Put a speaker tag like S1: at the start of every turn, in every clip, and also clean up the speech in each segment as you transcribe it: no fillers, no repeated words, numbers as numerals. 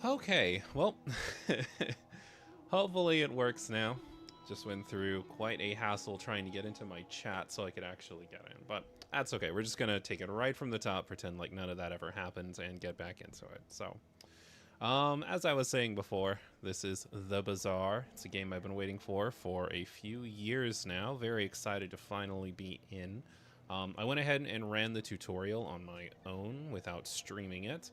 S1: Okay, well, hopefully it works now. Just went through quite a hassle trying to get into my chat so I could actually get in, but that's okay. We're just gonna take it right from the top, pretend like none of that ever happened, and get back into it. So, as I was saying before, this is The Bazaar. It's a game I've been waiting for a few years now. Very excited to finally be in. I went ahead and ran the tutorial on my own without streaming it,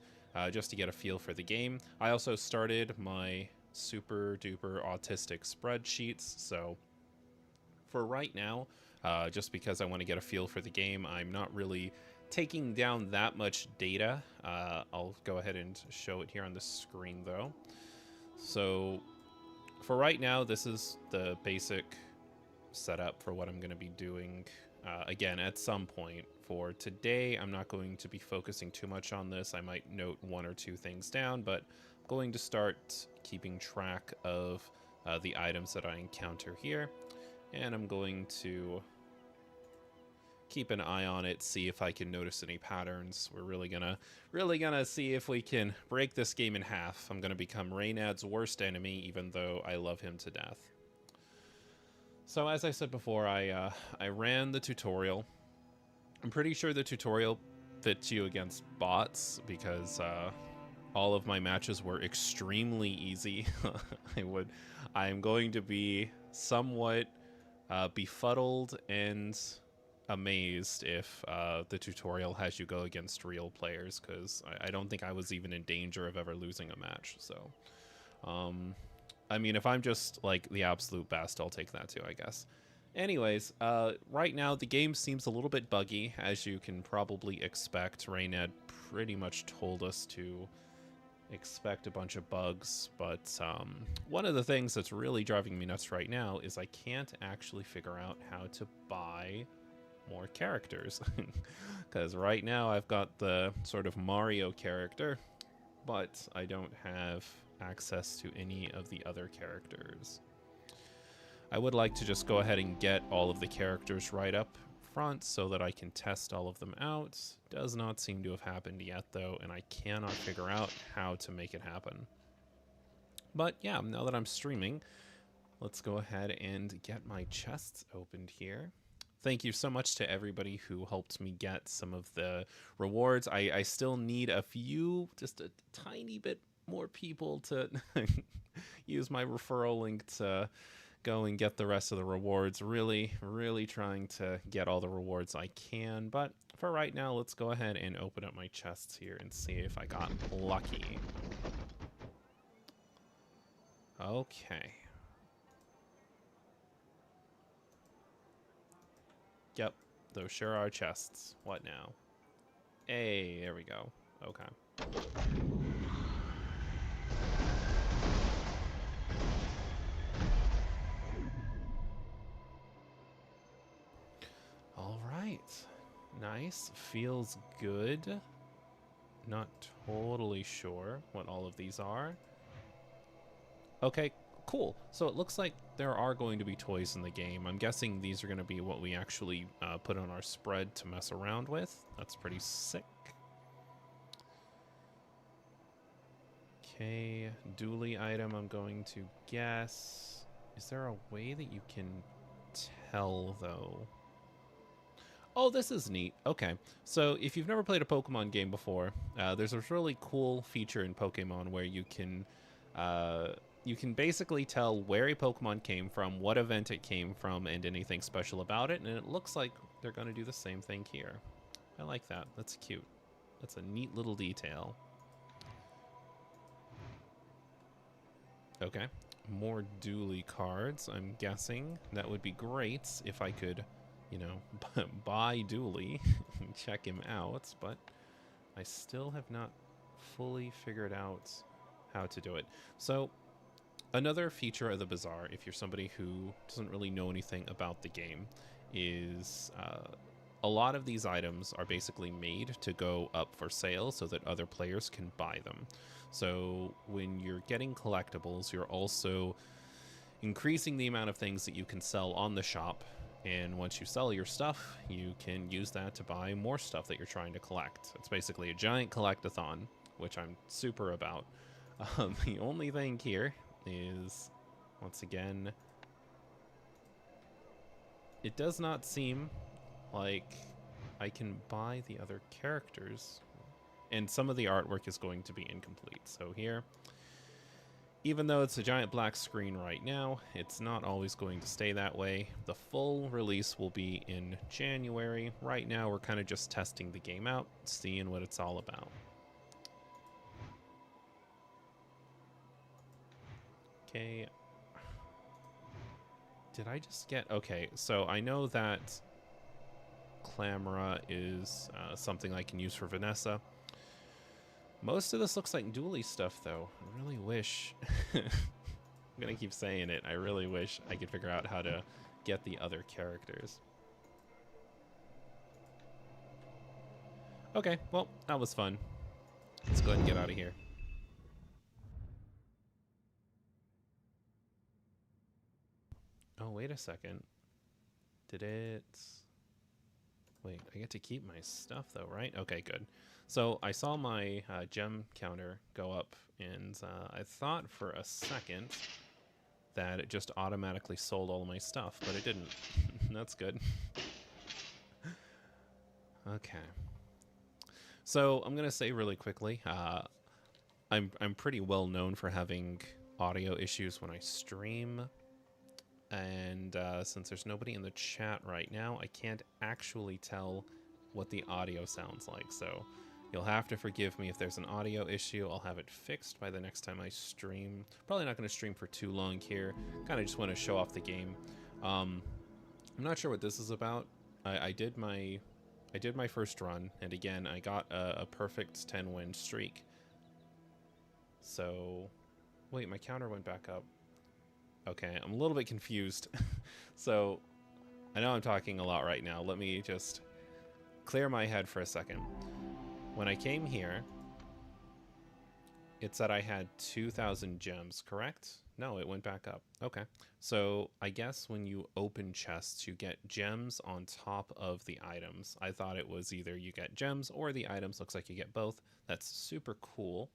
S1: just to get a feel for the game. I also started my super duper autistic spreadsheets, so for right now, just because I want to get a feel for the game, I'm not really taking down that much data. I'll go ahead and show it here on the screen though. So for right now, this is the basic setup for what I'm going to be doing. Again, at some point for today, I'm not going to be focusing too much on this. I might note one or two things down, but I'm going to start keeping track of the items that I encounter here. And I'm going to keep an eye on it, see if I can notice any patterns. We're really gonna see if we can break this game in half. I'm gonna become Reynad's worst enemy, even though I love him to death. So as I said before, I ran the tutorial. I'm pretty sure the tutorial fits you against bots because all of my matches were extremely easy. I'm going to be somewhat befuddled and amazed if the tutorial has you go against real players, because I don't think I was even in danger of ever losing a match. So, I mean, if I'm just like the absolute best, I'll take that too, I guess. Anyways, right now the game seems a little bit buggy, as you can probably expect. Reynad pretty much told us to expect a bunch of bugs, but one of the things that's really driving me nuts right now is I can't actually figure out how to buy more characters. Because right now I've got the sort of Mario character, but I don't have access to any of the other characters. I would like to just go ahead and get all of the characters right up front so that I can test all of them out. Does not seem to have happened yet though, and I cannot figure out how to make it happen. But yeah, now that I'm streaming, let's go ahead and get my chests opened here. Thank you so much to everybody who helped me get some of the rewards. I still need a few, just a tiny bit more people to use my referral link to go and get the rest of the rewards. Really, really trying to get all the rewards I can. But for right now, let's go ahead and open up my chests here and see if I got lucky. Okay. Yep, those sure are chests. What now? Hey, there we go. Okay. All right. Nice. Feels good. Not totally sure what all of these are. Okay, cool. So it looks like there are going to be toys in the game. I'm guessing these are going to be what we actually put on our spread to mess around with. That's pretty sick. Okay, dually item, I'm going to guess. Is there a way that you can tell, though? Oh, this is neat. Okay, so if you've never played a Pokemon game before, there's a really cool feature in Pokemon where you can basically tell where a Pokemon came from, what event it came from, and anything special about it, and it looks like they're going to do the same thing here. I like that. That's cute. That's a neat little detail. Okay, more dually cards. I'm guessing that would be great if I could, you know, buy dually and check him out, but I still have not fully figured out how to do it. So another feature of the Bazaar, if you're somebody who doesn't really know anything about the game, is a lot of these items are basically made to go up for sale so that other players can buy them. So when you're getting collectibles, you're also increasing the amount of things that you can sell on the shop. And once you sell your stuff, you can use that to buy more stuff that you're trying to collect. It's basically a giant collectathon, which I'm super about. The only thing here is, once again, it does not seem like I can buy the other characters, and some of the artwork is going to be incomplete. So here, even though it's a giant black screen right now, it's not always going to stay that way. The full release will be in January. Right now, we're kind of just testing the game out, seeing what it's all about. Okay. Did I just get... Okay, so I know that Clamora is something I can use for Vanessa. Most of this looks like dually stuff, though. I really wish... I'm going to keep saying it. I really wish I could figure out how to get the other characters. Okay, well, that was fun. Let's go ahead and get out of here. Oh, wait a second. Did it... Wait, I get to keep my stuff, though, right? Okay, good. So I saw my gem counter go up, and I thought for a second that it just automatically sold all of my stuff, but it didn't. That's good. Okay. So I'm gonna say really quickly, I'm pretty well known for having audio issues when I stream, and since there's nobody in the chat right now, I can't actually tell what the audio sounds like. So you'll have to forgive me if there's an audio issue. I'll have it fixed by the next time I stream. Probably not going to stream for too long here. Kind of just want to show off the game. I'm not sure what this is about. I did my first run, and again, I got a perfect 10-win streak. So, wait, my counter went back up. Okay, I'm a little bit confused. So, I know I'm talking a lot right now. Let me just clear my head for a second. When I came here, it said I had 2,000 gems, correct? No, it went back up. Okay. So I guess when you open chests, you get gems on top of the items. I thought it was either you get gems or the items. Looks like you get both. That's super cool.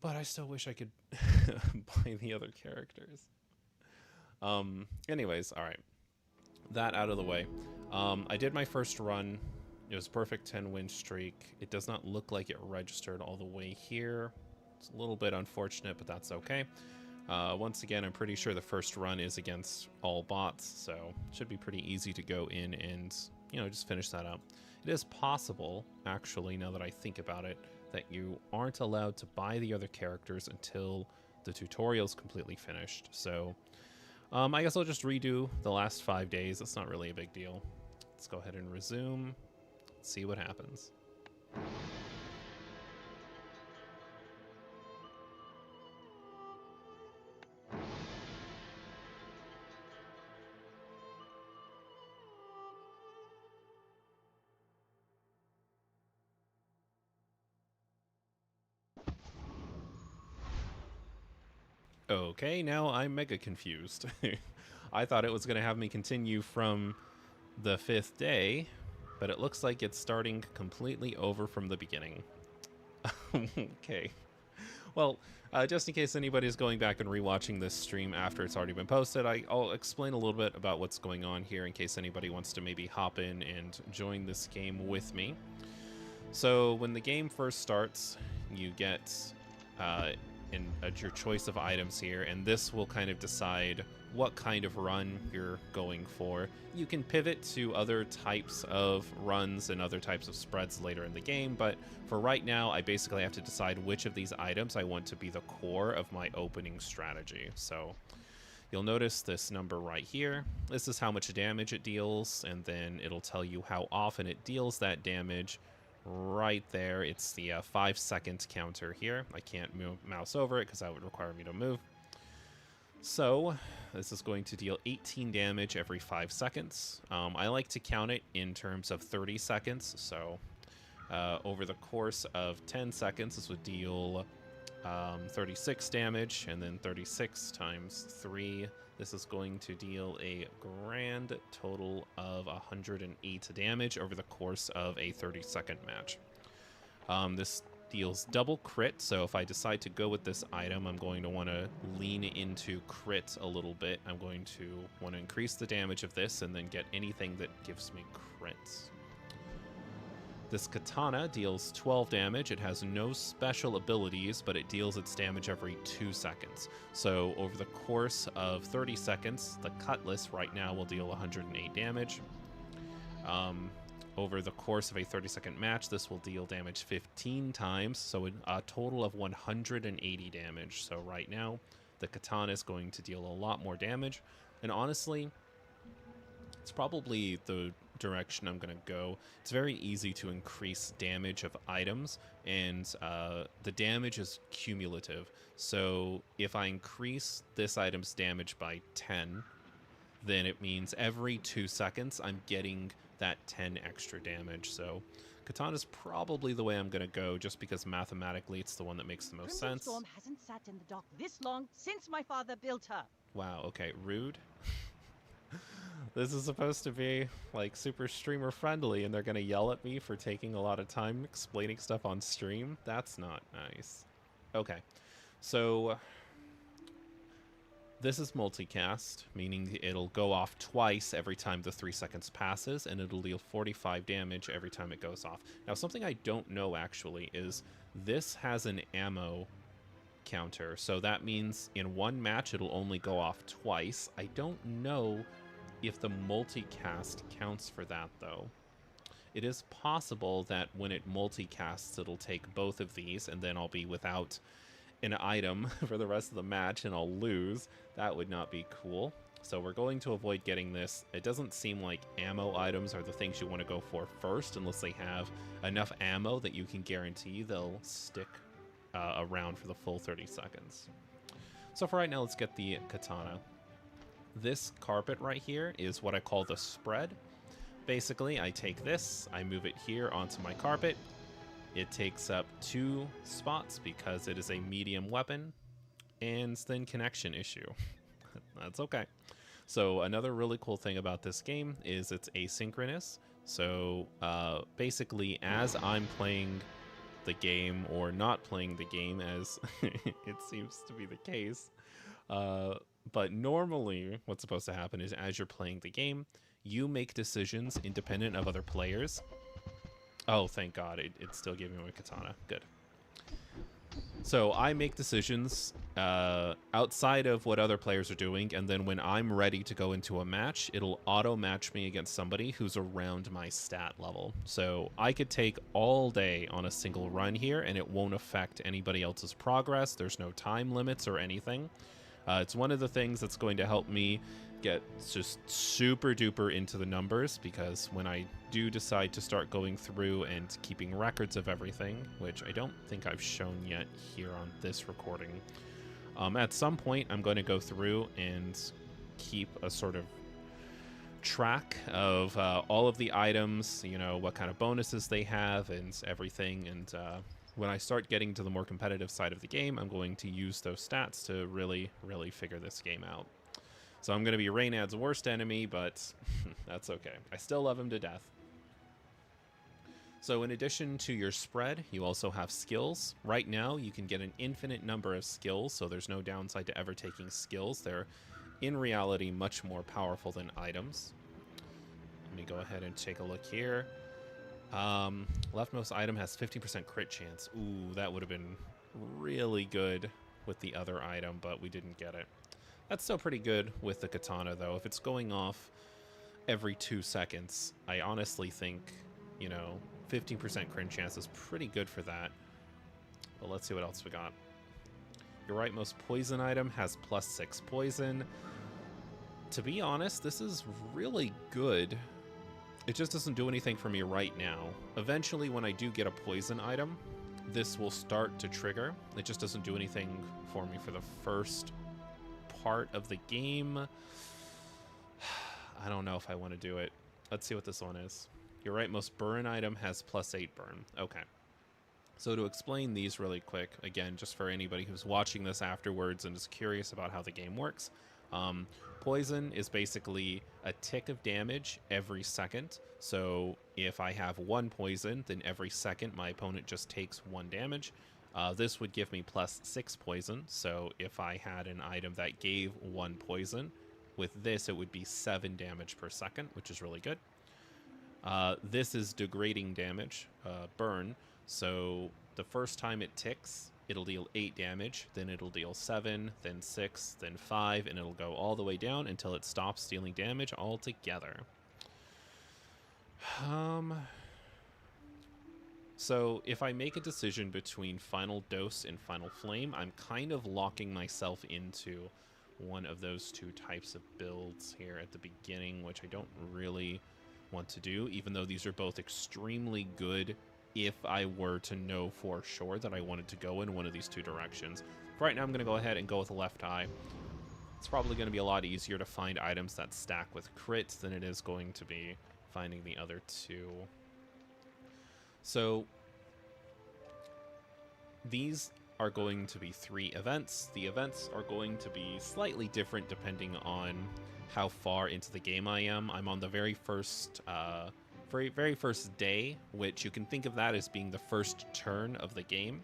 S1: But I still wish I could buy the other characters. Anyways, all right. That out of the way. I did my first run. It was a perfect 10-win streak. It does not look like it registered all the way here. It's a little bit unfortunate, but that's okay. Once again, I'm pretty sure the first run is against all bots, so it should be pretty easy to go in and, you know, just finish that up. It is possible, actually, now that I think about it, that you aren't allowed to buy the other characters until the tutorial's completely finished. So I guess I'll just redo the last 5 days. It's not really a big deal. Let's go ahead and resume. See what happens. Okay, now I'm mega confused. I thought it was going to have me continue from the 5th day, but it looks like it's starting completely over from the beginning. Okay. Well, just in case anybody's going back and rewatching this stream after it's already been posted, I'll explain a little bit about what's going on here in case anybody wants to maybe hop in and join this game with me. So when the game first starts, you get your choice of items here, and this will kind of decide what kind of run you're going for. You can pivot to other types of runs and other types of spreads later in the game, but for right now, I basically have to decide which of these items I want to be the core of my opening strategy. So you'll notice this number right here. This is how much damage it deals, and then it'll tell you how often it deals that damage. Right there, it's the 5-second counter here. I can't mouse over it because that would require me to move. So this is going to deal 18 damage every 5 seconds. I like to count it in terms of 30 seconds. So over the course of 10 seconds, this would deal 36 damage, and then 36 times 3. This is going to deal a grand total of 108 damage over the course of a 30-second match. This deals double crit, so if I decide to go with this item, I'm going to want to lean into crit a little bit. I'm going to want to increase the damage of this and then get anything that gives me crits. This katana deals 12 damage. It has no special abilities, but it deals its damage every 2 seconds. So over the course of 30 seconds, the cutlass right now will deal 108 damage. Over the course of a 30-second match, this will deal damage 15 times, so a total of 180 damage. So right now, the katana is going to deal a lot more damage, and honestly, it's probably the direction I'm going to go. It's very easy to increase damage of items, and the damage is cumulative. So if I increase this item's damage by 10, then it means every 2 seconds I'm getting that 10 extra damage. So katana's probably the way I'm going to go, just because mathematically it's the one that makes the most sense.
S2: Storm hasn't sat in the dock this long since my father built her.
S1: Wow, okay, rude. This is supposed to be like super streamer friendly, and they're going to yell at me for taking a lot of time explaining stuff on stream. That's not nice. Okay, so this is multicast, meaning it'll go off twice every time the 3 seconds passes, and it'll deal 45 damage every time it goes off. Now, something I don't know actually is this has an ammo counter, so that means in one match it'll only go off twice. I don't know if the multicast counts for that, though. It is possible that when it multicasts, it'll take both of these, and then I'll be without an item for the rest of the match and I'll lose. That would not be cool. So we're going to avoid getting this. It doesn't seem like ammo items are the things you want to go for first, unless they have enough ammo that you can guarantee they'll stick around for the full 30 seconds. So for right now, let's get the katana. This carpet right here is what I call the spread. Basically, I take this, I move it here onto my carpet. It takes up 2 spots because it is a medium weapon, and then connection issue. That's okay. So another really cool thing about this game is it's asynchronous. So basically, as I'm playing the game, or not playing the game, as it seems to be the case, but normally what's supposed to happen is as you're playing the game, you make decisions independent of other players. Oh, thank God, it's still giving me a katana. Good. So I make decisions outside of what other players are doing, and then when I'm ready to go into a match, it'll auto-match me against somebody who's around my stat level. So I could take all day on a single run here, and it won't affect anybody else's progress. There's no time limits or anything. It's one of the things that's going to help me get just super duper into the numbers, because when I do decide to start going through and keeping records of everything, which I don't think I've shown yet here on this recording, at some point I'm going to go through and keep a sort of track of all of the items, you know, what kind of bonuses they have and everything. And when I start getting to the more competitive side of the game, I'm going to use those stats to really figure this game out. So I'm going to be Reynad's worst enemy, but that's okay. I still love him to death. So in addition to your spread, you also have skills. Right now, you can get an infinite number of skills, so there's no downside to ever taking skills. They're, in reality, much more powerful than items. Let me go ahead and take a look here. Leftmost item has 50% crit chance. Ooh, that would have been really good with the other item, but we didn't get it. That's still pretty good with the katana, though. If it's going off every 2 seconds, I honestly think, you know, 15% crit chance is pretty good for that. But let's see what else we got. Your rightmost poison item has +6 poison. To be honest, this is really good. It just doesn't do anything for me right now. Eventually, when I do get a poison item, this will start to trigger. It just doesn't do anything for me for the first part of the game. I don't know if I want to do it. Let's see what this one is. Your rightmost burn item has +8 burn. Okay. So to explain these really quick, again, just for anybody who's watching this afterwards and is curious about how the game works, Poison is basically a tick of damage every second. So if I have 1 poison, then every second my opponent just takes 1 damage. This would give me plus 6 poison. So if I had an item that gave 1 poison, with this it would be 7 damage per second, which is really good. This is degrading damage, burn. So the first time it ticks, it'll deal 8 damage, then it'll deal 7, then 6, then 5, and it'll go all the way down until it stops dealing damage altogether. So if I make a decision between Final Dose and Final Flame, I'm kind of locking myself into one of those 2 types of builds here at the beginning, which I don't really want to do, even though these are both extremely good if I were to know for sure that I wanted to go in one of these 2 directions. For right now, I'm going to go ahead and go with the left eye. It's probably going to be a lot easier to find items that stack with crits than it is going to be finding the other 2. So these are going to be 3 events. The events are going to be slightly different depending on how far into the game I am. I'm on the very first day, which you can think of that as being the first turn of the game.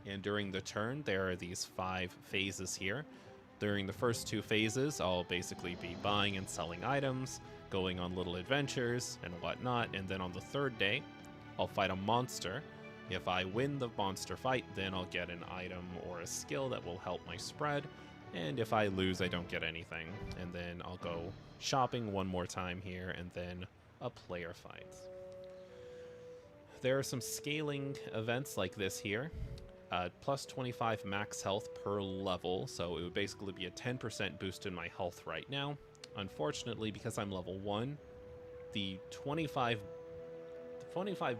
S1: And during the turn, there are these 5 phases here. During the first 2 phases, I'll basically be buying and selling items, going on little adventures and whatnot. And then on the 3rd day, I'll fight a monster. If I win the monster fight, then I'll get an item or a skill that will help my spread. And if I lose, I don't get anything. And then I'll go shopping one more time here, and then a player fight. There are some scaling events like this here. Plus 25 max health per level, so it would basically be a 10% boost in my health right now. Unfortunately, because I'm level 1, the 25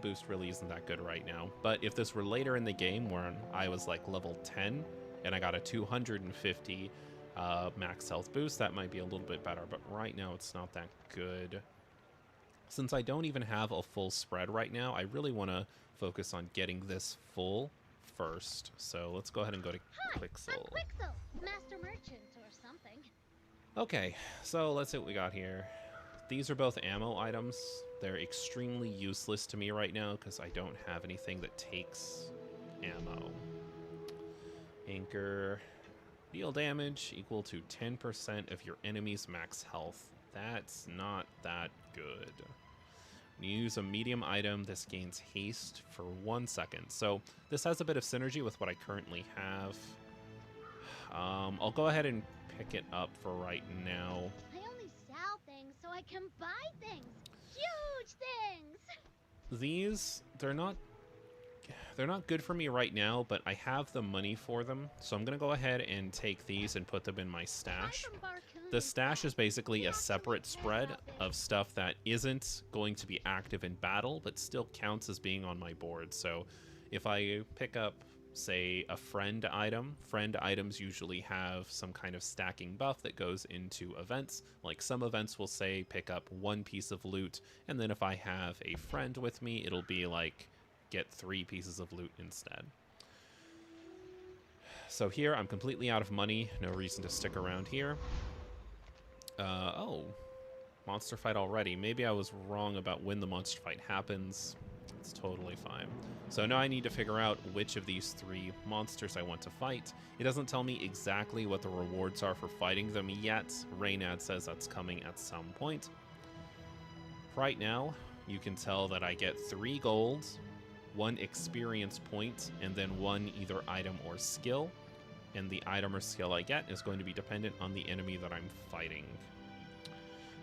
S1: boost really isn't that good right now. But if this were later in the game where I was like level 10 and I got a 250 max health boost, that might be a little bit better. But right now it's not that good. Since I don't even have a full spread right now, I really want to focus on getting this full first. So let's go ahead and go to Quixel.
S3: I'm Quixel, master merchant or something.
S1: Okay, so let's see what we got here. These are both ammo items. They're extremely useless to me right now because I don't have anything that takes ammo. Anchor. Deal damage equal to 10% of your enemy's max health. That's not that good. When you use a medium item, this gains haste for 1 second. So this has a bit of synergy with what I currently have. I'll go ahead and pick it up for right now.
S3: I only sell things so I can buy things. Huge things.
S1: These, they're not good for me right now, but I have the money for them. So I'm going to go ahead and take these and put them in my stash. The stash is basically a separate spread of stuff that isn't going to be active in battle, but still counts as being on my board. So if I pick up, say, a friend item, friend items usually have some kind of stacking buff that goes into events. Like some events will say pick up 1 piece of loot, and then if I have a friend with me, it'll be like get 3 pieces of loot instead. So here I'm completely out of money, no reason to stick around here. Oh, monster fight already. Maybe I was wrong about when the monster fight happens. It's totally fine. So now I need to figure out which of these 3 monsters I want to fight. It doesn't tell me exactly what the rewards are for fighting them yet. Reynad says that's coming at some point. Right now, you can tell that I get 3 gold, 1 experience point, and then 1 either item or skill. And the item or skill I get is going to be dependent on the enemy that I'm fighting.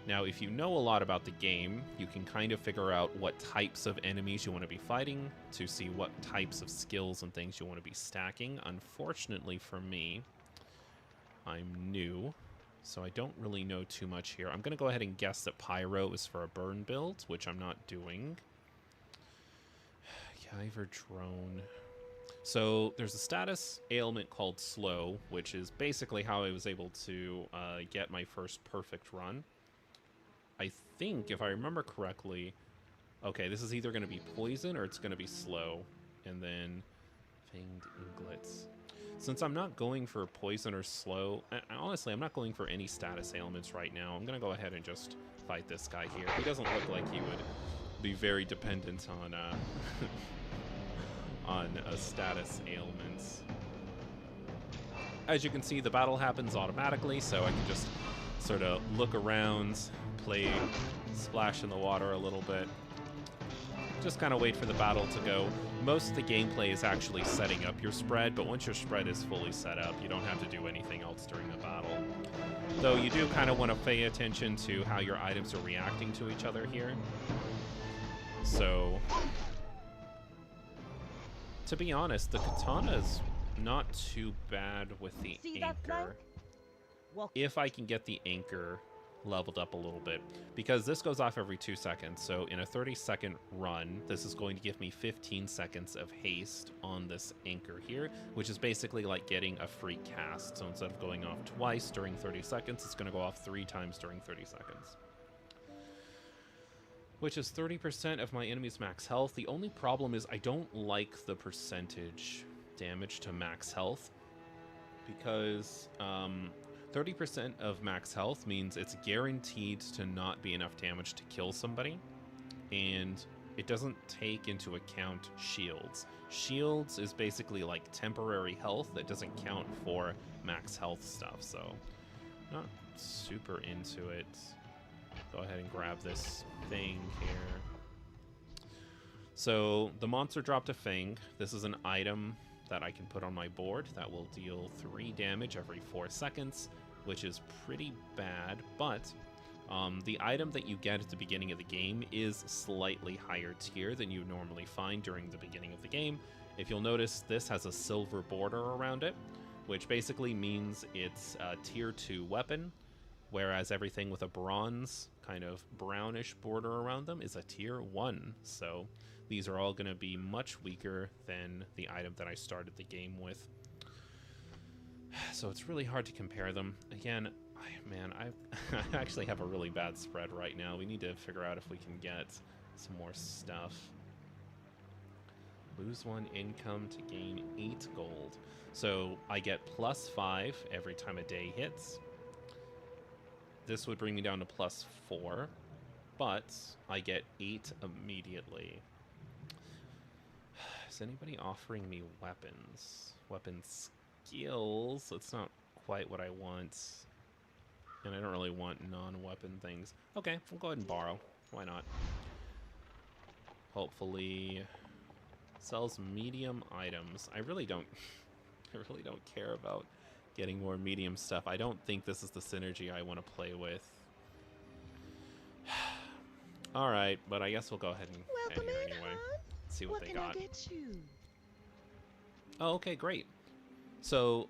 S1: Now, if you know a lot about the game, you can kind of figure out what types of enemies you want to be fighting to see what types of skills and things you want to be stacking. Unfortunately for me, I'm new, so I don't really know too much here. I'm going to go ahead and guess that Pyro is for a burn build, which I'm not doing. Kyver Drone. So there's a status ailment called Slow, which is basically how I was able to get my first perfect run. I think, if I remember correctly, okay, this is either going to be poison or it's going to be slow. And then Fanged Inglets. Since I'm not going for poison or slow, and honestly, I'm not going for any status ailments right now. I'm going to go ahead and just fight this guy here. He doesn't look like he would be very dependent on on status ailments. As you can see, the battle happens automatically, so I can just sort of look around, play splash in the water a little bit. Just kind of wait for the battle to go. Most of the gameplay is actually setting up your spread, but once your spread is fully set up, you don't have to do anything else during the battle. Though you do kind of want to pay attention to how your items are reacting to each other here. So, to be honest, the katana's not too bad with the anchor. If I can get the anchor leveled up a little bit, because this goes off every 2 seconds. So in a 30-second run, this is going to give me 15 seconds of haste on this anchor here, which is basically like getting a free cast. So instead of going off twice during 30 seconds, it's going to go off 3 times during 30 seconds. Which is 30% of my enemy's max health. The only problem is I don't like the percentage damage to max health, because 30% of max health means it's guaranteed to not be enough damage to kill somebody, and it doesn't take into account shields. Shields is basically like temporary health that doesn't count for max health stuff, so not super into it. Go ahead and grab this thing here. So the monster dropped a thing. This is an item that I can put on my board that will deal 3 damage every 4 seconds, which is pretty bad, but the item that you get at the beginning of the game is slightly higher tier than you normally find during the beginning of the game. If you'll notice, this has a silver border around it, which basically means it's a tier 2 weapon, whereas everything with a bronze, kind of brownish border around them is a tier 1. So these are all going to be much weaker than the item that I started the game with. So it's really hard to compare them. Again, I actually have a really bad spread right now. We need to figure out if we can get some more stuff. Lose 1 income to gain 8 gold. So I get +5 every time a day hits. This would bring me down to +4, but I get 8 immediately. Is anybody offering me weapons? Weapon skills? It's not quite what I want. And I don't really want non-weapon things. Okay, we'll go ahead and borrow. Why not? Hopefully sells medium items. I really don't care about getting more medium stuff. I don't think this is the synergy I want to play with. Alright, but I guess we'll go ahead and head here anyway. See what they got.
S2: Can I get you?
S1: Oh, okay, great. So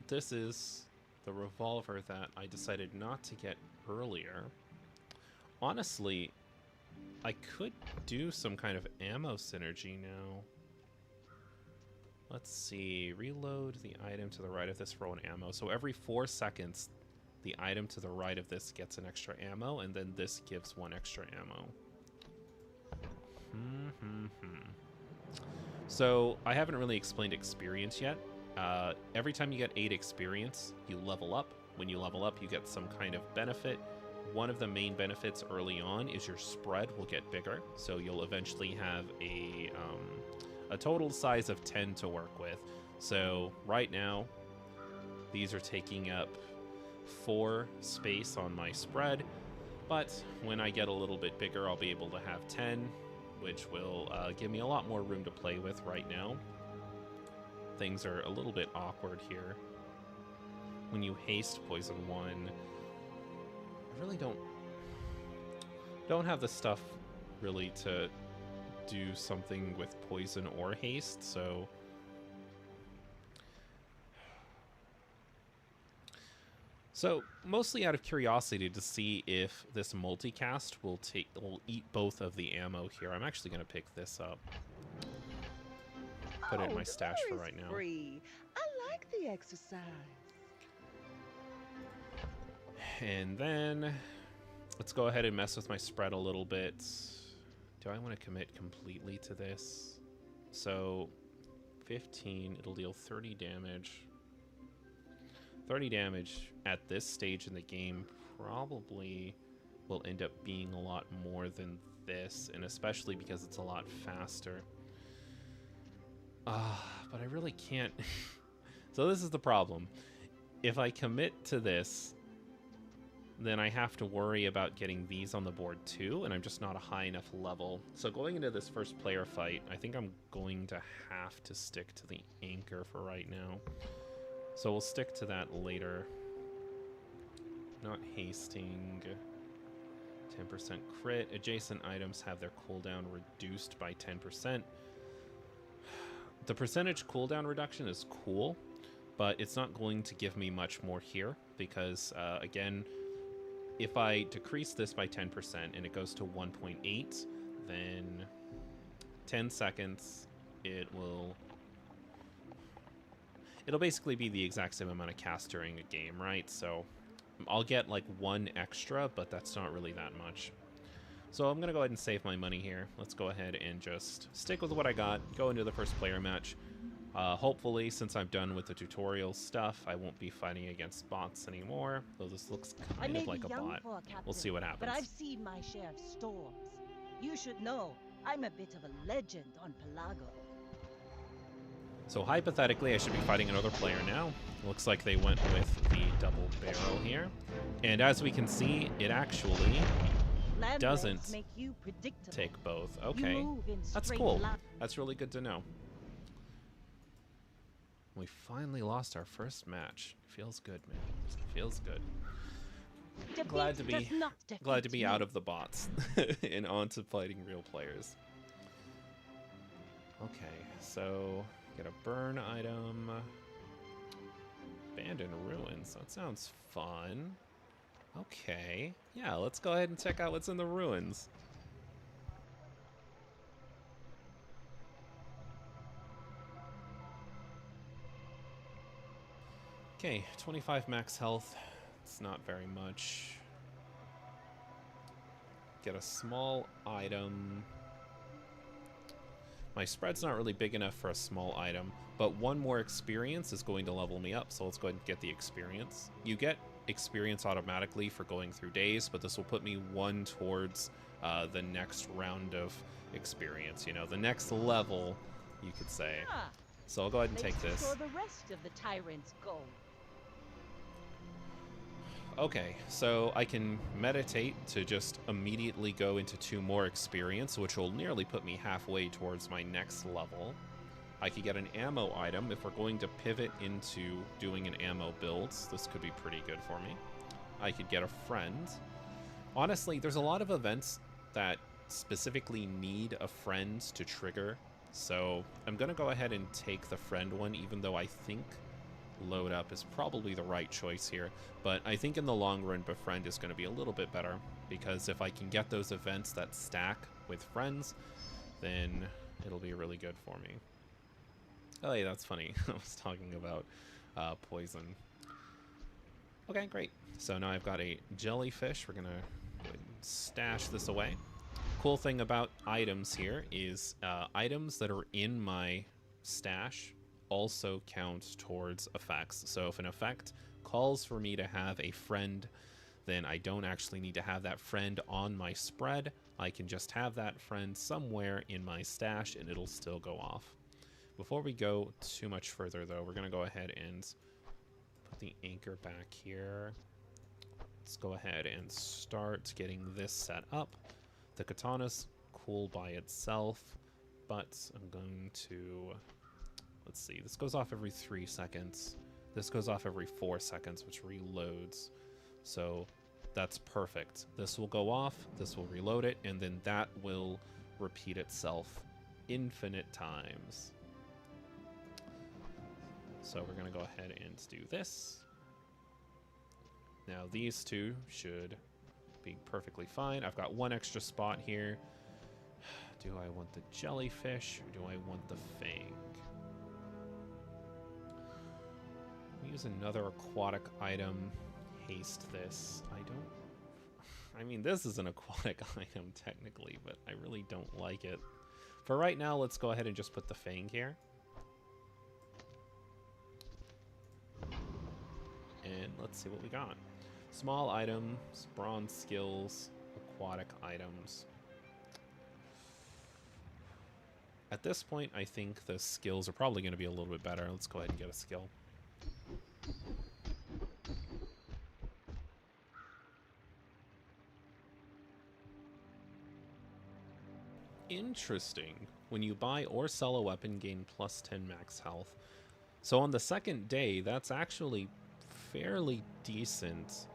S1: this is the revolver that I decided not to get earlier. Honestly, I could do some kind of ammo synergy now. Let's see. Reload the item to the right of this for 1 ammo. So every 4 seconds, the item to the right of this gets an extra ammo, and then this gives 1 extra ammo. So I haven't really explained experience yet. Every time you get 8 experience, you level up. When you level up, you get some kind of benefit. One of the main benefits early on is your spread will get bigger, so you'll eventually have a total size of 10 to work with. So right now, these are taking up 4 space on my spread, but when I get a little bit bigger, I'll be able to have 10, which will give me a lot more room to play with right now. Things are a little bit awkward here. When you haste poison 1, I really don't have the stuff really to do something with poison or haste, so mostly out of curiosity to see if this multicast will eat both of the ammo here. I'm actually going to pick this up. Put it in my stash for right now.
S4: Free. I like the exercise.
S1: And then let's go ahead and mess with my spread a little bit. Do I want to commit completely to this? So 15. It'll deal 30 damage. 30 damage at this stage in the game probably will end up being a lot more than this, and especially because it's a lot faster. But I really can't. So this is the problem. If I commit to this, then I have to worry about getting these on the board too, and I'm just not a high enough level. So going into this first player fight, I think I'm going to have to stick to the anchor for right now. So we'll stick to that later. Not hasting. 10% crit. Adjacent items have their cooldown reduced by 10%. The percentage cooldown reduction is cool, but it's not going to give me much more here because, again, if I decrease this by 10% and it goes to 1.8, then 10 seconds, it'll basically be the exact same amount of cast during a game, right? So I'll get like 1 extra, but that's not really that much. So I'm going to go ahead and save my money here. Let's go ahead and just stick with what I got, go into the first player match. Hopefully, since I'm done with the tutorial stuff, I won't be fighting against bots anymore, though this looks kind of like a bot. We'll see what happens.
S2: But I've seen my share of storms. You should know, I'm a bit of a legend on Pelago.
S1: So hypothetically, I should be fighting another player now. Looks like they went with the double barrel here. And as we can see, it actually doesn't
S2: make you predictable.
S1: take both. Okay, that's cool. That's really good to know. We finally lost our first match. Feels good, man. Feels good. Glad to be out of the bots and on to fighting real players. Okay, so get a burn item. Abandoned ruins. That sounds fun. Okay. Yeah, let's go ahead and check out what's in the ruins. Okay, 25 max health. It's not very much. Get a small item. My spread's not really big enough for a small item, but 1 more experience is going to level me up, so let's go ahead and get the experience. You get experience automatically for going through days, but this will put me 1 towards the next round of experience, you know, the next level, you could say. So I'll go ahead and take this.
S2: For the rest of the tyrants go.
S1: Okay, so I can meditate to just immediately go into 2 more experience, which will nearly put me halfway towards my next level. I could get an ammo item. If we're going to pivot into doing an ammo build, this could be pretty good for me. I could get a friend. Honestly, there's a lot of events that specifically need a friend to trigger, so I'm going to go ahead and take the friend one, even though I think load up is probably the right choice here, but I think in the long run befriend is going to be a little bit better, because if I can get those events that stack with friends, then it'll be really good for me. Oh hey, that's funny. I was talking about poison. Okay, great. So now I've got a jellyfish. We're gonna go ahead and stash this away. Cool thing about items here is items that are in my stash also count towards effects. So if an effect calls for me to have a friend, then I don't actually need to have that friend on my spread. I can just have that friend somewhere in my stash and it'll still go off. Before we go too much further though, we're gonna go ahead and put the anchor back here. Let's go ahead and start getting this set up. The katana's cool by itself, but I'm going to, let's see, this goes off every 3 seconds. This goes off every 4 seconds, which reloads. So that's perfect. This will go off, this will reload it, and then that will repeat itself infinite times. So we're gonna go ahead and do this. Now these two should be perfectly fine. I've got 1 extra spot here. Do I want the jellyfish or do I want the fang? Use another aquatic item. Haste this. I mean, this is an aquatic item technically, but I really don't like it. For right now, let's go ahead and just put the fang here. And let's see what we got. Small items, bronze skills, aquatic items. At this point, I think the skills are probably going to be a little bit better. Let's go ahead and get a skill. Interesting. When you buy or sell a weapon, gain plus 10 max health. So on the second day, that's actually fairly decent.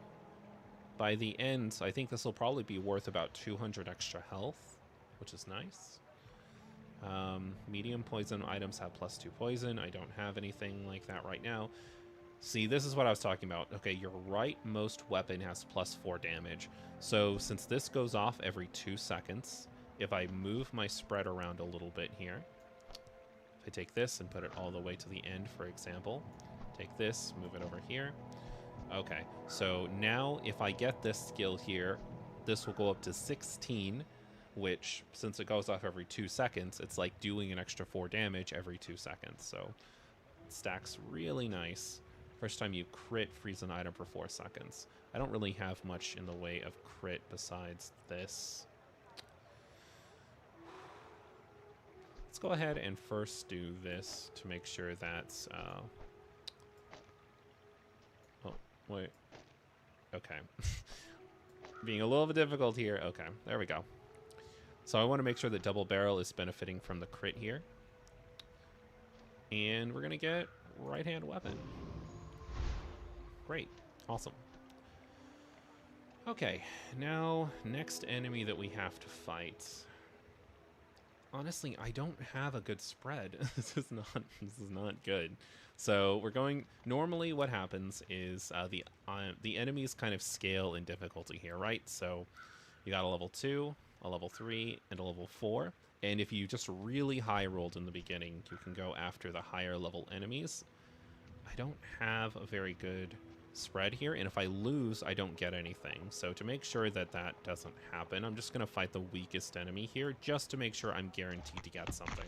S1: By the end, I think this will probably be worth about 200 extra health, which is nice. Medium poison items have plus 2 poison. I don't have anything like that right now. See, this is what I was talking about. Okay, you're right, most weapon has plus 4 damage. So since this goes off every 2 seconds, if I move my spread around a little bit here, if I take this and put it all the way to the end, for example, take this, move it over here. Okay, so now if I get this skill here, this will go up to 16, which, since it goes off every 2 seconds, it's like doing an extra 4 damage every 2 seconds. So it stacks really nice. First time you crit, freeze an item for 4 seconds. I don't really have much in the way of crit besides this. Let's go ahead and first do this to make sure that's... Oh, wait. Okay. Being a little bit difficult here. Okay, there we go. So I want to make sure that double barrel is benefiting from the crit here. And we're going to get right hand weapon. Great. Awesome. Okay, now next enemy that we have to fight. Honestly, I don't have a good spread. This is not good. So we're going. Normally, what happens is the enemies kind of scale in difficulty here, right? So you got a level 2, a level 3, and a level 4. And if you just really high rolled in the beginning, you can go after the higher level enemies. I don't have a very good spread here, and if I lose, I don't get anything. So to make sure that that doesn't happen, I'm just going to fight the weakest enemy here, just to make sure I'm guaranteed to get something.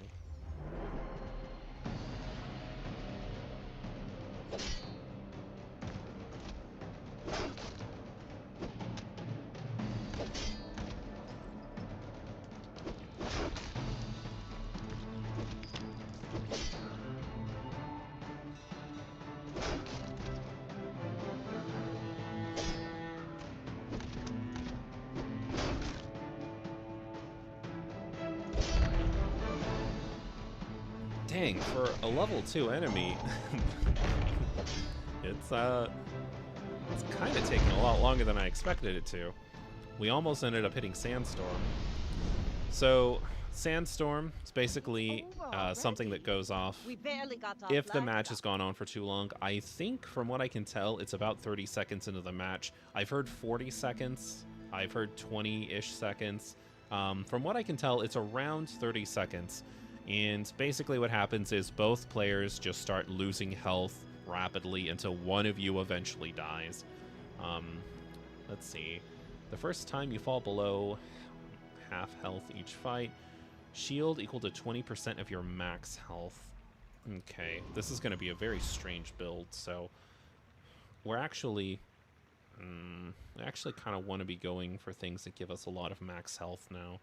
S1: Dang, for a level 2 enemy, it's kind of taking a lot longer than I expected it to. We almost ended up hitting Sandstorm. So, Sandstorm is basically something that goes off
S2: We barely got our
S1: if the
S2: flag
S1: match
S2: up.
S1: has gone on for too long. I think, from what I can tell, it's about 30 seconds into the match. I've heard 40 seconds. I've heard 20-ish seconds. From what I can tell, it's around 30 seconds. And basically what happens is both players just start losing health rapidly until one of you eventually dies. Let's see. The first time you fall below half health each fight, shield equal to 20% of your max health. Okay, this is going to be a very strange build, so we're actually... I actually kind of want to be going for things that give us a lot of max health now.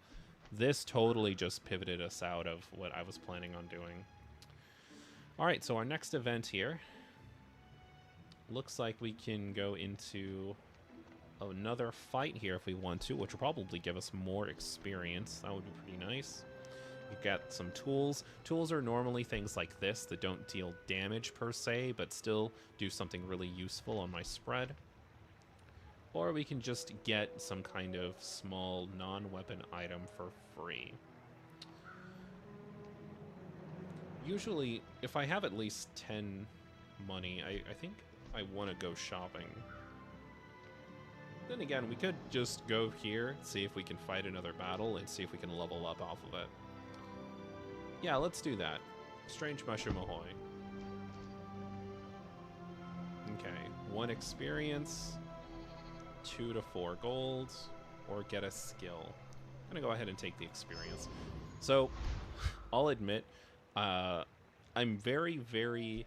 S1: This totally just pivoted us out of what I was planning on doing. Alright, so our next event here. Looks like we can go into another fight here if we want to, which will probably give us more experience. That would be pretty nice. You get some tools. Tools are normally things like this that don't deal damage per se, but still do something really useful on my spread. Or we can just get some kind of small non-weapon item for free. Usually, if I have at least 10 money, I think I want to go shopping. Then again, we could just go here, see if we can fight another battle, and see if we can level up off of it. Yeah, let's do that. Strange Mushroom Ahoy. Okay, 1 experience... 2 to 4 gold, or get a skill. I'm gonna go ahead and take the experience. So, I'll admit, I'm very, very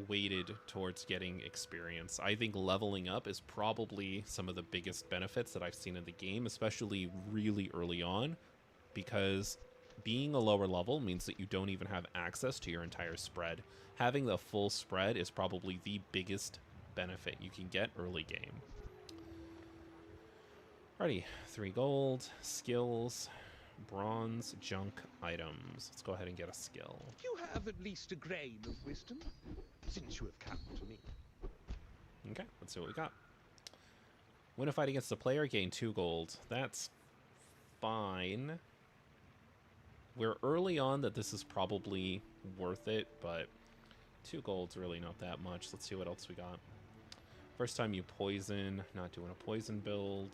S1: weighted towards getting experience. I think leveling up is probably some of the biggest benefits that I've seen in the game, especially really early on, because being a lower level means that you don't even have access to your entire spread. Having the full spread is probably the biggest benefit you can get early game. Alrighty, 3 gold, skills, bronze, junk, items. Let's go ahead and get a skill.
S5: You have at least a grain of wisdom, since you have come to me.
S1: Okay, let's see what we got. Win a fight against a player, gain 2 gold. That's fine. We're early on that this is probably worth it, but 2 gold's really not that much. Let's see what else we got. First time you poison, not doing a poison build.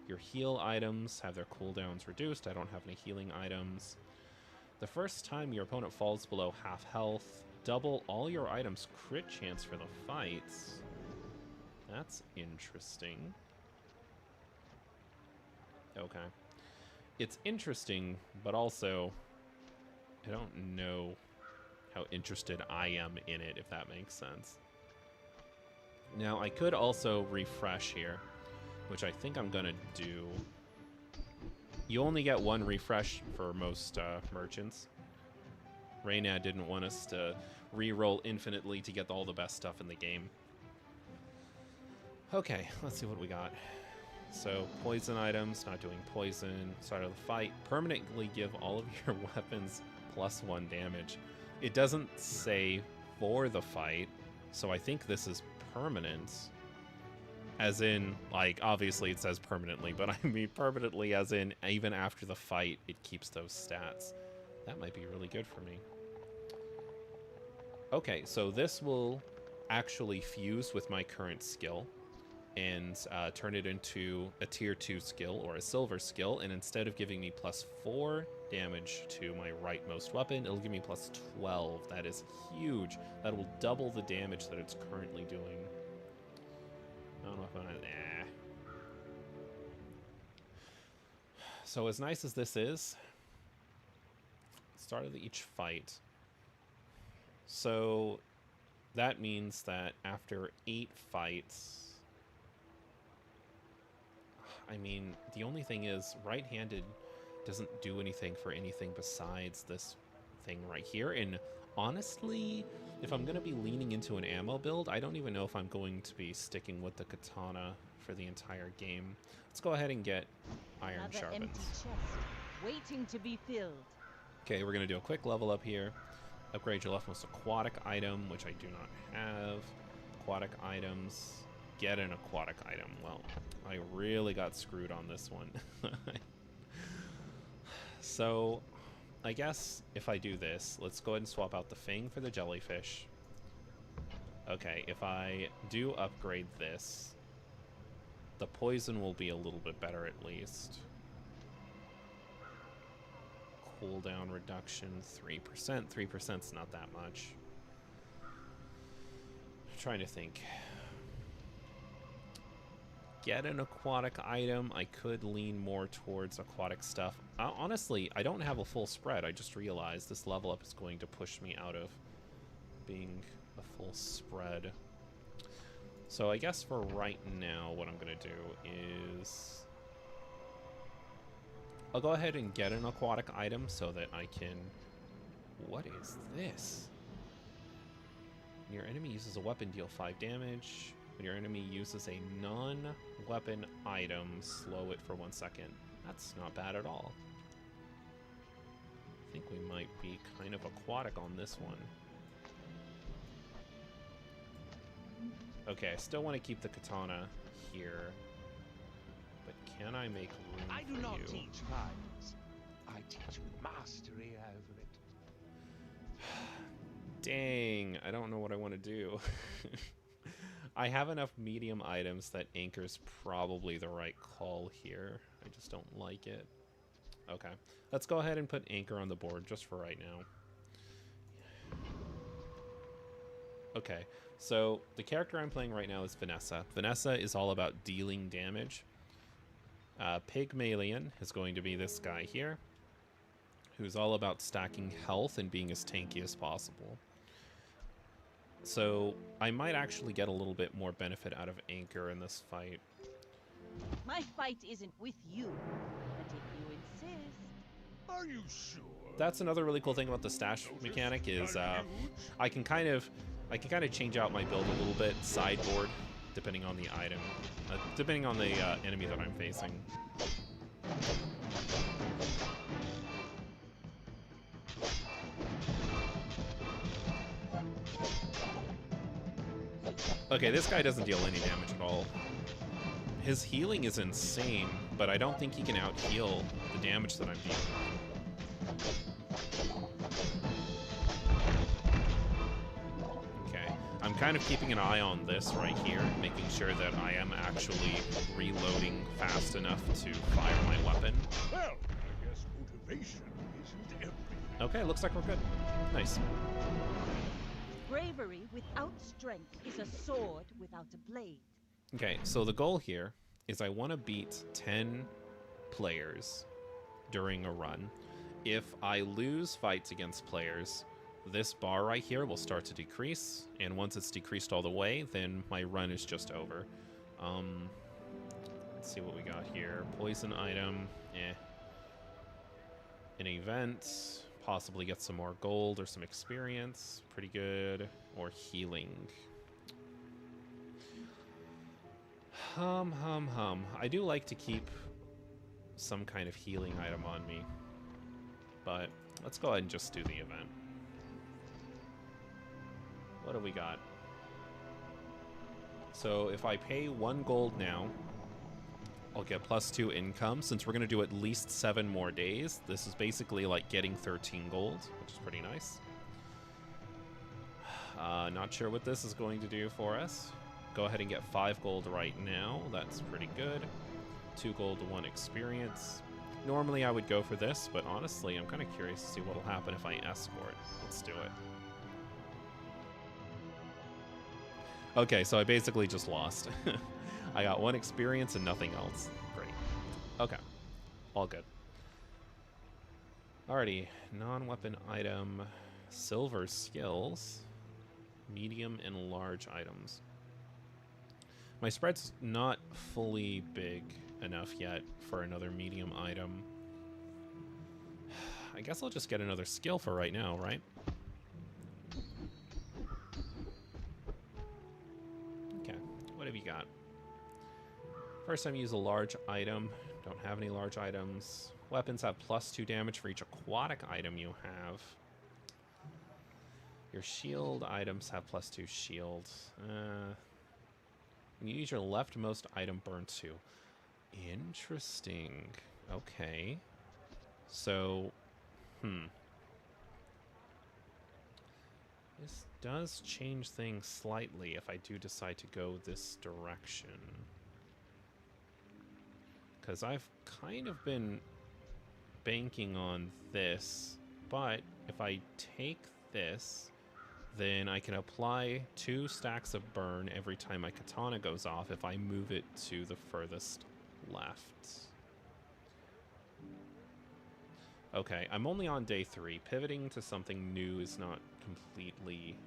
S1: Your heal items have their cooldowns reduced. I don't have any healing items. The first time your opponent falls below half health, double all your items' crit chance for the fights. That's interesting. Okay. It's interesting, but also I don't know how interested I am in it, if that makes sense. Now, I could also refresh here, which I think I'm gonna do. You only get 1 refresh for most merchants. Reynad didn't want us to re-roll infinitely to get all the best stuff in the game. Okay, let's see what we got. So, poison items, not doing poison. Start of the fight. Permanently give all of your weapons +1 damage. It doesn't say for the fight, so I think this is permanent. As in, like, obviously it says permanently, but I mean permanently as in even after the fight, it keeps those stats. That might be really good for me. Okay, so this will actually fuse with my current skill and turn it into a tier 2 skill or a silver skill, and instead of giving me +4 damage to my rightmost weapon, it'll give me +12. That is huge. That will double the damage that it's currently doing. I don't know if I'm gonna... So as nice as this is, start of each fight. So that means that after 8 fights, I mean, the only thing is right-handed doesn't do anything for anything besides this thing right here. And honestly, if I'm going to be leaning into an ammo build, I don't even know if I'm going to be sticking with the katana for the entire game. Let's go ahead and get iron
S2: Another
S1: sharpens.
S2: empty chest, waiting to be filled.
S1: Okay, we're going to do a quick level up here. Upgrade your leftmost aquatic item, which I do not have. Aquatic items. Get an aquatic item. Well, I really got screwed on this one. So, I guess if I do this, let's go ahead and swap out the Fang for the jellyfish. Okay, if I do upgrade this, the poison will be a little bit better at least. Cooldown reduction, 3%. 3%'s not that much. I'm trying to think. Get an aquatic item. I could lean more towards aquatic stuff. Honestly, I don't have a full spread. I just realized this level up is going to push me out of being a full spread. So I guess for right now, what I'm going to do is... I'll go ahead and get an aquatic item so that I can... What is this? When your enemy uses a weapon, deal 5 damage. When your enemy uses a non-weapon item, slow it for 1 second. That's not bad at all. I think we might be kind of aquatic on this one. Okay, I still want to keep the katana here. But can I make room
S5: I do
S1: for
S5: not
S1: you?
S5: teach violence. I teach mastery over it.
S1: Dang, I don't know what I want to do. I have enough medium items that anchor's probably the right call here. I just don't like it. Okay, let's go ahead and put anchor on the board just for right now. Okay, so the character I'm playing right now is Vanessa. Vanessa is all about dealing damage. Pygmalion is going to be this guy here, who's all about stacking health and being as tanky as possible. So I might actually get a little bit more benefit out of Anchor in this fight.
S2: My fight isn't with you, but if you insist.
S5: Are you sure?
S1: That's another really cool thing about the stash mechanic is I can kind of change out my build a little bit sideboard depending on the item, depending on the enemy that I'm facing. Okay, this guy doesn't deal any damage at all. His healing is insane, but I don't think he can out-heal the damage that I'm dealing. Okay, I'm kind of keeping an eye on this right here, making sure that I am actually reloading fast enough to fire my weapon.
S5: Well, I guess motivation isn't everything.
S1: Okay, looks like we're good. Nice.
S2: Bravery without strength is a sword without a blade.
S1: Okay, so the goal here is I want to beat 10 players during a run. If I lose fights against players, this bar right here will start to decrease, and once it's decreased all the way, then my run is just over. Let's see what we got here. Poison item, an event, possibly get some more gold or some experience, pretty good, or healing. I do like to keep some kind of healing item on me, but let's go ahead and just do the event. What do we got? So if I pay 1 gold now, I'll get +2 income. Since we're going to do at least 7 more days, this is basically like getting 13 gold, which is pretty nice. Not sure what this is going to do for us. Go ahead and get 5 gold right now. That's pretty good. 2 gold to 1 experience. Normally I would go for this, but honestly, I'm kind of curious to see what will happen if I escort. Let's do it. Okay, so I basically just lost. I got 1 experience and nothing else. Great. Okay. All good. Alrighty. Non-weapon item. Silver skills. Medium and large items. My spread's not fully big enough yet for another medium item. I guess I'll just get another skill for right now, right? Okay, what have you got? First time you use a large item. Don't have any large items. Weapons have +2 damage for each aquatic item you have. Your shield items have +2 shield. When you use your leftmost item, burn 2. Interesting. Okay. So, this does change things slightly if I do decide to go this direction. Because I've kind of been banking on this, but if I take this, then I can apply 2 stacks of burn every time my katana goes off if I move it to the furthest left. Okay, I'm only on day 3. Pivoting to something new is not completely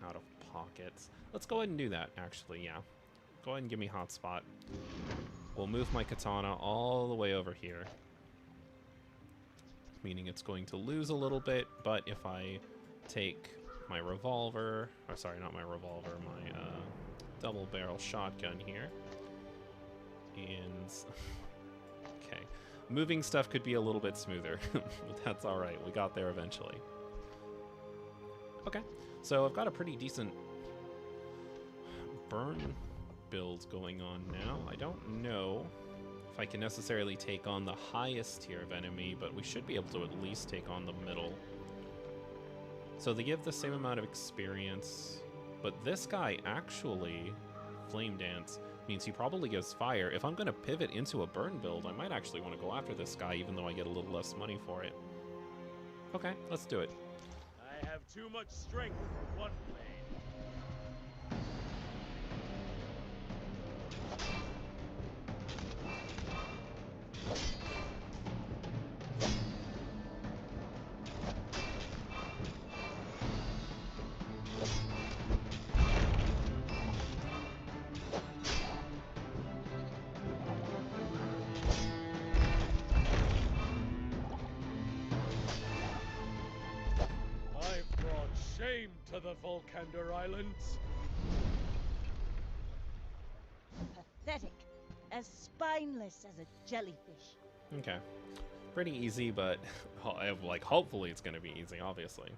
S1: out of pocket. Let's go ahead and do that, actually, yeah. Go ahead and give me hotspot. We'll move my katana all the way over here. Meaning it's going to lose a little bit, but if I take my revolver, or sorry, not my revolver, my double barrel shotgun here, and okay, moving stuff could be a little bit smoother, but that's all right. We got there eventually. Okay, so I've got a pretty decent burn build going on now. I don't know if I can necessarily take on the highest tier of enemy, but we should be able to at least take on the middle. So they give the same amount of experience, but this guy actually, Flame Dance, means he probably gives fire. If I'm going to pivot into a burn build, I might actually want to go after this guy, even though I get a little less money for it. Okay, let's do it.
S5: I have too much strength for one blade. Shame to the Volcander Islands.
S2: Pathetic. As spineless as a jellyfish.
S1: Okay. Pretty easy, but like hopefully it's going to be easy, obviously.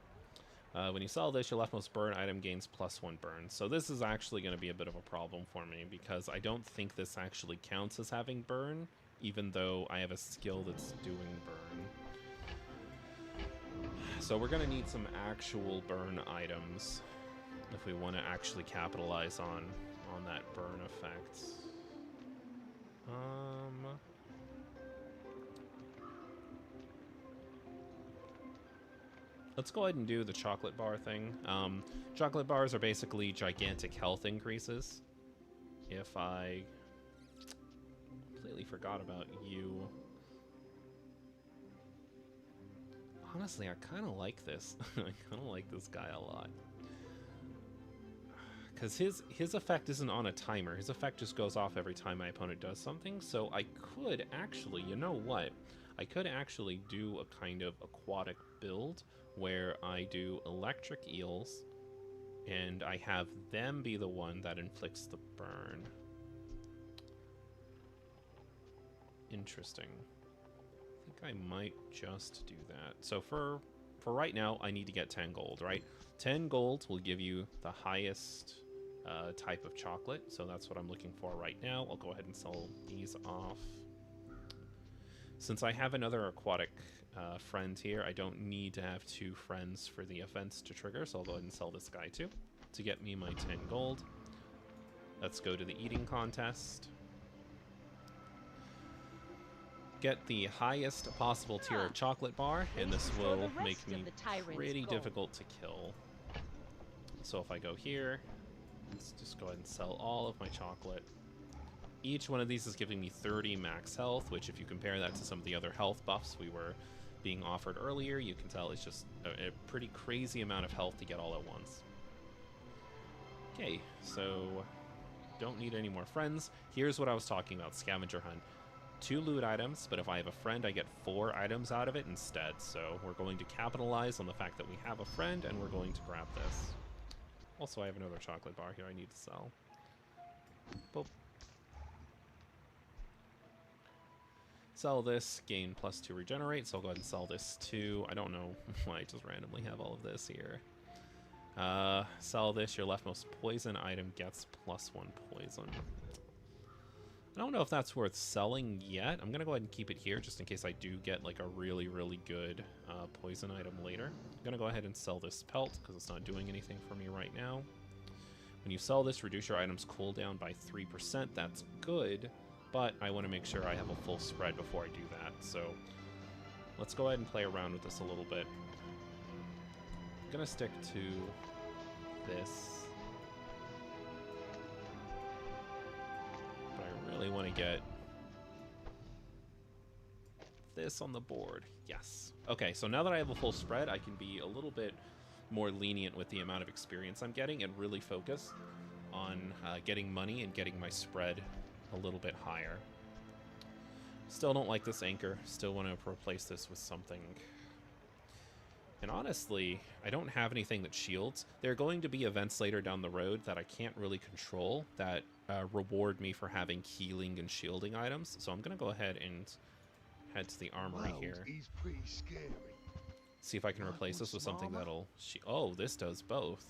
S1: When you sell this, your leftmost burn item gains +1 burn. So this is actually going to be a bit of a problem for me because I don't think this actually counts as having burn, even though I have a skill that's doing burn. So we're going to need some actual burn items if we want to actually capitalize on that burn effect. Let's go ahead and do the chocolate bar thing. Chocolate bars are basically gigantic health increases. If I completely forgot about you. Honestly, I kind of like this. I kind of like this guy a lot. Because his effect isn't on a timer. His effect just goes off every time my opponent does something. So I could actually, you know what? I could actually do a kind of aquatic build where I do electric eels and I have them be the one that inflicts the burn. Interesting. I think I might just do that. So for right now, I need to get 10 gold, right? 10 gold will give you the highest type of chocolate, so that's what I'm looking for right now. I'll go ahead and sell these off. Since I have another aquatic friend here, I don't need to have 2 friends for the events to trigger, so I'll go ahead and sell this guy too to get me my 10 gold. Let's go to the eating contest. Get the highest possible tier of chocolate bar, and this will make me pretty difficult to kill. So if I go here, let's just go ahead and sell all of my chocolate. Each one of these is giving me 30 max health, which if you compare that to some of the other health buffs we were being offered earlier, you can tell it's just a pretty crazy amount of health to get all at once. Okay, so don't need any more friends. Here's what I was talking about, scavenger hunt. 2 loot items, but if I have a friend, I get 4 items out of it instead. So we're going to capitalize on the fact that we have a friend, and we're going to grab this. Also, I have another chocolate bar here I need to sell. Boop. Sell this, gain +2 regenerate, so I'll go ahead and sell this too. I don't know why I just randomly have all of this here. Sell this, your leftmost poison item gets +1 poison. I don't know if that's worth selling yet. I'm going to go ahead and keep it here just in case I do get like a really, really good poison item later. I'm going to go ahead and sell this pelt because it's not doing anything for me right now. When you sell this, reduce your item's cooldown by 3%. That's good, but I want to make sure I have a full spread before I do that. So let's go ahead and play around with this a little bit. I'm going to stick to this. Really want to get this on the board. Yes. Okay, so now that I have a full spread, I can be a little bit more lenient with the amount of experience I'm getting and really focus on getting money and getting my spread a little bit higher. Still don't like this anchor. Still want to replace this with something. And honestly, I don't have anything that shields. There are going to be events later down the road that I can't really control that reward me for having healing and shielding items. So I'm going to go ahead and head to the armory here.
S5: He's pretty scary.
S1: See if I can replace this with something that'll... Oh, this does both.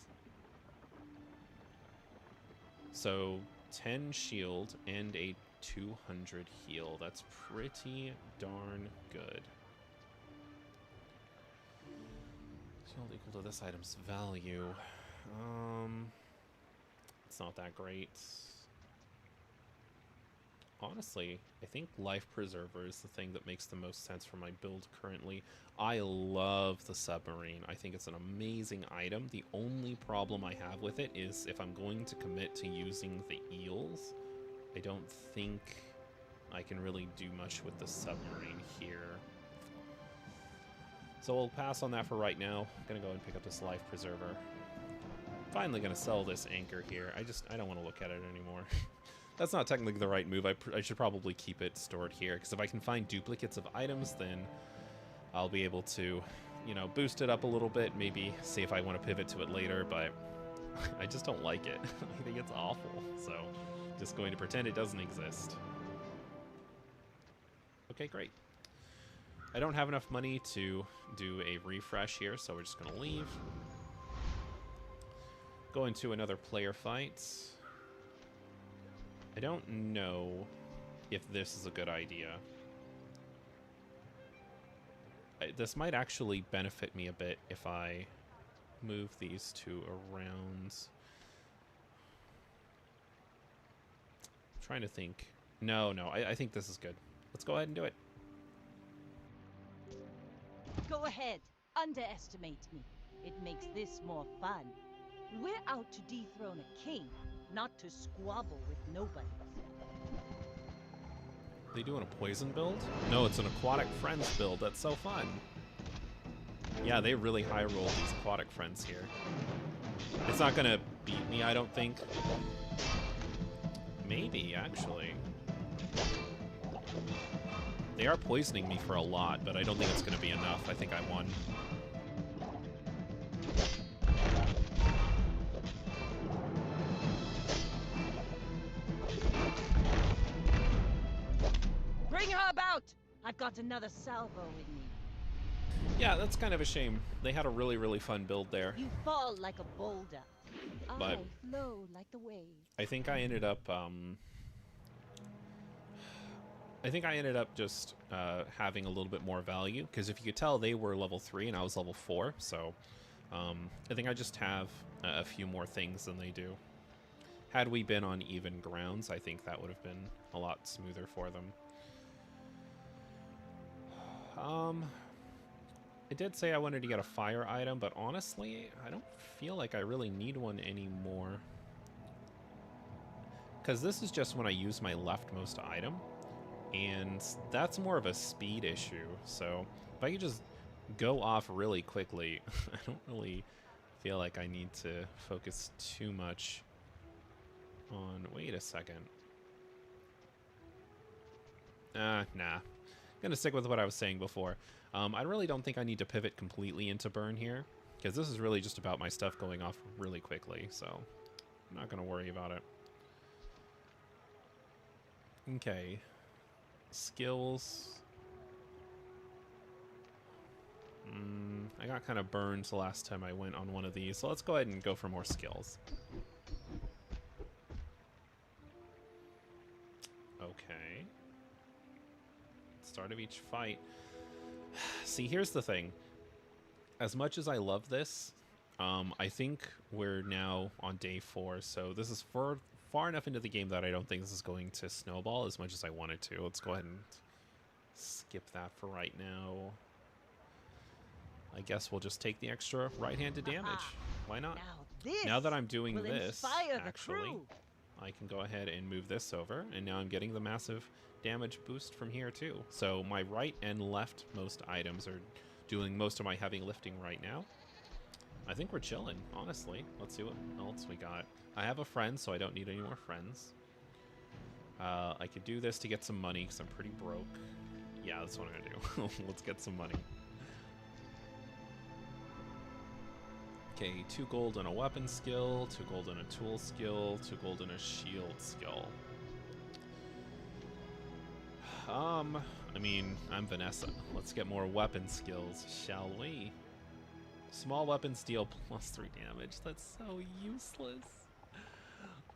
S1: So 10 shield and a 200 heal. That's pretty darn good. Shield equal to this item's value. It's not that great. Honestly, I think Life Preserver is the thing that makes the most sense for my build currently. I love the submarine. I think it's an amazing item. The only problem I have with it is if I'm going to commit to using the eels, I don't think I can really do much with the submarine here. So we'll pass on that for right now. I'm going to go and pick up this Life Preserver. Finally going to sell this anchor here. I don't want to look at it anymore. That's not technically the right move. I should probably keep it stored here, because if I can find duplicates of items, then I'll be able to you know, boost it up a little bit, maybe see if I want to pivot to it later, but I just don't like it. I think it's awful, so just going to pretend it doesn't exist. Okay, great. I don't have enough money to do a refresh here, so we're just going to leave. Go into another player fight. I don't know if this is a good idea. This might actually benefit me a bit if I move these two around. I'm trying to think. No, I think this is good. Let's go ahead and do it.
S2: Go ahead, underestimate me. It makes this more fun. We're out to dethrone a king, not to squabble with nobody.
S1: They doing a poison build? No, it's an aquatic friends build. That's so fun. Yeah, they really high roll these aquatic friends here. It's not gonna beat me, I don't think. Maybe, actually. They are poisoning me for a lot, but I don't think it's gonna be enough. I think I won.
S2: Bring her about! I've got another salvo in me.
S1: Yeah, that's kind of a shame. They had a really, really fun build there.
S2: You fall like a boulder.
S1: But
S2: I flow like the wave.
S1: I think I ended up, just having a little bit more value, because if you could tell, they were level 3 and I was level 4, so I think I just have a few more things than they do. Had we been on even grounds, I think that would have been a lot smoother for them. I did say I wanted to get a fire item, but honestly, I don't feel like I really need one anymore. Because this is just when I use my leftmost item, and that's more of a speed issue. So if I could just go off really quickly, I don't really feel like I need to focus too much on... Wait a second. Nah. Gonna stick with what I was saying before. I really don't think I need to pivot completely into burn here, because this is really just about my stuff going off really quickly, so I'm not gonna worry about it. Okay. Skills. I got kind of burned the last time I went on one of these, so let's go ahead and go for more skills. Okay. Start of each fight. See, here's the thing. As much as I love this, I think we're now on day 4, so this is far enough into the game that I don't think this is going to snowball as much as I wanted to. Let's go ahead and skip that for right now. I guess we'll just take the extra right-handed damage. Why not? Now that I'm doing this, actually, I can go ahead and move this over, and now I'm getting the massive damage boost from here too. So my right and left most items are doing most of my heavy lifting right now. I think we're chilling, honestly. Let's see what else we got. I have a friend, so I don't need any more friends. I could do this to get some money because I'm pretty broke. Yeah, that's what I'm gonna do. Let's get some money. Okay, 2 gold and a weapon skill, 2 gold and a tool skill, 2 gold and a shield skill. I mean, I'm Vanessa. Let's get more weapon skills, shall we? Small weapons deal +3 damage. That's so useless.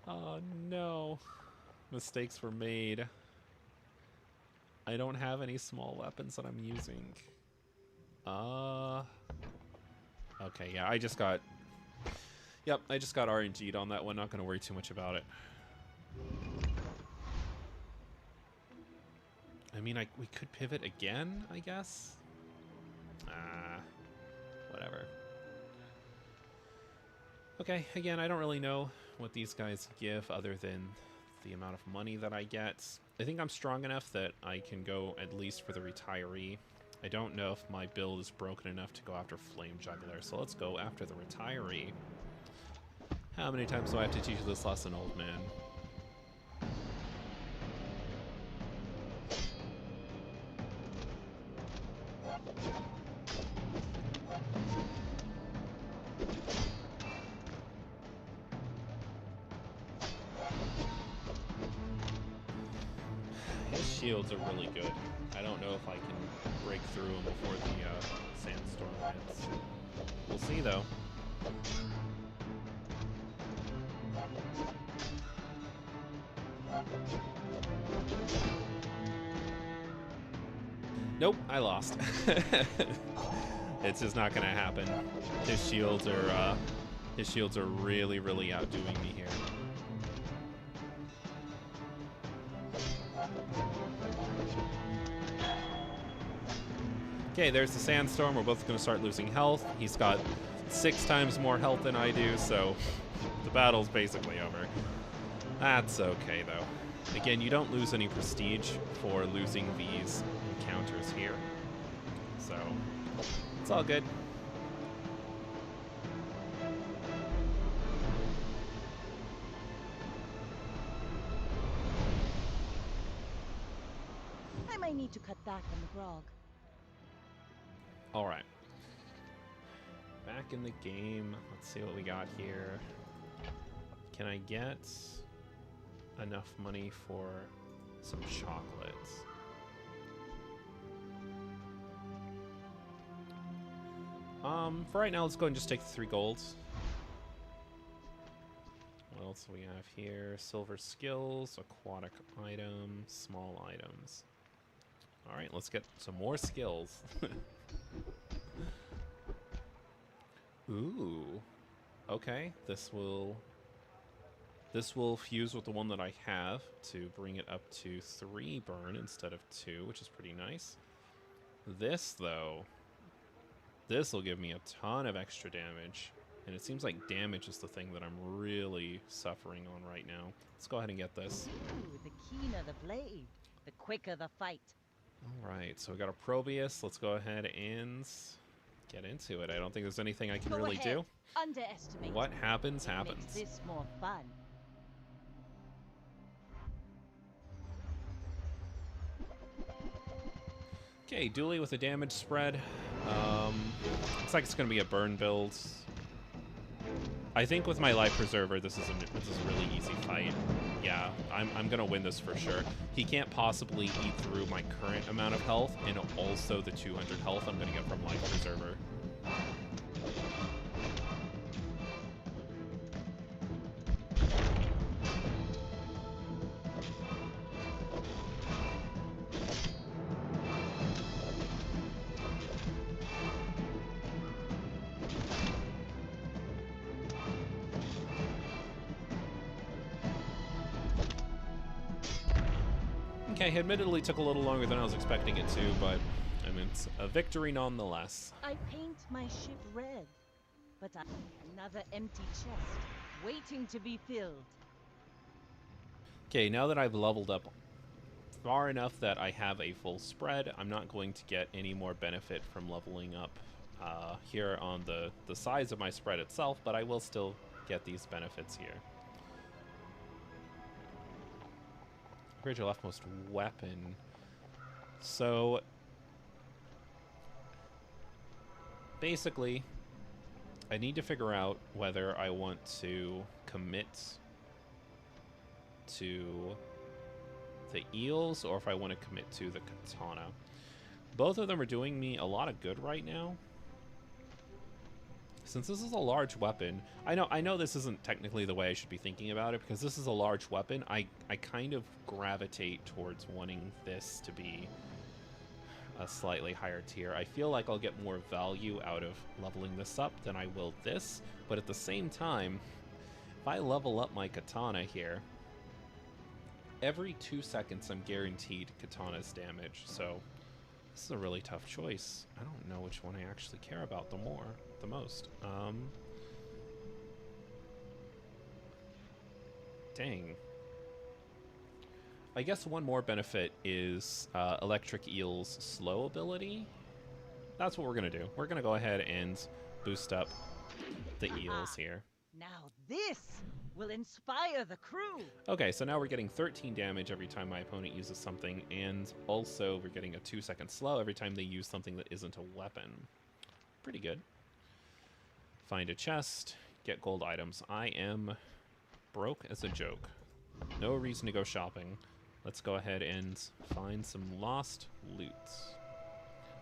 S1: Oh no. Mistakes were made. I don't have any small weapons that I'm using. Okay, yeah, I just got... Yep, I just got RNG'd on that one. Not going to worry too much about it. I mean, we could pivot again, I guess? Whatever. Okay, again, I don't really know what these guys give other than the amount of money that I get. I think I'm strong enough that I can go at least for the retiree. I don't know if my build is broken enough to go after Flame Juggler, so let's go after the retiree. How many times do I have to teach you this lesson, old man? shields are really good. I don't know if I can break through them before the sandstorm hits. We'll see, though. Nope, I lost. It's just not gonna happen. His shields are really, really outdoing me here. Okay, there's the sandstorm. We're both gonna start losing health. He's got 6 times more health than I do, so the battle's basically over. That's okay, though. Again, you don't lose any prestige for losing these encounters here. So, it's all good.
S2: I might need to cut back on the grog.
S1: Alright. Back in the game. Let's see what we got here. Can I get enough money for some chocolates? For right now, let's go and just take the 3 golds. What else do we have here? Silver skills, aquatic items, small items. Alright, let's get some more skills. Ooh. Okay, this will fuse with the one that I have to bring it up to 3 burn instead of 2, which is pretty nice. This, though, this will give me a ton of extra damage, and it seems like damage is the thing that I'm really suffering on right now. Let's go ahead and get this.
S2: Ooh, the keener the blade, the quicker the fight.
S1: Alright, so we got a Probius. Let's go ahead and get into it. I don't think there's anything I can really do.
S2: Underestimate.
S1: What happens,
S2: It
S1: happens.
S2: makes this more fun.
S1: Okay, Dooley with a damage spread. Looks like it's going to be a burn build. I think with my life preserver, this is a really easy fight. Yeah, I'm going to win this for sure. He can't possibly eat through my current amount of health and also the 200 health I'm going to get from life preserver. Okay, admittedly took a little longer than I was expecting it to, but I mean, it's a victory nonetheless.
S2: I paint my ship red, but another empty chest waiting to be filled.
S1: Okay, now that I've leveled up far enough that I have a full spread, I'm not going to get any more benefit from leveling up here on the size of my spread itself, but I will still get these benefits here. Upgrade your leftmost weapon. So basically, I need to figure out whether I want to commit to the eels or if I want to commit to the katana. Both of them are doing me a lot of good right now. Since this is a large weapon, I know this isn't technically the way I should be thinking about it, because this is a large weapon. I kind of gravitate towards wanting this to be a slightly higher tier. I feel like I'll get more value out of leveling this up than I will this, but at the same time, if I level up my katana here, every 2 seconds I'm guaranteed katana's damage, so this is a really tough choice. I don't know which one I actually care about the most. Dang. I guess one more benefit is Electric Eel's slow ability. That's what we're gonna do. We're gonna go ahead and boost up the eels here.
S2: Now this will inspire the crew.
S1: Okay, so now we're getting 13 damage every time my opponent uses something, and also we're getting a 2-second slow every time they use something that isn't a weapon. Pretty good. Find a chest, get gold items. I am broke as a joke. No reason to go shopping. let's go ahead and find some lost loot.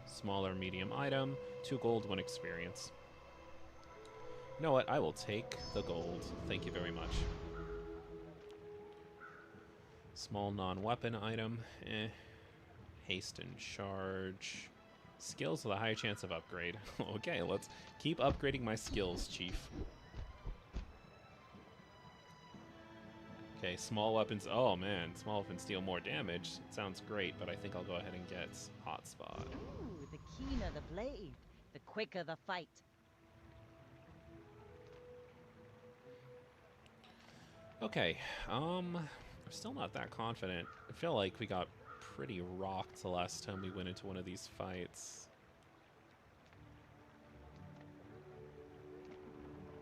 S1: Smaller, medium item, 2 gold, 1 experience. You know what? I will take the gold. Thank you very much. Small non-weapon item. Haste and charge. Skills with a higher chance of upgrade. Okay, let's keep upgrading my skills, Chief. Okay, small weapons. Oh man, small weapons deal more damage. It sounds great, but I think I'll go ahead and get hotspot.
S2: Ooh, the keener the blade, the quicker the fight.
S1: Okay, I'm still not that confident. I feel like we got pretty rocked the last time we went into one of these fights.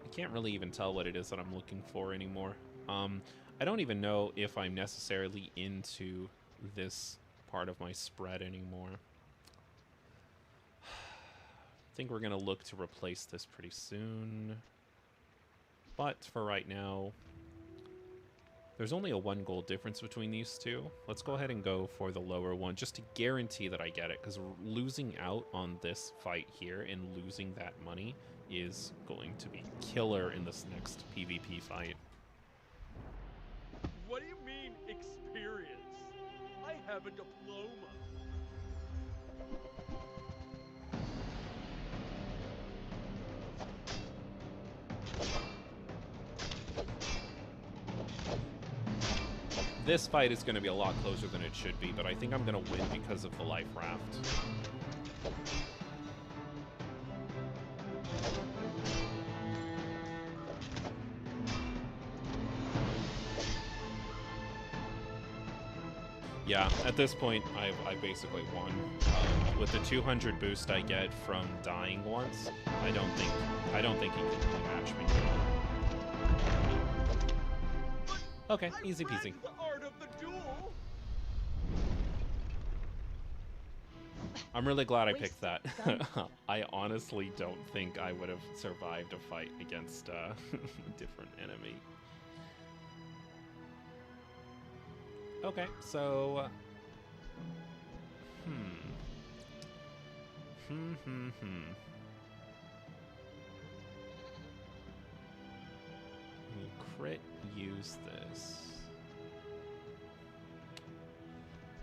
S1: I can't really even tell what it is that I'm looking for anymore. I don't even know if I'm necessarily into this part of my spread anymore. I think we're gonna look to replace this pretty soon. But for right now, there's only a 1 gold difference between these two. Let's go ahead and go for the lower one just to guarantee that I get it, because losing out on this fight here and losing that money is going to be killer in this next PvP fight.
S5: What do you mean, experience? I have a diploma.
S1: This fight is going to be a lot closer than it should be, but I think I'm going to win because of the life raft. Yeah, at this point, I basically won. With the 200 boost I get from dying once, I don't think he can really match me. Okay, easy peasy.
S5: The art of the duel.
S1: I'm really glad I picked that. I honestly don't think I would have survived a fight against a different enemy. Okay, so... We crit use this.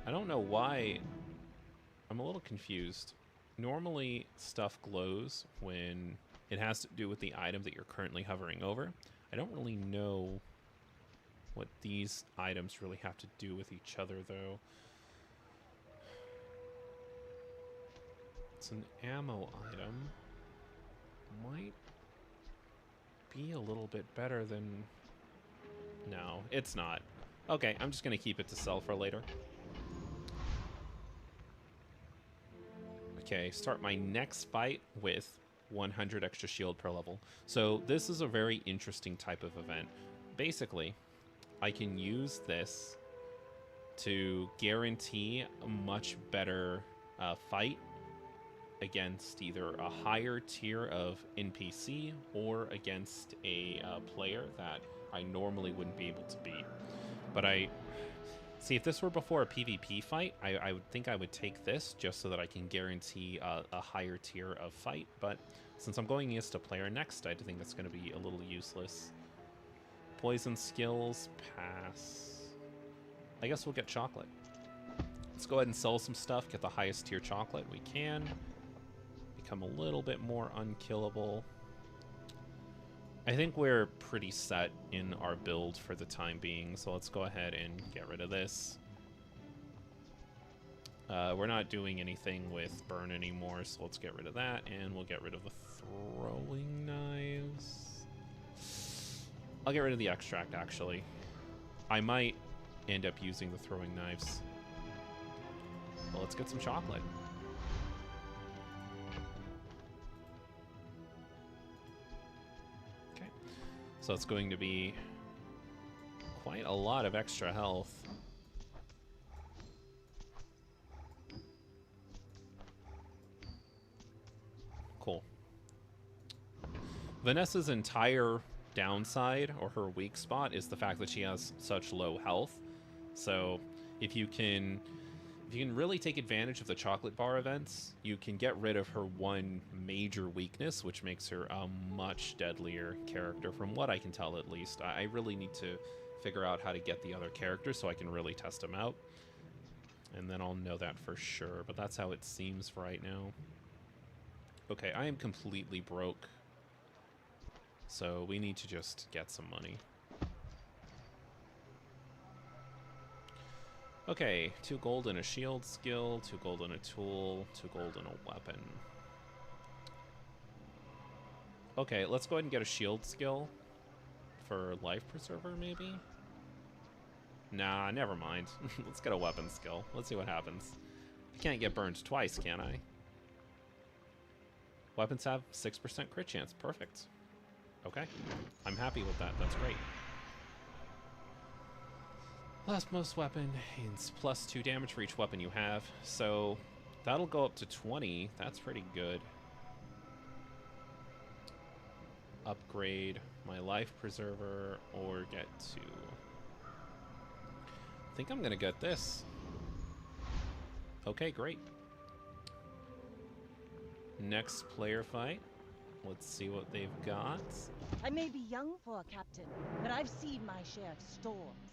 S1: I don't know why. I'm a little confused. Normally, stuff glows when it has to do with the item that you're currently hovering over. I don't really know what these items really have to do with each other, though. It's an ammo item. Might be a little bit better than... No, it's not. Okay, I'm just going to keep it to sell for later. Okay, start my next fight with 100 extra shield per level. So this is a very interesting type of event. Basically, I can use this to guarantee a much better fight against either a higher tier of NPC or against a player that I normally wouldn't be able to beat. But see, if this were before a PvP fight, I would think I would take this just so that I can guarantee a higher tier of fight. But since I'm going against a player next, I think that's going to be a little useless. Poison skills, pass. I guess we'll get chocolate. Let's go ahead and sell some stuff, get the highest tier chocolate we can. Become a little bit more unkillable. I think we're pretty set in our build for the time being, so let's go ahead and get rid of this. We're not doing anything with burn anymore, so let's get rid of that, and we'll get rid of the throwing knives. I'll get rid of the extract, actually. I might end up using the throwing knives. But let's get some chocolate. Okay. So it's going to be quite a lot of extra health. Cool. Vanessa's entire downside, or her weak spot, is the fact that she has such low health. So if you can really take advantage of the chocolate bar events, you can get rid of her one major weakness, which makes her a much deadlier character, from what I can tell at least. I really need to figure out how to get the other characters so I can really test them out. And then I'll know that for sure, but that's how it seems for right now. Okay, I am completely broke. So we need to just get some money. Okay, 2 gold and a shield skill, 2 gold and a tool, 2 gold and a weapon. Okay, let's go ahead and get a shield skill for life preserver, maybe? Nah, never mind. Let's get a weapon skill. Let's see what happens. I can't get burned twice, can I? Weapons have 6% crit chance. Perfect. Okay. I'm happy with that. That's great. Most weapon is +2 damage for each weapon you have. So that'll go up to 20. That's pretty good. Upgrade my life preserver or get to... I think I'm going to get this. Okay, great. Next player fight. Let's see what they've got.
S2: I may be young for a captain, but I've seen my share of storms.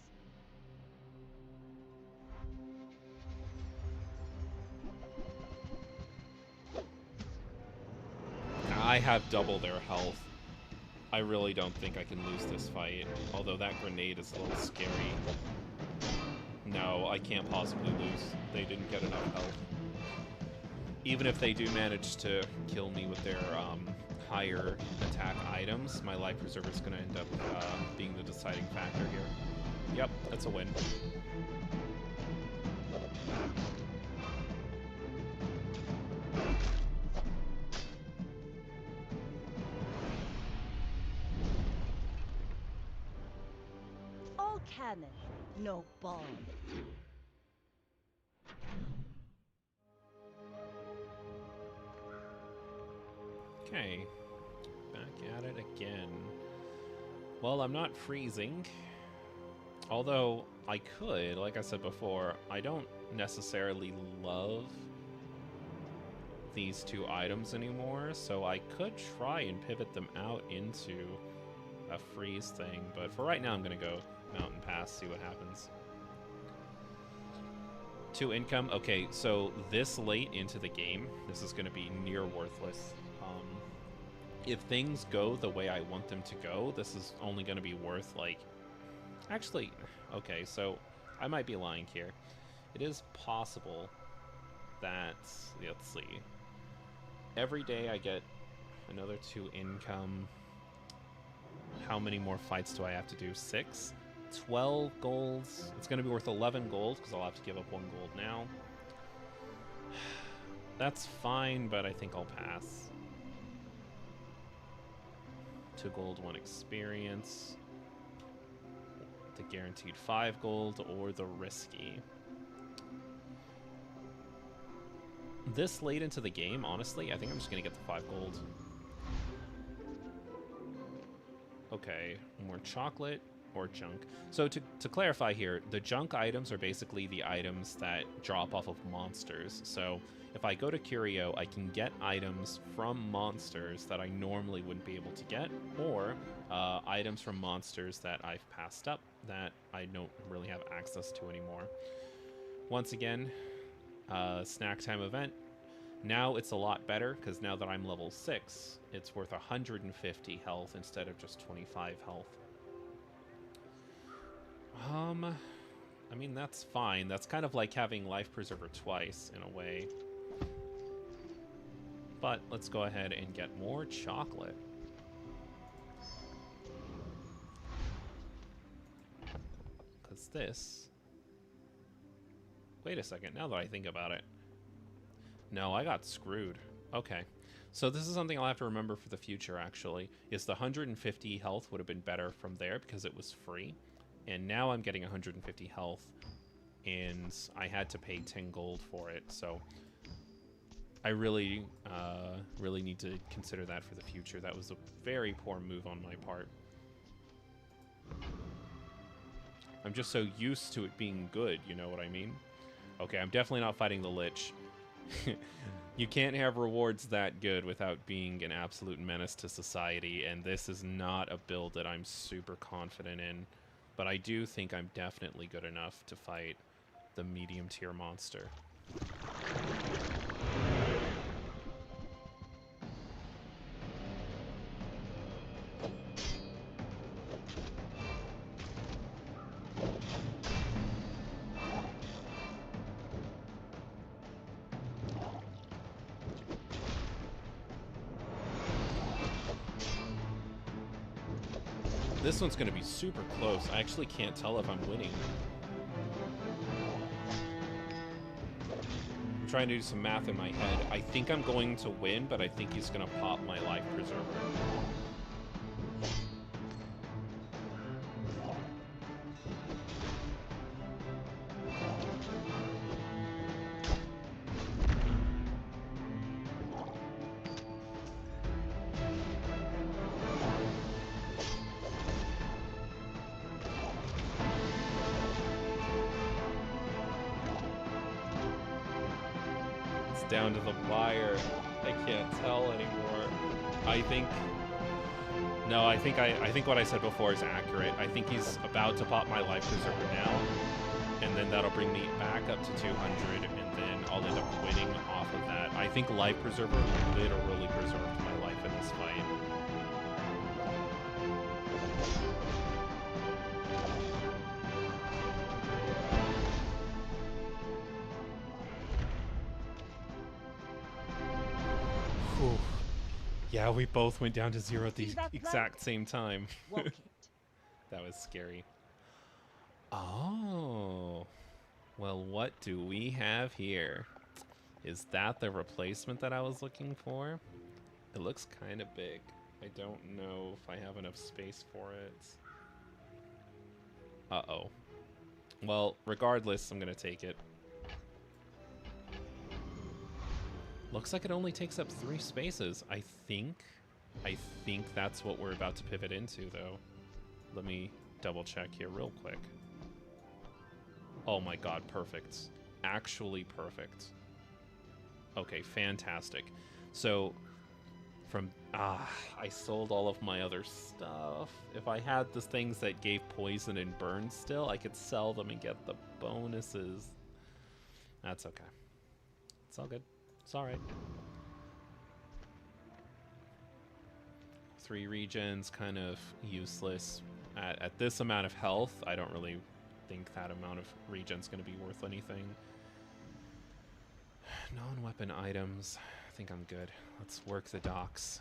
S1: I have double their health. I really don't think I can lose this fight, although that grenade is a little scary. No, I can't possibly lose. They didn't get enough health. Even if they do manage to kill me with their higher attack items, my life preserver is going to end up being the deciding factor here. Yep, that's a win.
S2: All cannon, no bomb.
S1: Okay, back at it again. Well, I'm not freezing. Although, I could, like I said before, I don't necessarily love these 2 items anymore, so I could try and pivot them out into a freeze thing, but for right now I'm gonna go Mountain Pass, see what happens. 2 income. Okay, so this late into the game, this is gonna be near worthless. If things go the way I want them to go, this is only gonna be worth, like... Actually, okay, so I might be lying here. It is possible that... Let's see. Every day I get another 2 income. How many more fights do I have to do? 6? 12 golds. It's going to be worth 11 gold because I'll have to give up 1 gold now. That's fine, but I think I'll pass. 2 gold, 1 experience. The guaranteed 5 gold or the risky. This late into the game, honestly, I think I'm just going to get the 5 gold. Okay, more chocolate or junk. So to clarify here, the junk items are basically the items that drop off of monsters. So if I go to Curio, I can get items from monsters that I normally wouldn't be able to get, or items from monsters that I've passed up that I don't really have access to anymore. Once again, snack time event. Now it's a lot better, because now that I'm level 6, it's worth 150 health instead of just 25 health. I mean, that's fine. That's kind of like having life preserver twice, in a way. But let's go ahead and get more chocolate. Because this... Wait a second, now that I think about it. No, I got screwed. Okay. So this is something I'll have to remember for the future, actually, is the 150 health would have been better from there because it was free. And now I'm getting 150 health, and I had to pay 10 gold for it, so I really need to consider that for the future. That was a very poor move on my part. I'm just so used to it being good, you know what I mean? Okay, I'm definitely not fighting the Lich. You can't have rewards that good without being an absolute menace to society, and this is not a build that I'm super confident in. But I do think I'm definitely good enough to fight the medium tier monster. This one's going to be super close. I actually can't tell if I'm winning. I'm trying to do some math in my head. I think I'm going to win, but I think he's going to pop my life preserver. Down to the wire. I can't tell anymore. I think what I said before is accurate. I think he's about to pop my life preserver now, and then that'll bring me back up to 200, and then I'll end up winning off of that. I think life preserver literally preserved my life in this fight. Yeah, we both went down to 0 at the exact same time. That was scary. Oh. Well, what do we have here? Is that the replacement that I was looking for? It looks kind of big. I don't know if I have enough space for it. Uh-oh. Well, regardless, I'm going to take it. Looks like it only takes up 3 spaces. I think that's what we're about to pivot into, though. Let me double check here real quick. Oh my god, perfect. Actually perfect. Okay, fantastic. So, I sold all of my other stuff. If I had the things that gave poison and burn still, I could sell them and get the bonuses. That's okay. It's all good. It's alright. 3 regions, kind of useless. At this amount of health, I don't really think that amount of regen's going to be worth anything. Non-weapon items. I think I'm good. Let's work the docks.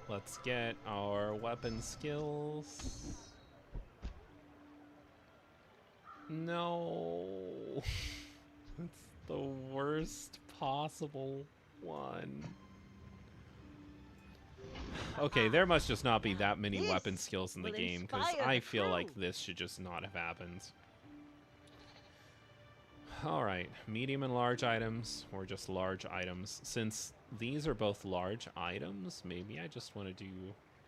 S1: Let's get our weapon skills. No. It's the worst possible one. Okay, there must just not be that many weapon skills in the game, because I feel like this should just not have happened. Alright, medium and large items, or just large items. Since these are both large items, maybe I just want to do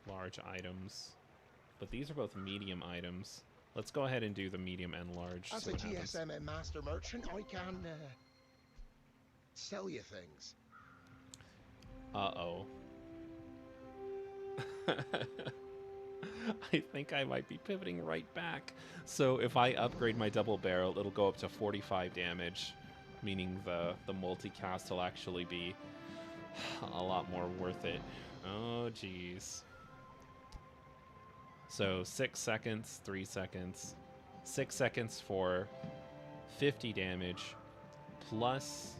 S1: large items. But these are both medium items. Let's go ahead and do the medium and large.
S5: As a GSM and master merchant, I can sell you things.
S1: Uh-oh. I think I might be pivoting right back. So if I upgrade my double barrel, it'll go up to 45 damage, meaning the multicast will actually be a lot more worth it. Oh, jeez. So 6 seconds, 3 seconds, 6 seconds for 50 damage, plus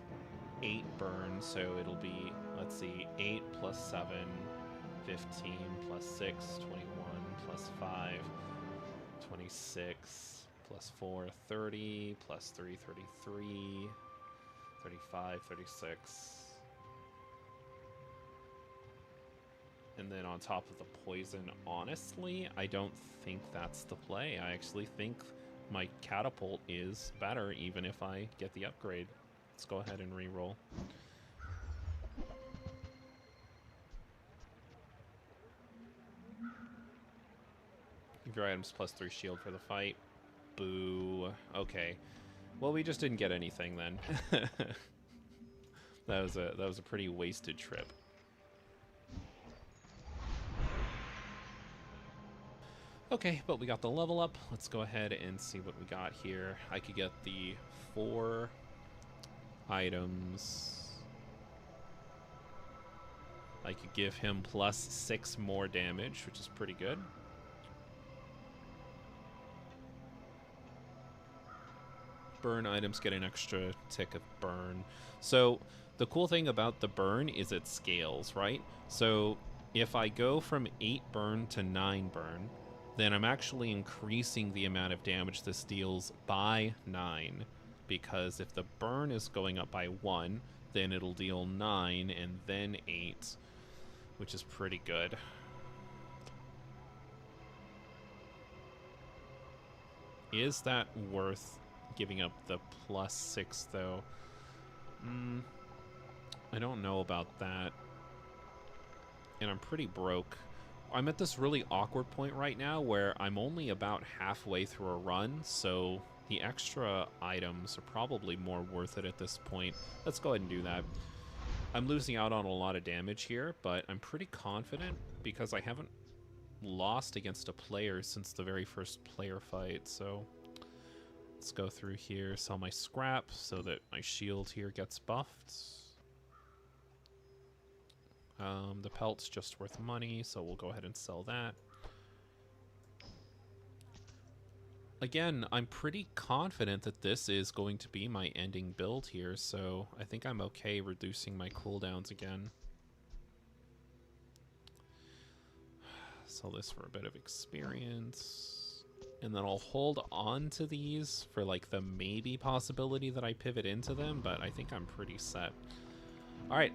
S1: 8 burn, so it'll be, let's see, 8 plus 7, 15 plus 6, 21 plus 5, 26 plus 4, 30 plus 3, 33, 35, 36. And then on top of the poison, honestly, I don't think that's the play. I actually think my catapult is better even if I get the upgrade. Let's go ahead and re-roll. Keep your items plus 3 shield for the fight. Boo. Okay. Well, we just didn't get anything then. That was a pretty wasted trip. Okay, but we got the level up. Let's go ahead and see what we got here. I could get the 4 items. I could give him plus 6 more damage, which is pretty good. Burn items get an extra tick of burn. So the cool thing about the burn is it scales, right? So if I go from 8 burn to 9 burn, then I'm actually increasing the amount of damage this deals by 9. Because if the burn is going up by 1, then it'll deal 9 and then 8, which is pretty good. Is that worth giving up the plus 6, though? I don't know about that. And I'm pretty broke. I'm at this really awkward point right now where I'm only about halfway through a run, so the extra items are probably more worth it at this point. Let's go ahead and do that. I'm losing out on a lot of damage here, but I'm pretty confident because I haven't lost against a player since the very first player fight, so let's go through here, sell my scrap so that my shield here gets buffed. The pelt's just worth money, so we'll go ahead and sell that. Again, I'm pretty confident that this is going to be my ending build here, so I think I'm okay reducing my cooldowns again. Sell this for a bit of experience. And then I'll hold on to these for like the maybe possibility that I pivot into them, but I think I'm pretty set. Alright,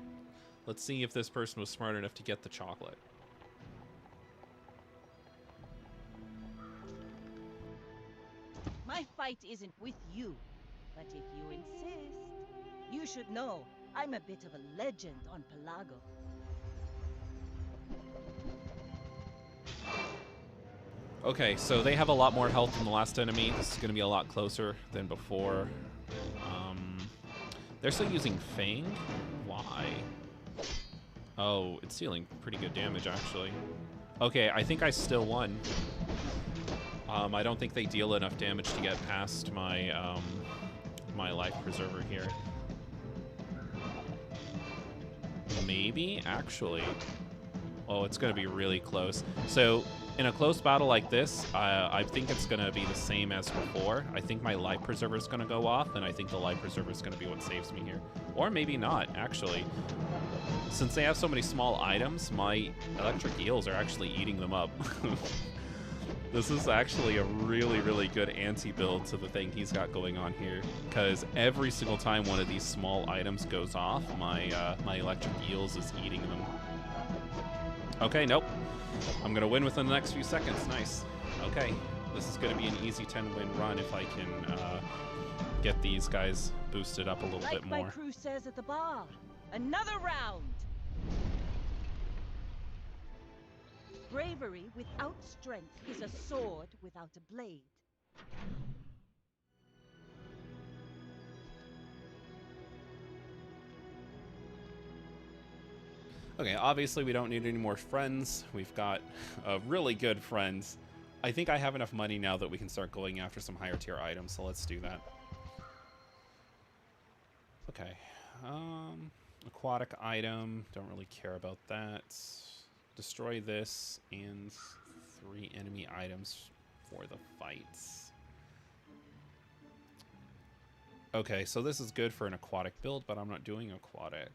S1: let's see if this person was smart enough to get the chocolate.
S2: My fight isn't with you, but if you insist, you should know I'm a bit of a legend on Pelago.
S1: Okay, so they have a lot more health than the last enemy. This is going to be a lot closer than before. They're still using Fang? Why? Oh, it's dealing pretty good damage, actually. Okay, I think I still won. I don't think they deal enough damage to get past my, my life preserver here. Maybe, actually. Oh, it's going to be really close. So, in a close battle like this, I think it's going to be the same as before. I think my life preserver is going to go off, and I think the life preserver is going to be what saves me here. Or maybe not, actually. Since they have so many small items, my electric eels are actually eating them up. This is actually a really, really good anti-build to the thing he's got going on here, because every single time one of these small items goes off, my electric eels is eating them. Okay, nope. I'm going to win within the next few seconds. Nice. Okay, this is going to be an easy 10-win run if I can get these guys boosted up a little bit more.
S2: Like my crew says at the bar, another round! Bravery without strength is a sword without a blade.
S1: Okay, obviously we don't need any more friends. We've got really good friends. I think I have enough money now that we can start going after some higher tier items, so let's do that. Okay. Aquatic item. Don't really care about that. Destroy this and 3 enemy items for the fights. Okay, so this is good for an aquatic build, but I'm not doing aquatic.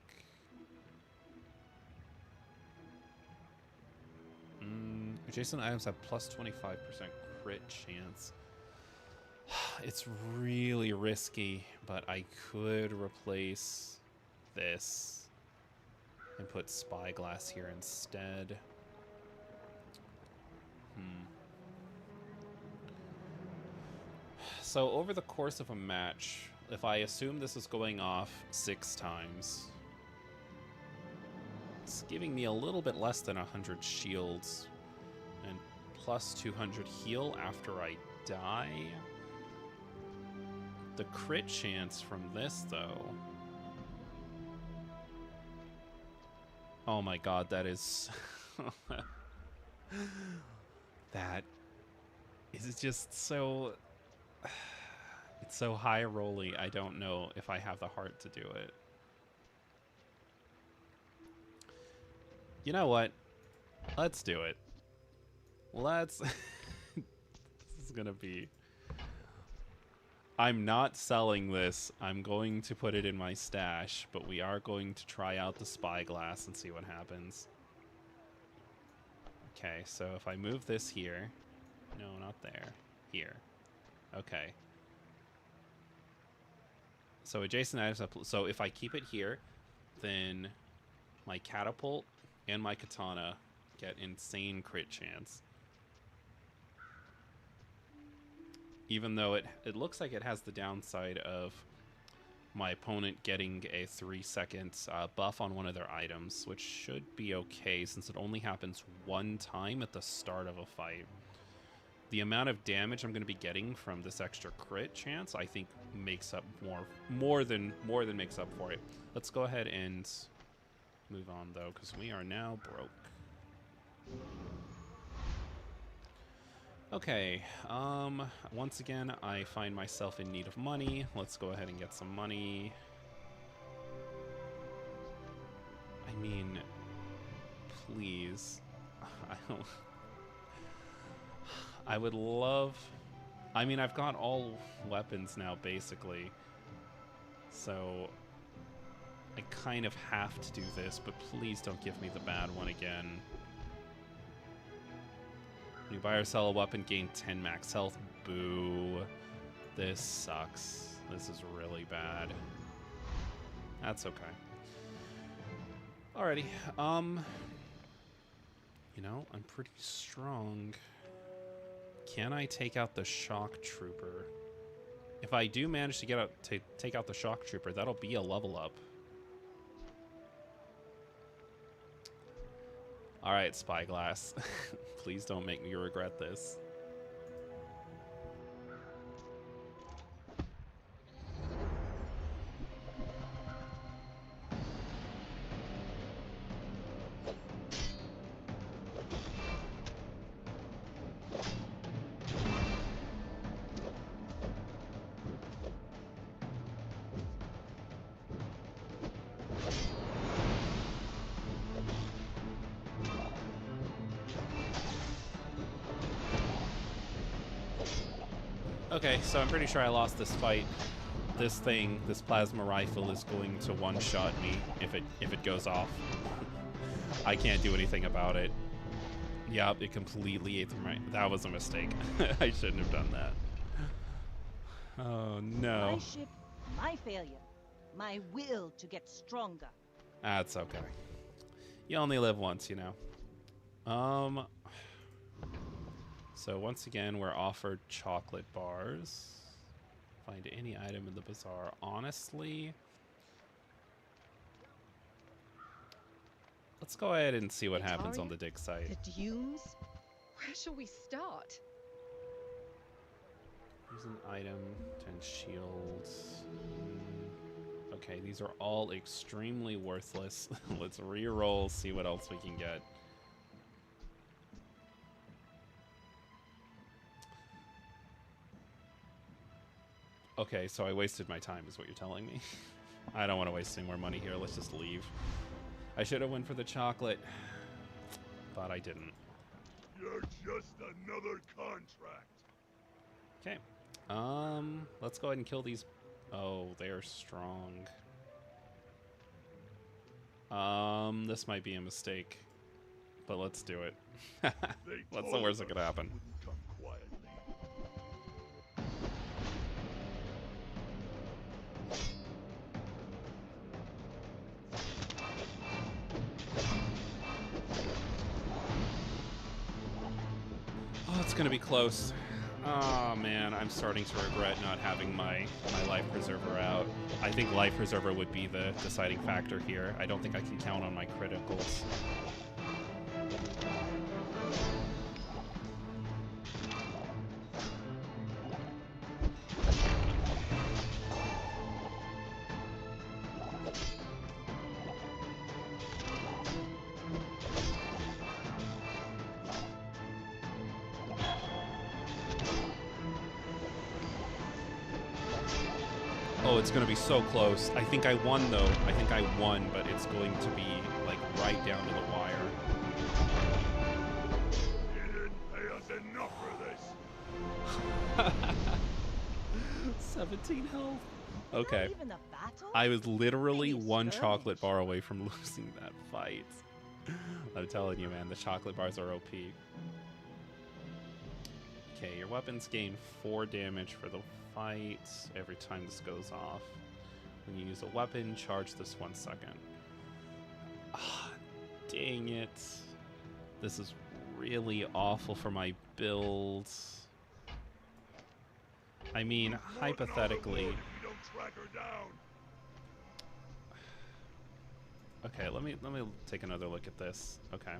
S1: Adjacent items have plus 25% crit chance. It's really risky, but I could replace this and put spyglass here instead. So over the course of a match, if I assume this is going off 6 times, it's giving me a little bit less than 100 shields and plus 200 heal after I die. The crit chance from this, though. Oh my god, that is... that is just so... It's so high rolly, I don't know if I have the heart to do it. You know what? Let's do it. Let's... This is gonna be... I'm not selling this. I'm going to put it in my stash, but we are going to try out the spyglass and see what happens. Okay, so if I move this here... No, not there. Here. Okay. So adjacent items up... So if I keep it here, then my catapult and my katana get insane crit chance. Even though it looks like it has the downside of my opponent getting a 3-second buff on one of their items, which should be okay since it only happens one time at the start of a fight. The amount of damage I'm going to be getting from this extra crit chance, I think, makes up more than makes up for it. Let's go ahead and move on though, because we are now broke. Okay, once again, I find myself in need of money. Let's go ahead and get some money. I mean, please. I would love... I mean, I've got all weapons now, basically. So, I kind of have to do this, but please don't give me the bad one again. When you buy or sell a weapon, gain 10 max health. Boo. This sucks. This is really bad. That's okay. Alrighty. You know, I'm pretty strong. Can I take out the shock trooper? If I do manage to take out the shock trooper, that'll be a level up. Alright, Spyglass. Please don't make me regret this. Okay, so I'm pretty sure I lost this fight. This plasma rifle is going to one-shot me if it goes off. I can't do anything about it. Yep, it completely ate through my... That was a mistake. I shouldn't have done that. Oh, no.
S2: My ship, my failure. My will to get stronger.
S1: That's okay. You only live once, you know. So once again, we're offered chocolate bars. Find any item in the bazaar. Honestly, let's go ahead and see what happens on the dig site.
S4: The dunes? Where shall we start?
S1: Use an item, 10 shields. Okay, these are all extremely worthless. Let's re-roll, see what else we can get. Okay, so I wasted my time is what you're telling me. I don't want to waste any more money here. Let's just leave. I should have went for the chocolate, but I didn't.
S6: You're just another contract.
S1: Okay. Let's go ahead and kill these. Oh, they're strong. This might be a mistake, but let's do it. What's the worst that could happen?
S6: Come quietly.
S1: Oh, it's gonna be close. Oh man, I'm starting to regret not having my life preserver out. I think life preserver would be the deciding factor here. I don't think I can count on my criticals. Oh, it's gonna be so close. I think I won though. I think I won, but it's going to be like right down to the wire.
S6: You didn't pay us enough for this.
S1: 17 health.
S2: Not
S1: Okay.
S2: even a battle?
S1: I was literally
S2: Maybe a
S1: one
S2: skirmish.
S1: chocolate bar away from losing that fight. I'm telling you, man, the chocolate bars are OP. Okay, your weapons gain 4 damage for the fight every time this goes off. When you use a weapon, charge this 1 second. Ah, dang it. This is really awful for my builds. I mean, hypothetically...
S6: You don't track her down.
S1: Okay, let me take another look at this. Okay.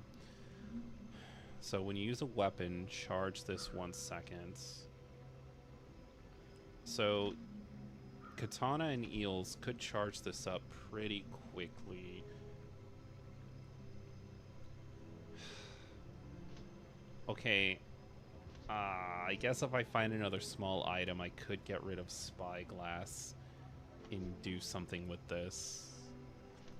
S1: So when you use a weapon, charge this 1 second. So katana and eels could charge this up pretty quickly. Okay. I guess if I find another small item, I could get rid of spyglass and do something with this.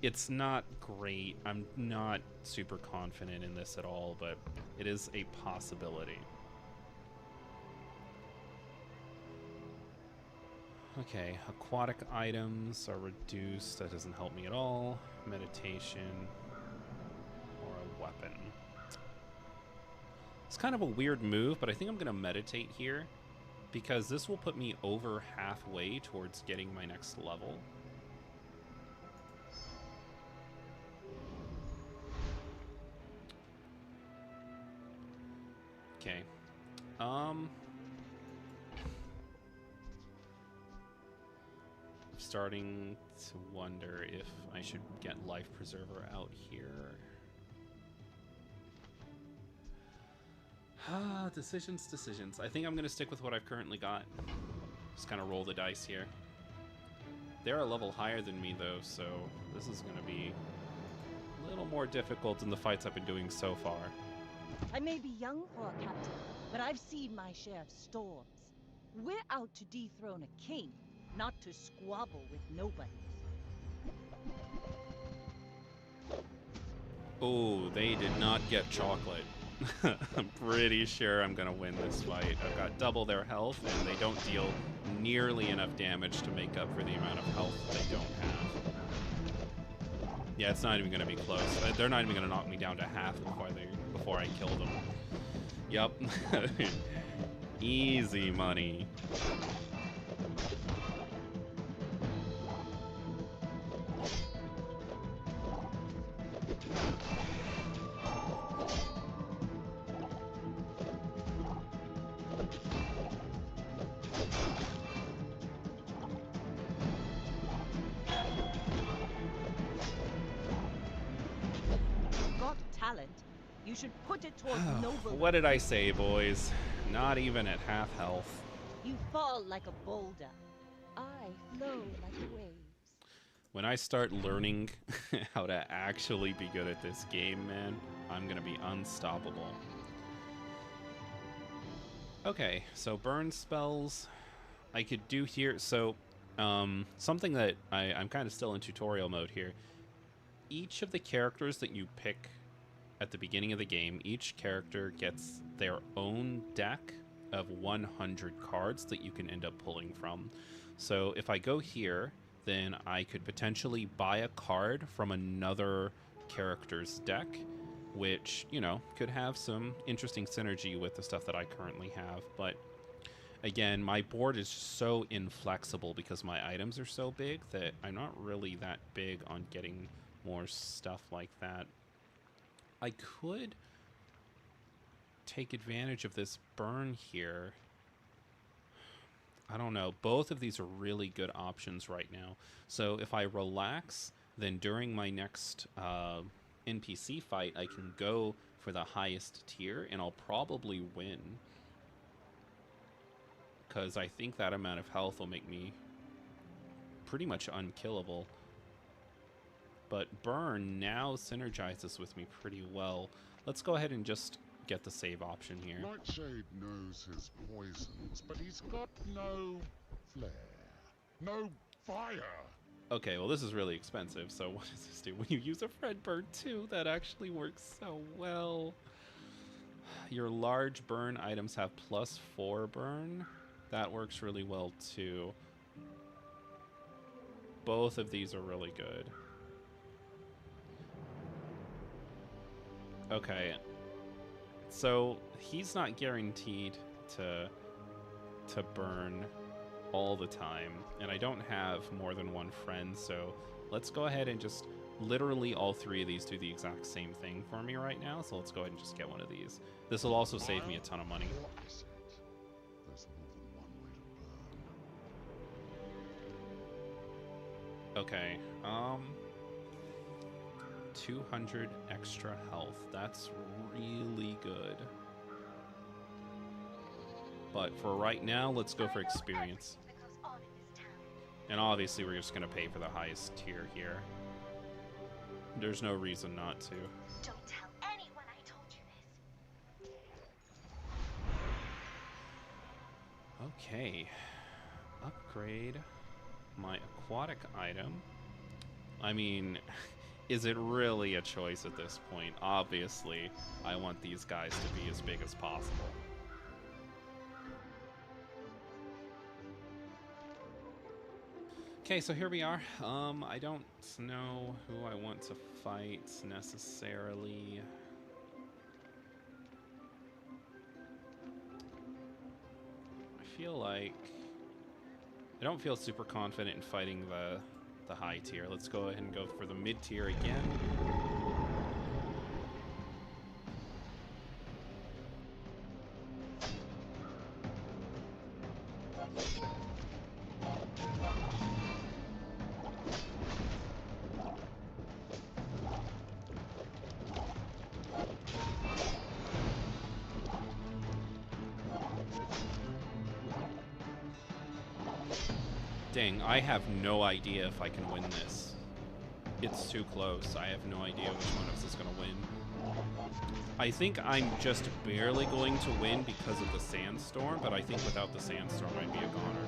S1: It's not great. I'm not super confident in this at all, but it is a possibility. Okay, aquatic items are reduced. That doesn't help me at all. Meditation or a weapon. It's kind of a weird move, but I think I'm going to meditate here because this will put me over halfway towards getting my next level. Okay. I'm starting to wonder if I should get Life Preserver out here. Decisions. I think I'm going to stick with what I've currently got. Just kind of roll the dice here. They're a level higher than me, though, so this is going to be a little more difficult than the fights I've been doing so far.
S2: I may be young for a captain, but I've seen my share of storms. We're out to dethrone a king, not to squabble with nobody.
S1: Oh, they did not get chocolate. I'm pretty sure I'm gonna win this fight. I've got double their health, and they don't deal nearly enough damage to make up for the amount of health they don't have. Yeah, it's not even gonna be close. They're not even gonna knock me down to half before I kill them. Yup. Easy money.
S2: Got talent. You should put it towards noble.
S1: What did I say, boys? Not even at half health.
S2: You fall like a boulder. I flow like the waves.
S1: When I start learning how to actually be good at this game, man, I'm gonna be unstoppable. Okay, so burn spells I could do here. So something that I'm kind of still in tutorial mode here. Each of the characters that you pick at the beginning of the game, each character gets their own deck of 100 cards that you can end up pulling from. So if I go here, then I could potentially buy a card from another character's deck, which, you know, could have some interesting synergy with the stuff that I currently have. But again, my board is so inflexible because my items are so big that I'm not really that big on getting more stuff like that. I could take advantage of this burn here. I don't know. Both of these are really good options right now. So if I relax, then during my next NPC fight, I can go for the highest tier, and I'll probably win. Because I think that amount of health will make me pretty much unkillable. But burn now synergizes with me pretty well. Let's go ahead and just get the save option here.
S7: Nightshade knows his poisons, but he's got no flair. No
S6: fire.
S1: Okay, well this is really expensive, so what does this do? When you use a Fred Bird 2, that actually works so well. Your large burn items have +4 burn. That works really well too. Both of these are really good. Okay. So he's not guaranteed to burn all the time, and I don't have more than one friend, so let's go ahead and just literally all three of these do the exact same thing for me right now, so let's go ahead and just get one of these. This will also save me a ton of money.
S6: There's more than one way to burn.
S1: Okay, 200 extra health. That's really good. But for right now, let's go for experience. And obviously, we're just gonna pay for the highest tier here. There's no reason not to.
S3: Don't tell anyone I told you this.
S1: Okay. Upgrade my aquatic item. I mean, is it really a choice at this point? Obviously, I want these guys to be as big as possible. Okay, so here we are. I don't know who I want to fight necessarily. I feel like I don't feel super confident in fighting the high tier. Let's go ahead and go for the mid tier again. Dang, I have no idea if I can win this. It's too close. I have no idea which one of us is going to win. I think I'm just barely going to win because of the sandstorm, but I think without the sandstorm I'd be a goner.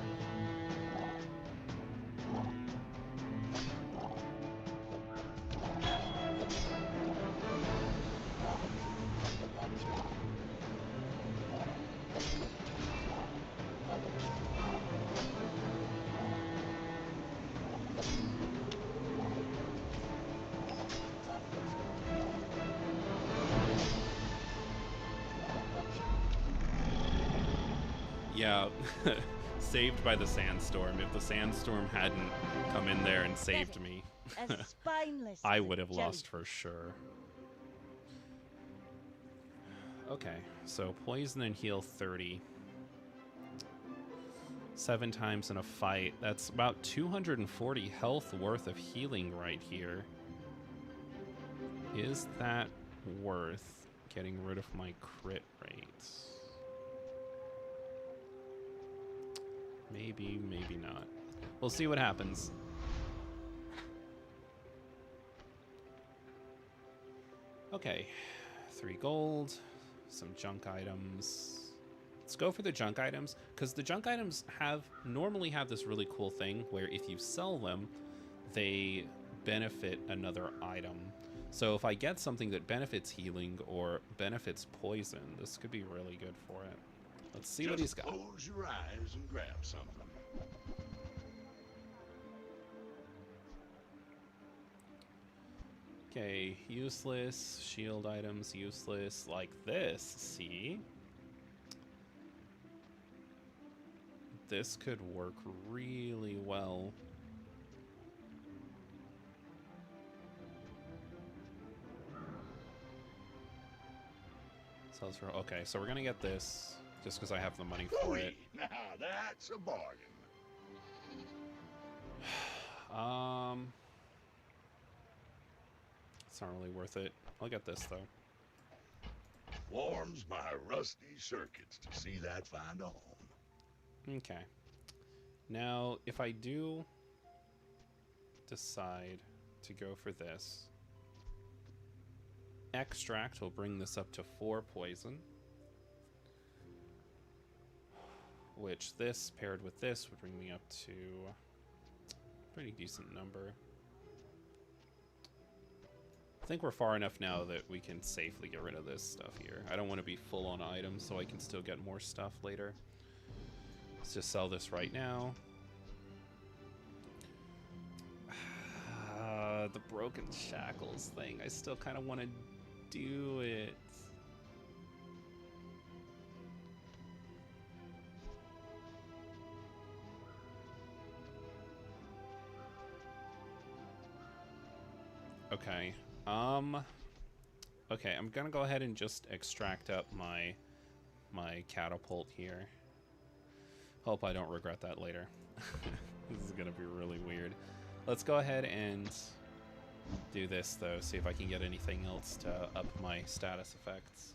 S1: Yeah, saved by the sandstorm. If the sandstorm hadn't come in there and saved me,
S2: As spineless
S1: I
S2: as a
S1: would have lost
S2: jelly.
S1: for sure. Okay, so poison and heal 30. 7 times in a fight. That's about 240 health worth of healing right here. Is that worth getting rid of my crit rates? Maybe, maybe not. We'll see what happens. Okay, 3 gold, some junk items. Let's go for the junk items, because the junk items normally have this really cool thing where if you sell them, they benefit another item. So if I get something that benefits healing or benefits poison, this could be really good for it. Let's see what he's got.
S6: Close your eyes and grab something.
S1: Okay, useless. Shield items, useless. Like this, see? This could work really well. Sells for, okay, so we're gonna get this just because I have the money for it.
S6: Now that's a bargain.
S1: It's not really worth it. I'll get this though.
S6: Warms my rusty circuits to see that find a home.
S1: Okay. Now, if I do decide to go for this, extract will bring this up to 4 poison, which this paired with this would bring me up to
S7: Pretty decent number. I think we're far enough now that we can safely get rid of this stuff here. I don't want to be full on items so I can still get more stuff later. Let's just sell this right now. The broken shackles thing. I still kind of want to do it. Okay. Okay, I'm gonna go ahead and just extract up my catapult here. Hope I don't regret that later. This is gonna be really weird. Let's go ahead and do this though, see if I can get anything else to up my status effects.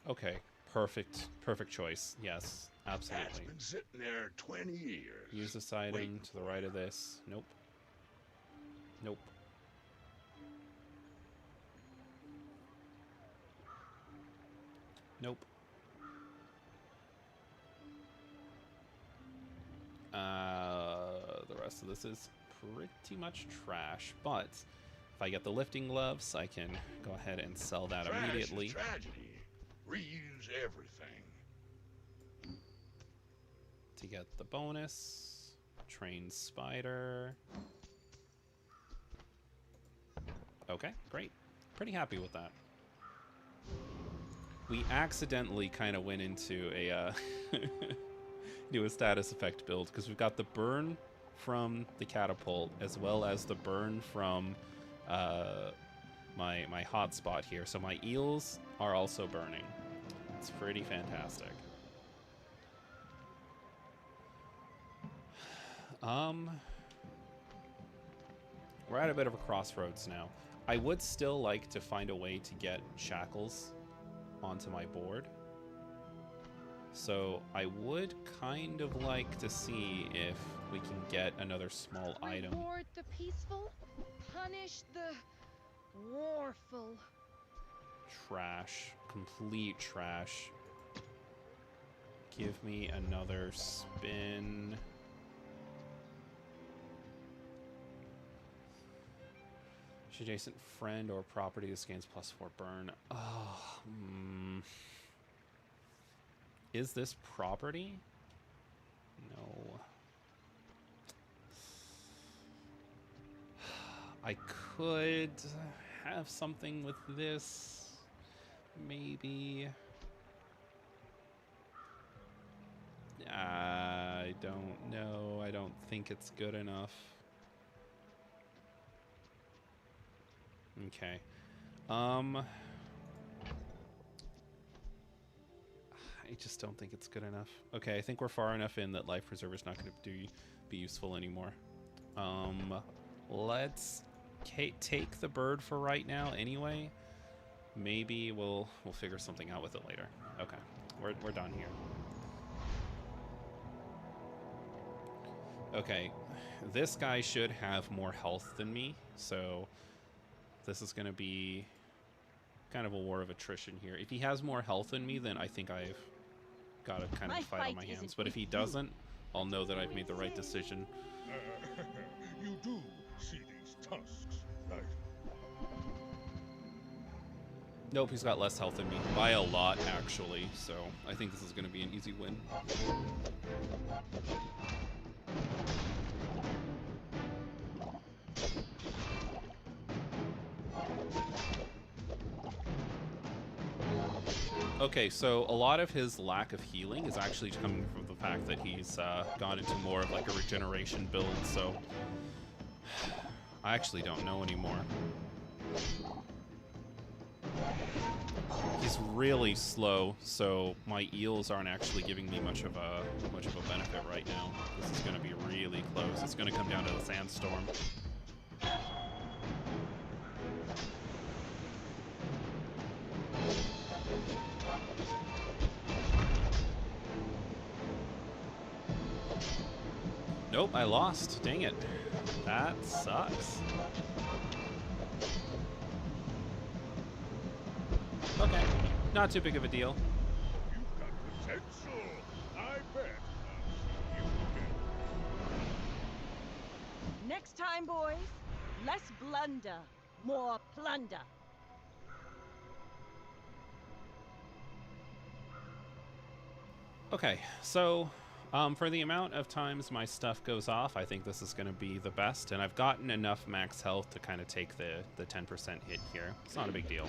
S7: Okay, perfect choice. Yes,
S6: That's
S7: absolutely.
S6: been sitting there 20 years.
S7: Use this item to the right of this. Nope. Nope. Nope. The rest of this is pretty much trash, but if I get the lifting gloves, I can go ahead and sell that
S6: Trash
S7: immediately.
S6: is tragedy. Reuse everything.
S7: To get the bonus. Train spider. Okay, great. Pretty happy with that. We accidentally kind of went into a do a status effect build because we've got the burn from the catapult as well as the burn from my hotspot here. So my eels are also burning. It's pretty fantastic. We're at a bit of a crossroads now. I would still like to find a way to get shackles onto my board. So I would kind of like to see if we can get another small item.
S4: Reward the peaceful, punish the warful.
S7: Trash. Complete trash. Give me another spin. Adjacent friend or property, this gains +4 burn. Oh, Is this property? No. I could have something with this. Maybe. I don't know. I don't think it's good enough. Okay. I just don't think it's good enough. Okay, I think we're far enough in that life preserver is not going to be useful anymore. Let's take the bird for right now anyway. Maybe we'll figure something out with it later. Okay, we're done here. Okay, this guy should have more health than me, so this is going to be kind of a war of attrition here. If he has more health than me, then I think I've got a kind of fight on my hands. But if he doesn't, I'll know that I've made the right decision.
S6: You do see these tusks, right?
S7: Nope, he's got less health than me. By a lot, actually. So I think this is going to be an easy win. Okay, so a lot of his lack of healing is actually coming from the fact that he's gone into more of like a regeneration build, so I actually don't know anymore. He's really slow, so my eels aren't actually giving me much of a benefit right now. This is going to be really close. It's going to come down to the sandstorm. Nope, I lost. Dang it. That sucks. Okay, not too big of a deal.
S6: You've got potential, I bet.
S2: Next time, boys, less blunder, more plunder.
S7: Okay, so for the amount of times my stuff goes off, I think this is going to be the best, and I've gotten enough max health to kind of take the 10% hit here. It's not a big deal.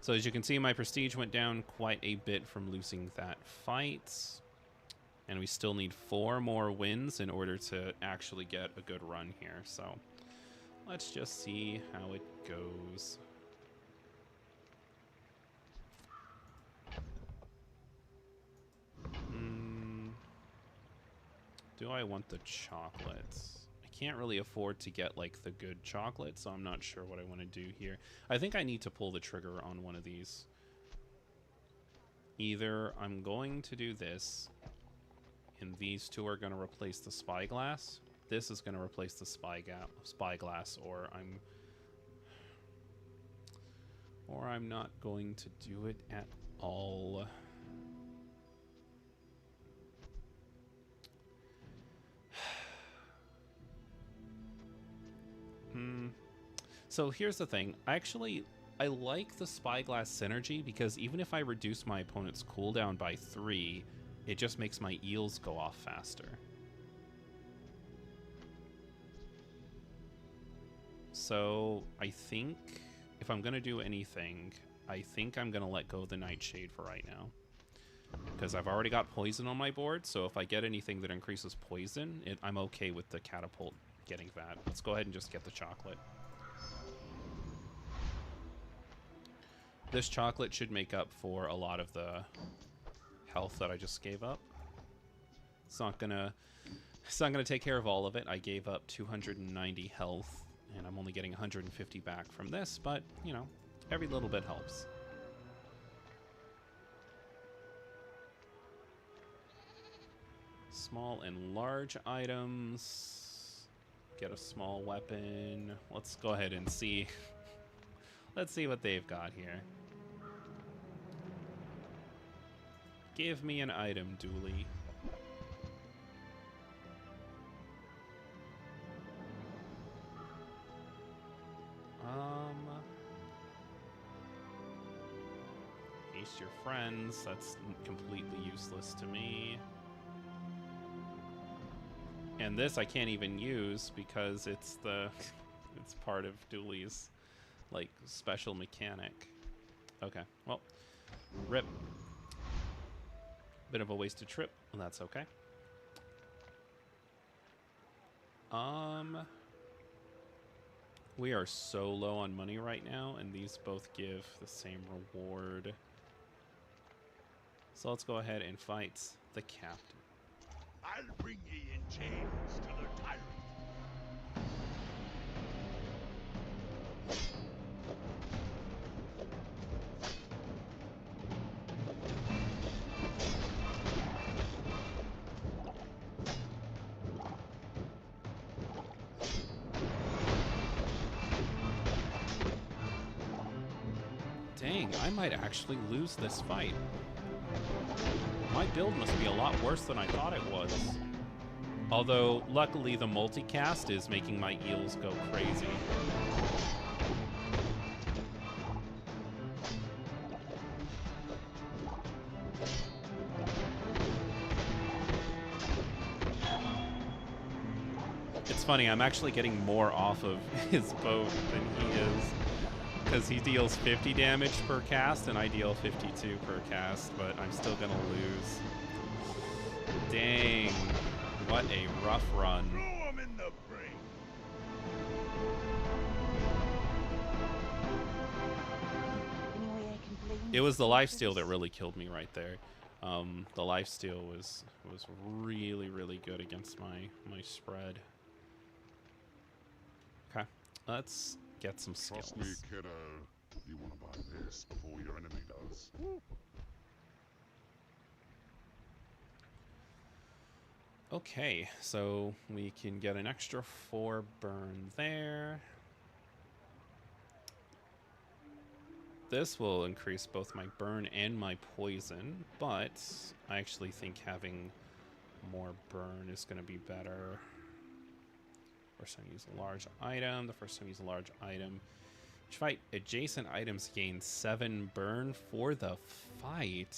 S7: So as you can see, my prestige went down quite a bit from losing that fight. And we still need 4 more wins in order to actually get a good run here. So let's just see how it goes. Do I want the chocolates? I can't really afford to get like the good chocolate, so I'm not sure what I want to do here. I think I need to pull the trigger on one of these. Either I'm going to do this, and these two are going to replace the spyglass. This is going to replace the spyglass, or I'm not going to do it at all. So here's the thing. I like the spyglass synergy because even if I reduce my opponent's cooldown by 3, it just makes my eels go off faster. So I think if I'm going to do anything, I think I'm going to let go of the Nightshade for right now. Because I've already got poison on my board, so if I get anything that increases poison, I'm okay with the catapult getting that. Let's go ahead and just get the chocolate. This chocolate should make up for a lot of the health that I just gave up. It's not gonna take care of all of it. I gave up 290 health, and I'm only getting 150 back from this, but, you know, every little bit helps. Small and large items. Get a small weapon. Let's go ahead and see. Let's see what they've got here. Give me an item, Dooley. Feast your friends. That's completely useless to me. And this I can't even use because it's part of Dooley's like special mechanic. Okay, well, rip. Bit of a wasted trip. Well, that's okay. We are so low on money right now, and these both give the same reward. So let's go ahead and fight the captain.
S6: I'll bring ye in chains to the tyrant.
S7: Dang, I might actually lose this fight. My build must be a lot worse than I thought it was. Although, luckily, the multicast is making my eels go crazy. It's funny, I'm actually getting more off of his boat than he is. Because he deals 50 damage per cast, and I deal 52 per cast, but I'm still gonna lose. Dang. What a rough run.
S6: Throw him in the brain.
S2: Any way I can blame
S7: It was the lifesteal that really killed me right there. The lifesteal was really, really good against my spread. Okay, let's get some skills.
S6: Trust me, kiddo. You want to buy this before your enemy does.
S7: Okay, so we can get an extra 4 burn there. This will increase both my burn and my poison, but I actually think having more burn is going to be better. First time use a large item. The first time use a large item. Each fight, adjacent items gain 7 burn for the fight.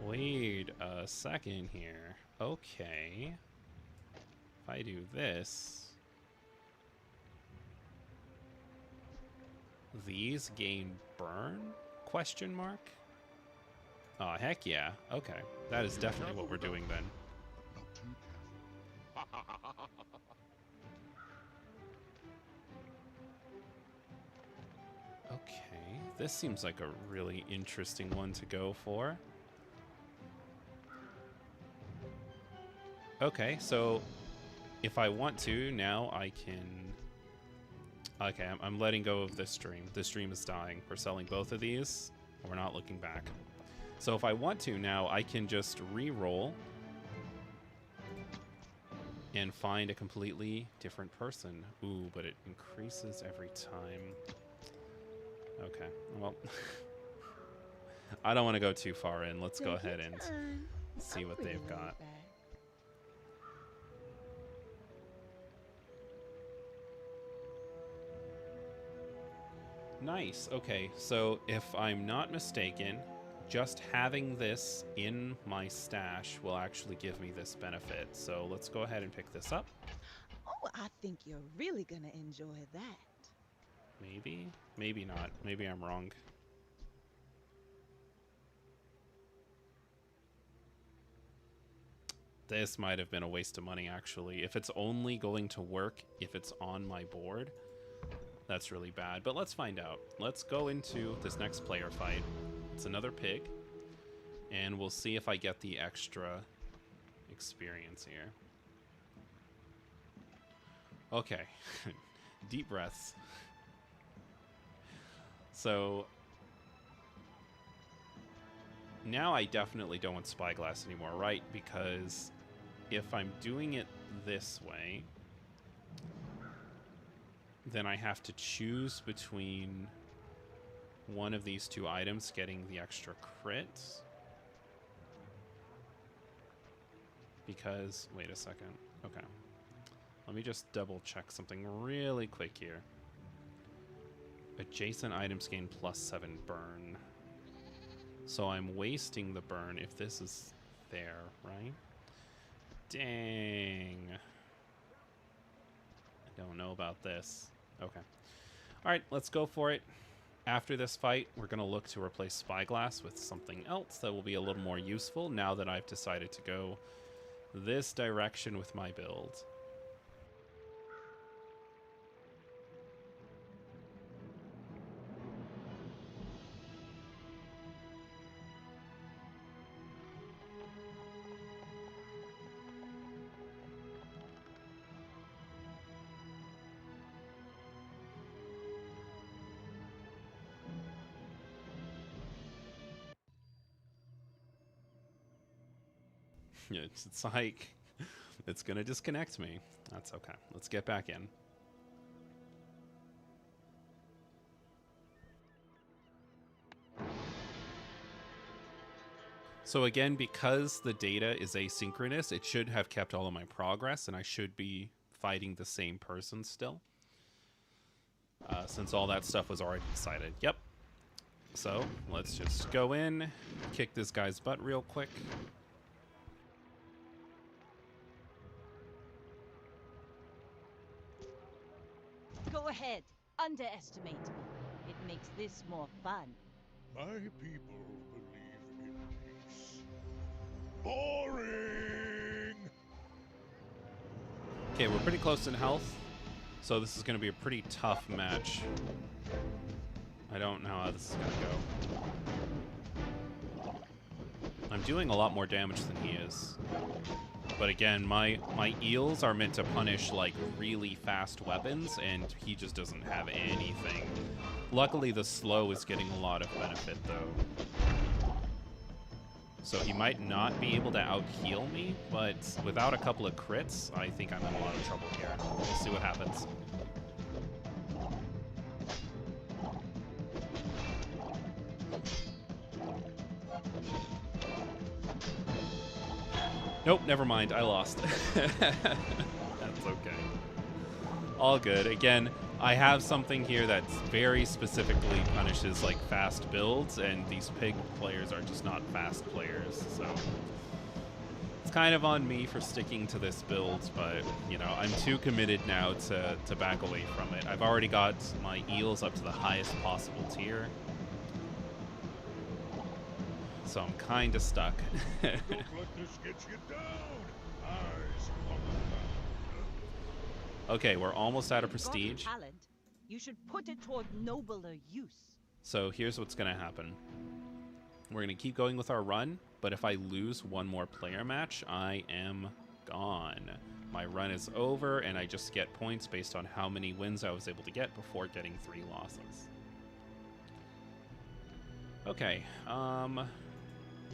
S7: Wait a second here. Okay. If I do this, these gain burn? Question mark? Oh, heck yeah. Okay. That is definitely what we're doing then.
S6: Not too careful.
S7: Okay. This seems like a really interesting one to go for. Okay, so if I want to, now I can... Okay, I'm letting go of this stream. This stream is dying. We're selling both of these. And we're not looking back. So if I want to now, I can just re-roll and find a completely different person. Ooh, but it increases every time. Okay, well, I don't want to go too far in. Let's go ahead and see what they've got. Nice. Okay, so if I'm not mistaken, just having this in my stash will actually give me this benefit. So let's go ahead and pick this up.
S8: Oh, I think you're really gonna enjoy that.
S7: Maybe? Maybe not. Maybe I'm wrong. This might have been a waste of money, actually. If it's only going to work if it's on my board, that's really bad. But let's find out. Let's go into this next player fight. It's another pig. And we'll see if I get the extra experience here. Okay. Deep breaths. So now I definitely don't want Spyglass anymore, right? Because if I'm doing it this way, then I have to choose between one of these two items getting the extra crits. Because, wait a second. Okay. Let me just double check something really quick here. Adjacent items gain +7 burn. So I'm wasting the burn if this is there, right? Dang. I don't know about this. Okay. Alright, let's go for it. After this fight, we're going to look to replace Spyglass with something else that will be a little more useful now that I've decided to go this direction with my build. It's like, it's going to disconnect me. That's okay. Let's get back in. So again, because the data is asynchronous, it should have kept all of my progress, and I should be fighting the same person still. Since all that stuff was already decided. Yep. So, let's just go in, kick this guy's butt real quick.
S2: Go ahead. Underestimate me. It makes this more fun.
S6: My people believe in peace. Boring!
S7: Okay, we're pretty close in health, so this is going to be a pretty tough match. I don't know how this is going to go. I'm doing a lot more damage than he is. But again, my eels are meant to punish, like, really fast weapons, and he just doesn't have anything. Luckily, the slow is getting a lot of benefit, though. So he might not be able to out-heal me, but without a couple of crits, I think I'm in a lot of trouble here. We'll see what happens. Nope, never mind. I lost. That's okay. All good. Again, I have something here that very specifically punishes like fast builds, and these pig players are just not fast players, so it's kind of on me for sticking to this build, but you know, I'm too committed now to back away from it. I've already got my eels up to the highest possible tier, so I'm kind of stuck.
S6: Look like this gets you down. Eyes on
S7: Okay, we're almost out of
S2: You've got
S7: prestige.
S2: talent. You should put it toward nobler use.
S7: So here's what's going to happen. We're going to keep going with our run, but if I lose one more player match, I am gone. My run is over, and I just get points based on how many wins I was able to get before getting 3 losses. Okay,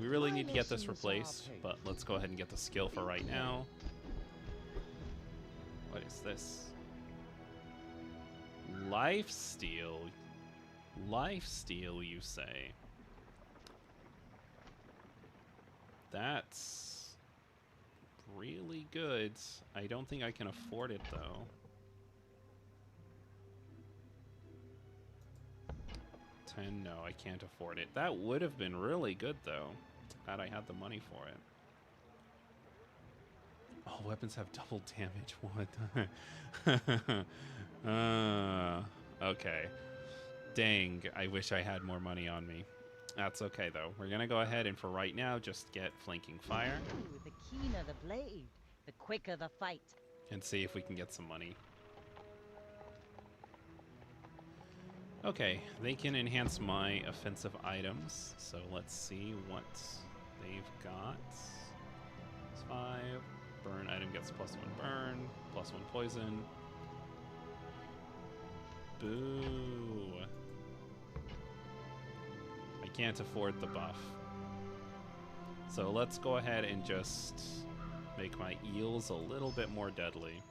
S7: we really need to get this replaced, but let's go ahead and get the skill for right now. What is this? Lifesteal. Lifesteal, you say? That's really good. I don't think I can afford it, though. 10, no, I can't afford it. That would have been really good, though, had I had the money for it. All weapons have double damage. What? Okay. Dang, I wish I had more money on me. That's okay, though. We're going to go ahead and, for right now, just get flanking fire.
S2: Ooh, the keener the blade, the quicker the fight.
S7: And see if we can get some money. Okay, they can enhance my offensive items. So let's see what they've got. It's 5. Burn item gets +1 burn, +1 poison. Boo. I can't afford the buff. So let's go ahead and just make my eels a little bit more deadly.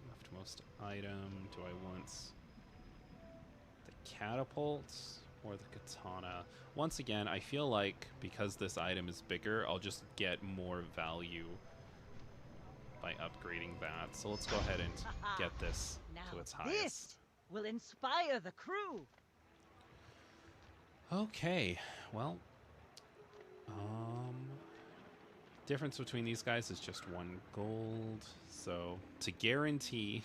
S7: Leftmost item. Do I want the catapult or the katana? Once again, I feel like because this item is bigger, I'll just get more value by upgrading that. So let's go ahead and get this to its highest.
S2: This will inspire the crew.
S7: Okay, well, difference between these guys is just 1 gold. So to guarantee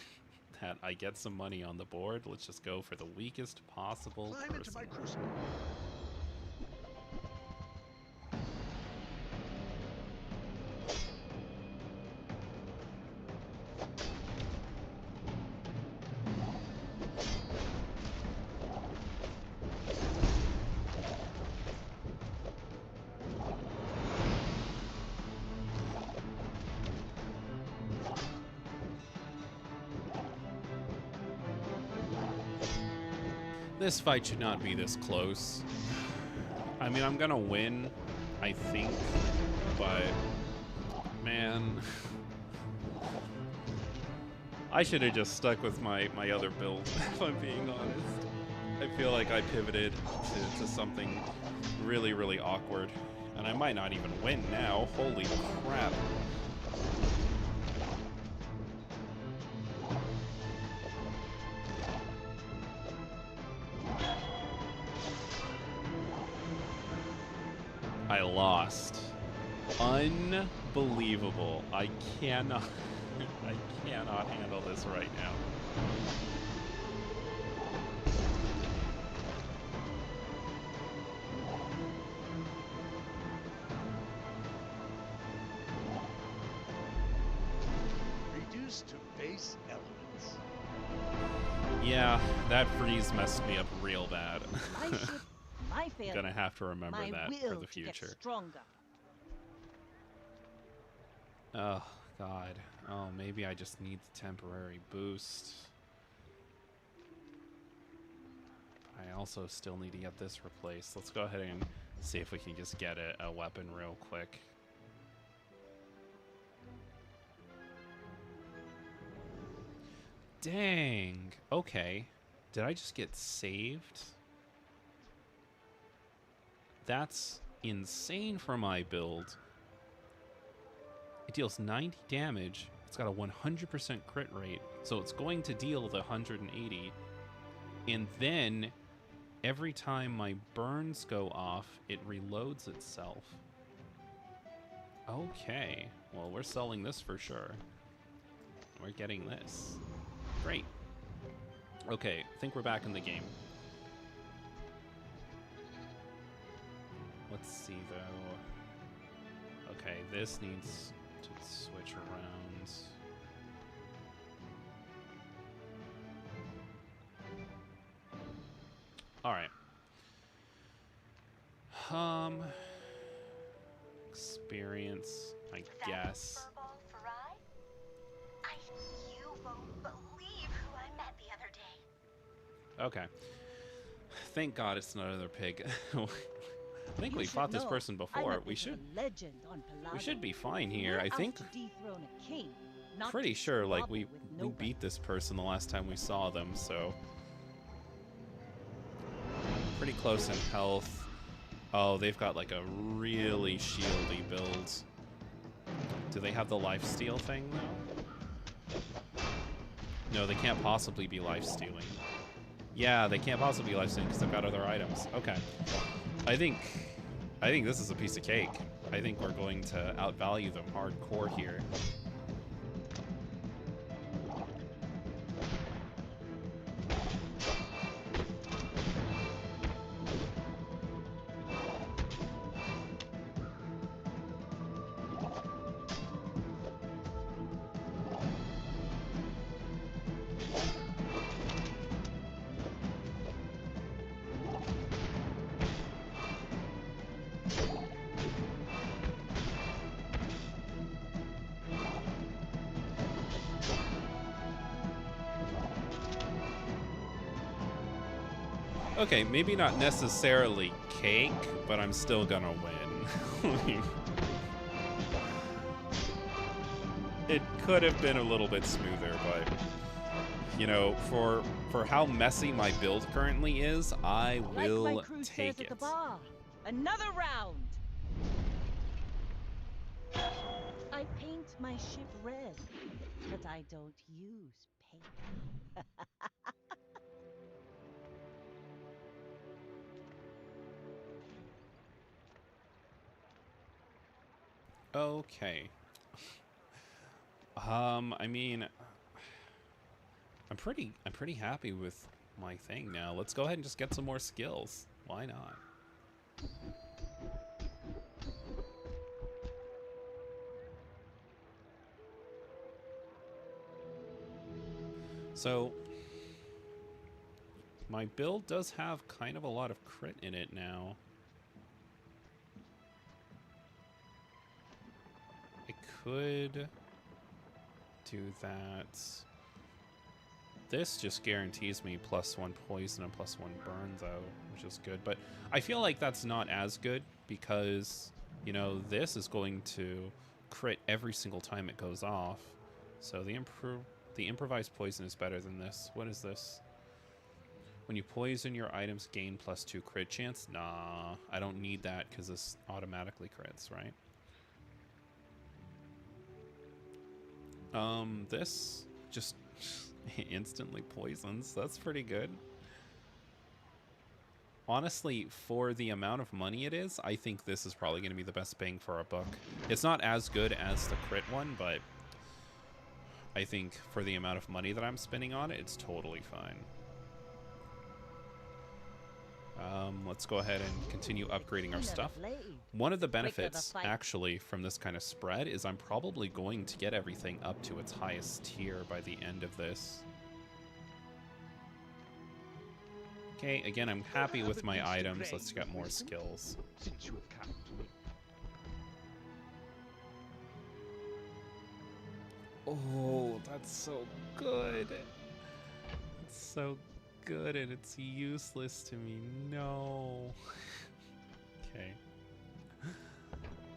S7: that I get some money on the board, let's just go for the weakest possible
S6: Climb into
S7: person.
S6: my crucible.
S7: This fight should not be this close. I mean, I'm gonna win, I think, but man, I should have just stuck with my other build, if I'm being honest. I feel like I pivoted to something really, really awkward, and I might not even win now. Holy crap. I lost. Unbelievable. I cannot handle this right now.
S6: Reduced to base elements.
S7: Yeah, that freeze messed me up real bad.
S2: My ship, my failure.
S7: Gonna have to remember
S2: my
S7: that
S2: will
S7: for the
S2: to get
S7: future.
S2: stronger.
S7: Oh, God. Oh, maybe I just need the temporary boost. I also still need to get this replaced. Let's go ahead and see if we can just get a weapon real quick. Dang. Okay. Did I just get saved That's insane for my build. It deals 90 damage. It's got a 100% crit rate, so it's going to deal the 180. And then, every time my burns go off, it reloads itself. Okay, well, we're selling this for sure. We're getting this. Great. Okay, I think we're back in the game. Let's see, though. Okay, this needs to switch around. Alright. Experience, I guess.
S3: You won't believe who I met the other day.
S7: Okay. Thank God it's not another pig. I think
S2: You
S7: we
S2: should
S7: fought this
S2: know,
S7: person
S2: I'm
S7: before.
S2: a
S7: We
S2: bit of
S7: should
S2: a legend on
S7: we
S2: Palladium.
S7: should be fine here.
S2: We're
S7: I
S2: out
S7: think
S2: to dethrone a king, not
S7: pretty
S2: to
S7: sure like
S2: squabble
S7: we
S2: with
S7: we
S2: nobody.
S7: beat this person the last time we saw them, so pretty close in health. Oh, they've got like a really shieldy build. Do they have the lifesteal thing though? No, they can't possibly be lifestealing. Yeah, they can't possibly be lifestealing because they've got other items. Okay. I think this is a piece of cake. I think we're going to outvalue them hardcore here. Okay, maybe not necessarily cake, but I'm still gonna win. It could have been a little bit smoother, but you know, for how messy my build currently is, I will
S2: like my crew
S7: take
S2: says
S7: it.
S2: at the bar. Another round. I paint my ship red, but I don't use paint.
S7: Okay. I mean, I'm pretty happy with my thing now. Let's go ahead and just get some more skills. Why not? So, my build does have kind of a lot of crit in it now. I could do that. This just guarantees me +1 poison and +1 burn, though, which is good. But I feel like that's not as good because, you know, this is going to crit every single time it goes off. So the improvised poison is better than this. What is this? When you poison your items, gain +2 crit chance? Nah, I don't need that because this automatically crits, right? This just instantly poisons. That's pretty good. Honestly, for the amount of money it is, I think this is probably going to be the best bang for our buck. It's not as good as the crit one, but I think for the amount of money that I'm spending on it, it's totally fine. Let's go ahead and continue upgrading our stuff. One of the benefits, actually, from this kind of spread is I'm probably going to get everything up to its highest tier by the end of this. Okay, again, I'm happy with my items. Let's get more skills.
S5: Since you have come to me.
S7: Oh, that's so good. It's so good, and it's useless to me. No. Okay.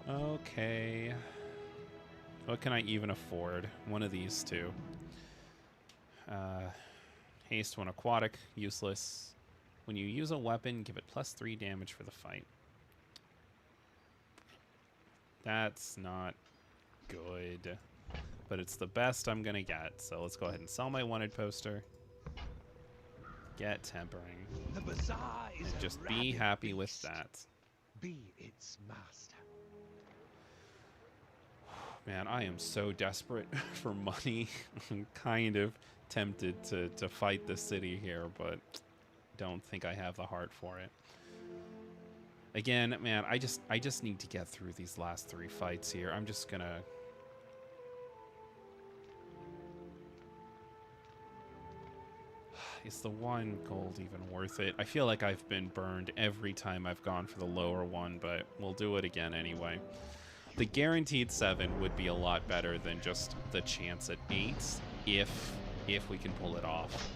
S7: Okay. What can I even afford? One of these two. Haste when aquatic, useless. When you use a weapon, give it +3 damage for the fight. That's not good. But it's the best I'm gonna get. So let's go ahead and sell my wanted poster. Get tempering.
S5: The bazaar is
S7: And
S5: a
S7: just be
S5: rabid
S7: happy with
S5: beast.
S7: that.
S5: Be its master.
S7: Man, I am so desperate for money. I'm kind of tempted to fight the city here, but don't think I have the heart for it. Again, man, I just need to get through these last 3 fights here. I'm just gonna... Is the 1 gold even worth it? I feel like I've been burned every time I've gone for the lower one, but we'll do it again anyway. The guaranteed 7 would be a lot better than just the chance at 8 if we can pull it off.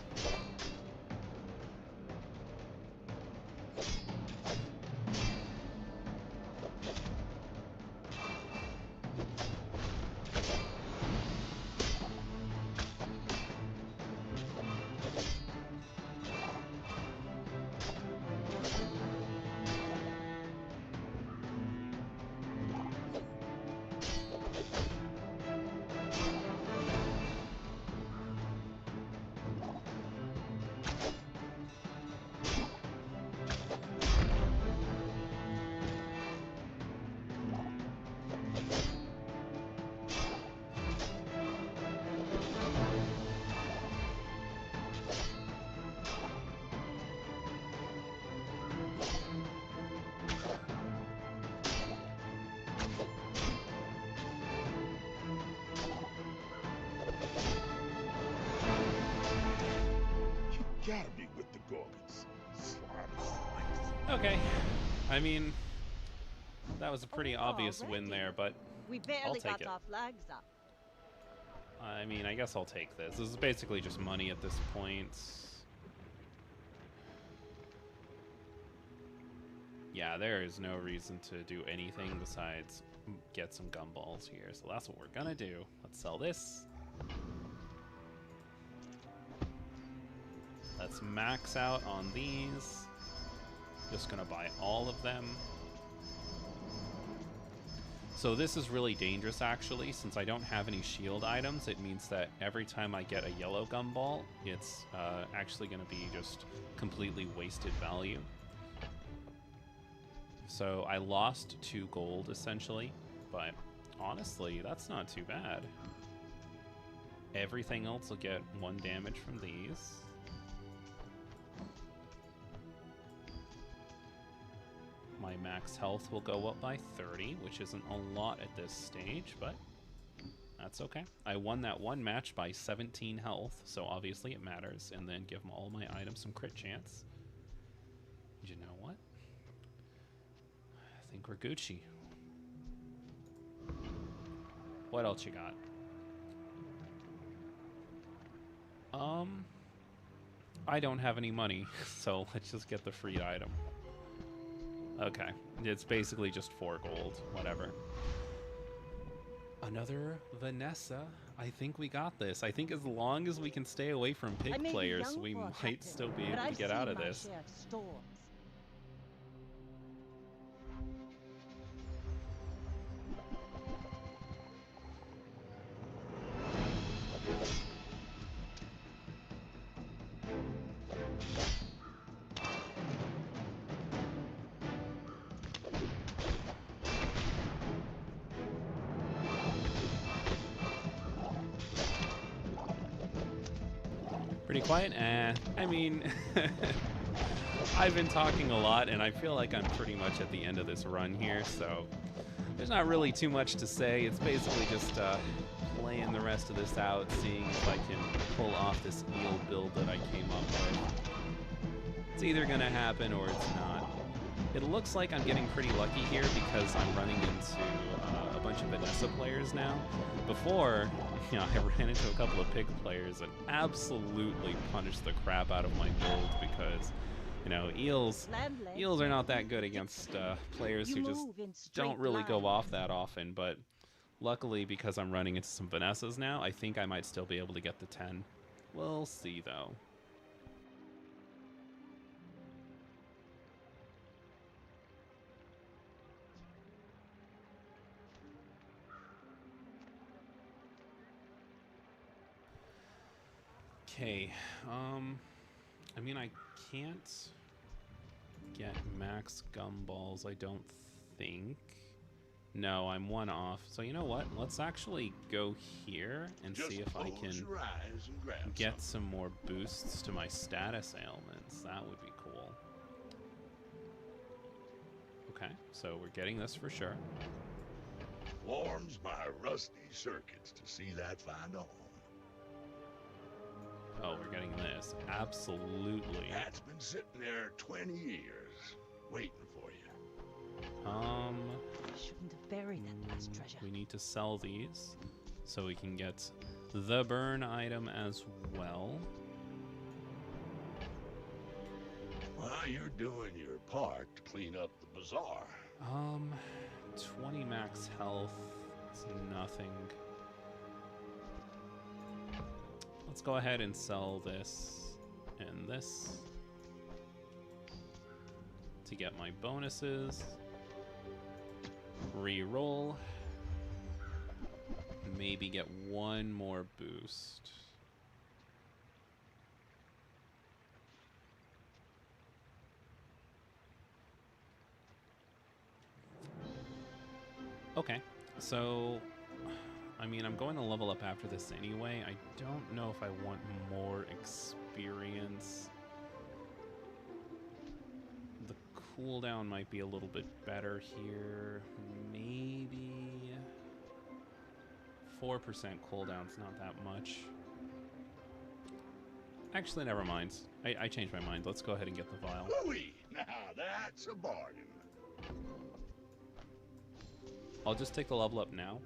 S6: Gotta be with the Gorgons. Slimy.
S7: Okay. I mean, that was a pretty
S2: Oh,
S7: obvious win
S2: already?
S7: there, but
S2: We
S7: I'll
S2: barely
S7: take
S2: got
S7: it.
S2: our flags up.
S7: I mean, I guess I'll take this. This is basically just money at this point. Yeah, there is no reason to do anything besides get some gumballs here. So that's what we're gonna do. Let's sell this. Let's max out on these. Just gonna buy all of them. So this is really dangerous actually, since I don't have any shield items. It means that every time I get a yellow gumball, it's actually gonna be just completely wasted value. So I lost 2 gold essentially, but honestly, that's not too bad. Everything else will get 1 damage from these. My max health will go up by 30, which isn't a lot at this stage, but that's okay. I won that 1 match by 17 health, so obviously it matters, and then give all my items some crit chance. And you know what? I think we're Gucci. What else you got? I don't have any money, so let's just get the free item. Okay, it's basically just 4 gold, whatever. Another Vanessa. I think we got this. I think as long as we can stay away from
S2: I
S7: pig
S2: may be
S7: players,
S2: young
S7: we
S2: for a
S7: might
S2: captain,
S7: still be
S2: but
S7: able to
S2: I've
S7: get out
S2: seen
S7: of
S2: my
S7: this.
S2: share of storms.
S7: Pretty quiet? I mean, I've been talking a lot, and I feel like I'm pretty much at the end of this run here, so there's not really too much to say. It's basically just playing the rest of this out, seeing if I can pull off this eel build that I came up with. It's either going to happen or it's not. It looks like I'm getting pretty lucky here because I'm running into a bunch of Vanessa players now. Before, you know, I ran into a couple of pig players and absolutely punished the crap out of my build because, you know, eels are not that good against players who just don't really go off that often. But luckily, because I'm running into some Vanessas now, I think I might still be able to get the 10. We'll see, though. Okay, I mean, I can't get max gumballs, I don't think. No, I'm one off. So you know what? Let's actually go here and
S6: Just
S7: see if I
S6: close
S7: can
S6: your eyes and grab
S7: get some more boosts to my status ailments. That would be cool. Okay, so we're getting this for sure.
S6: Warms my rusty circuits to see that find a home.
S7: Oh, we're getting this. Absolutely.
S6: That's been sitting there 20 years, waiting for you.
S2: I shouldn't have buried that last treasure.
S7: We need to sell these so we can get the burn item as well.
S6: Well, you're doing your part to clean up the bazaar.
S7: 20 max health is nothing. Let's go ahead and sell this and this to get my bonuses. Reroll. Maybe get one more boost. Okay, so I mean, I'm going to level up after this anyway. I don't know if I want more experience. The cooldown might be a little bit better here. Maybe 4% cooldown's not that much. Actually, never mind. I changed my mind. Let's go ahead and get the vial.
S6: Hooey! Now that's a bargain.
S7: I'll just take the level up now.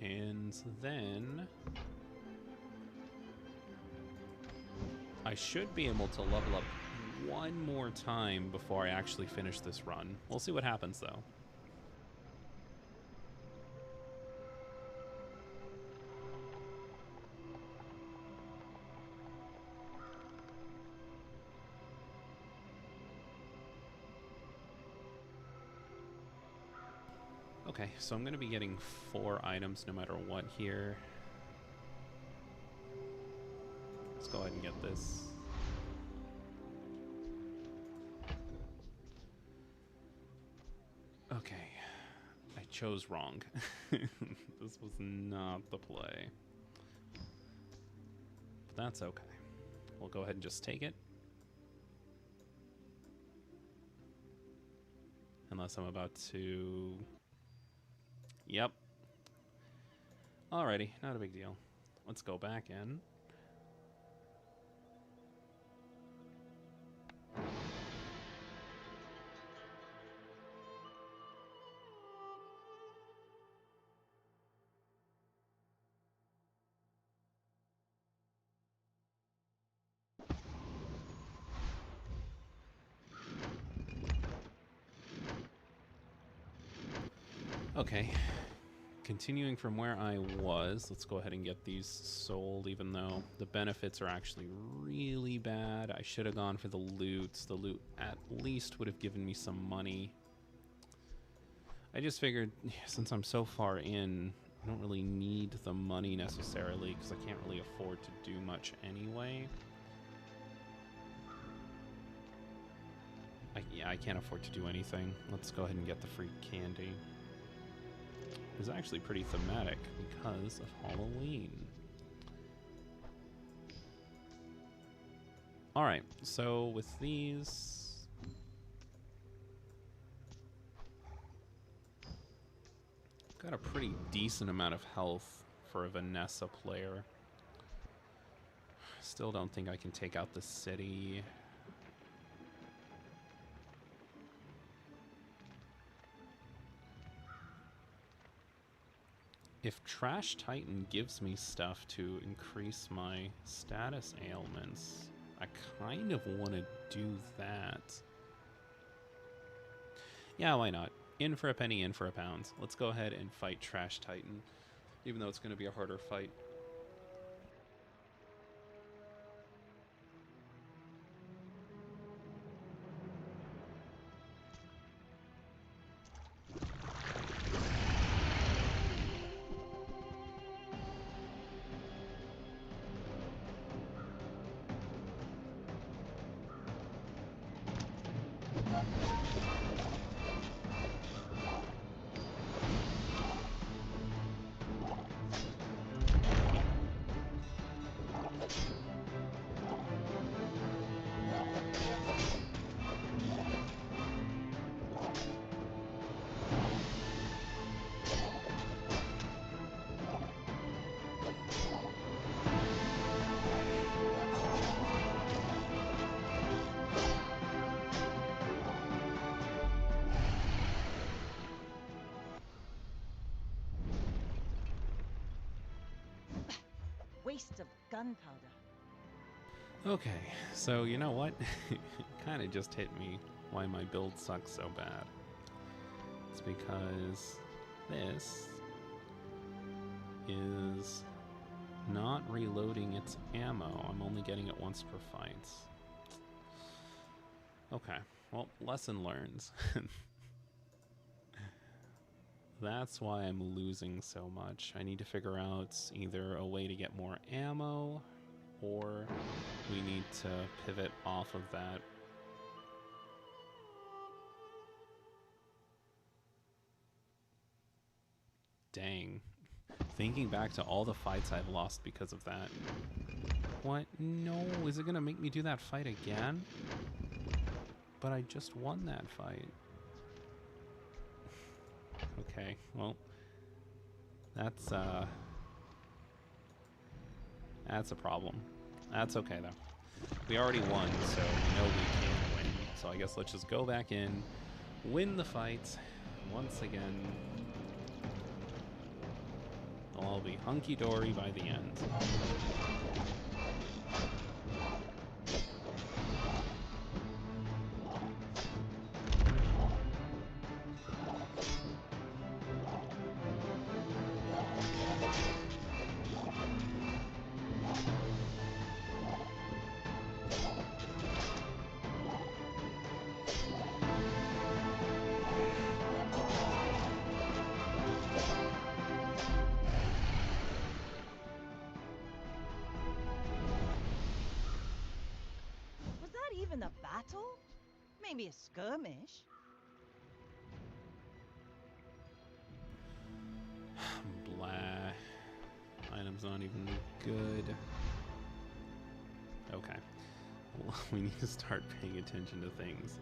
S7: And then I should be able to level up one more time before I actually finish this run. We'll see what happens though. Okay, so I'm going to be getting 4 items no matter what here. Let's go ahead and get this. Okay, I chose wrong. This was not the play. But that's okay. We'll go ahead and just take it. Unless I'm about to... Yep. Alrighty, not a big deal. Let's go back in. Okay. Continuing from where I was, let's go ahead and get these sold, even though the benefits are actually really bad. I should have gone for the loot. The loot at least would have given me some money. I just figured, since I'm so far in, I don't really need the money necessarily, because I can't really afford to do much anyway. Yeah, I can't afford to do anything. Let's go ahead and get the free candy. Is actually pretty thematic because of Halloween. Alright, so with these... got a pretty decent amount of health for a Vanessa player. Still don't think I can take out the city. If Trash Titan gives me stuff to increase my status ailments, I kind of want to do that. Yeah, why not? In for a penny, in for a pound. Let's go ahead and fight Trash Titan, even though it's going to be a harder fight.
S2: waste of gunpowder.
S7: Okay, so you know what? It kind of just hit me why my build sucks so bad. It's because this is not reloading its ammo. I'm only getting it once per fight. Okay, well, lesson learned. That's why I'm losing so much. I need to figure out either a way to get more ammo, or we need to pivot off of that. Dang. Thinking back to all the fights I've lost because of that. What? No, is it gonna make me do that fight again? But I just won that fight. Okay, well, that's a problem. That's okay though. We already won, so we know we can win. So I guess let's just go back in, win the fight once again. It'll all be hunky-dory by the end.
S2: Was that even a battle? Maybe a skirmish.
S7: Blah. Item's not even good. Okay. Well, we need to start paying attention to things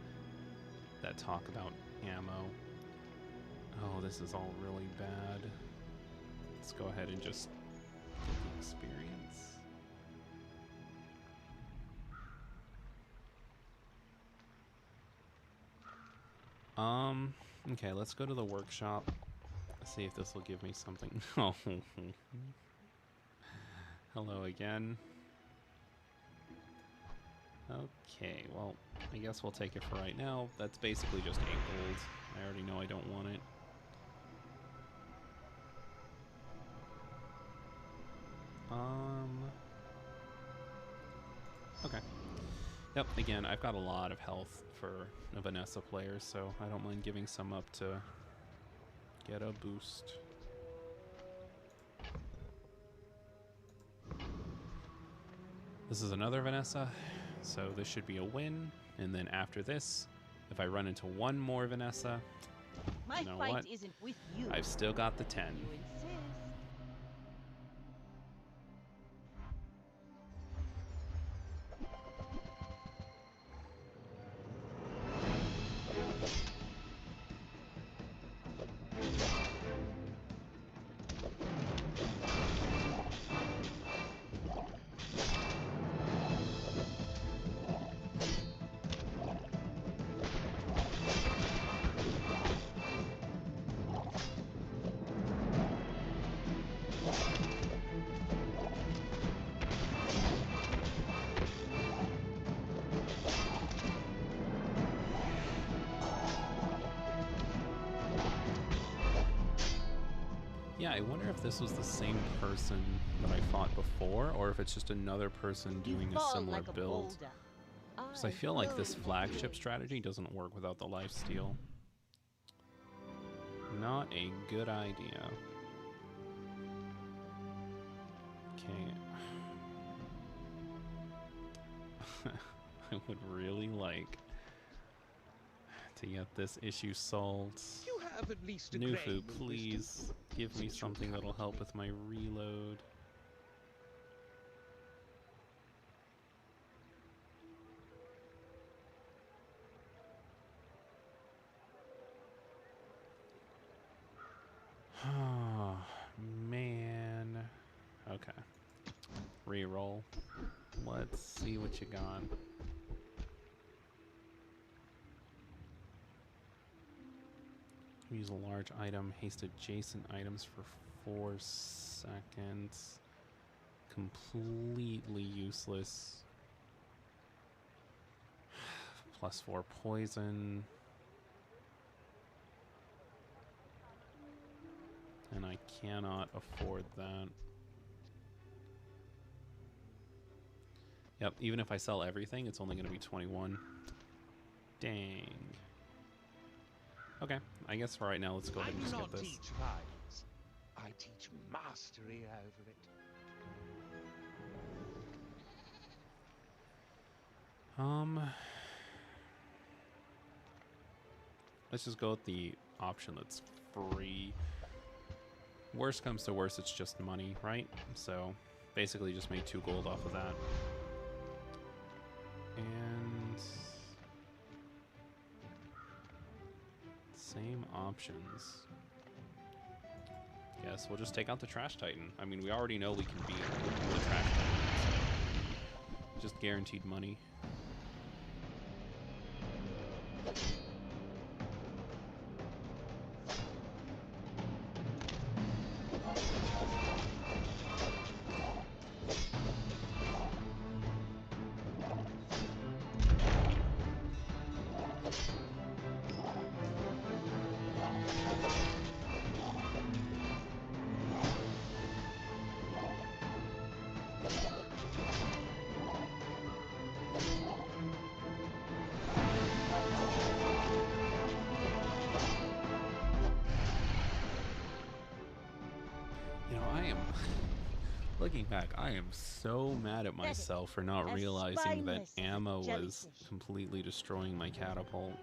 S7: that talk about ammo. Oh, this is all really bad. Let's go ahead and just get the experience. Okay, let's go to the workshop. See if this will give me something. Oh, hello again. Okay, well, I guess we'll take it for right now. That's basically just 8 gold. I already know I don't want it. Okay. Yep, again, I've got a lot of health for a Vanessa player, so I don't mind giving some up to get a boost. This is another Vanessa, so this should be a win. And then after this, if I run into one more Vanessa,
S2: My
S7: you know
S2: fight
S7: what?
S2: isn't with you.
S7: I've still got the 10.
S2: You insist.
S7: Yeah, I wonder if this was the same person that I fought before, or if it's just another person
S2: You
S7: doing a
S2: fall
S7: similar
S2: like a
S7: build.
S2: boulder.
S7: Because I feel like this flagship strategy doesn't work without the lifesteal. Not a good idea. Okay. I would really like to get this issue solved.
S5: You have at least a
S7: Nufu,
S5: grain of
S7: please
S5: wisdom.
S7: give me
S5: Since you
S7: something
S5: have
S7: that'll
S5: come
S7: help
S5: to
S7: with my reload. Oh, man. Okay. Reroll. Let's see what you got. Use a large item, haste adjacent items for 4 seconds. completely useless. +4 poison. And I cannot afford that. Yep, even if I sell everything, it's only going to be 21. Dang. Okay, I guess for right now, let's go ahead and
S5: I do
S7: just
S5: not
S7: get this.
S5: teach violence. I teach mastery over it.
S7: Let's just go with the option that's free. Worst comes to worst, it's just money, right? So basically just made 2 gold off of that. And same options. Guess we'll just take out the Trash Titan. I mean, we already know we can beat the Trash Titan, so just guaranteed money. Looking back, I am so mad at myself for not
S2: As
S7: realizing that
S2: spineless as a
S7: ammo was
S2: jellyfish.
S7: completely destroying my catapult.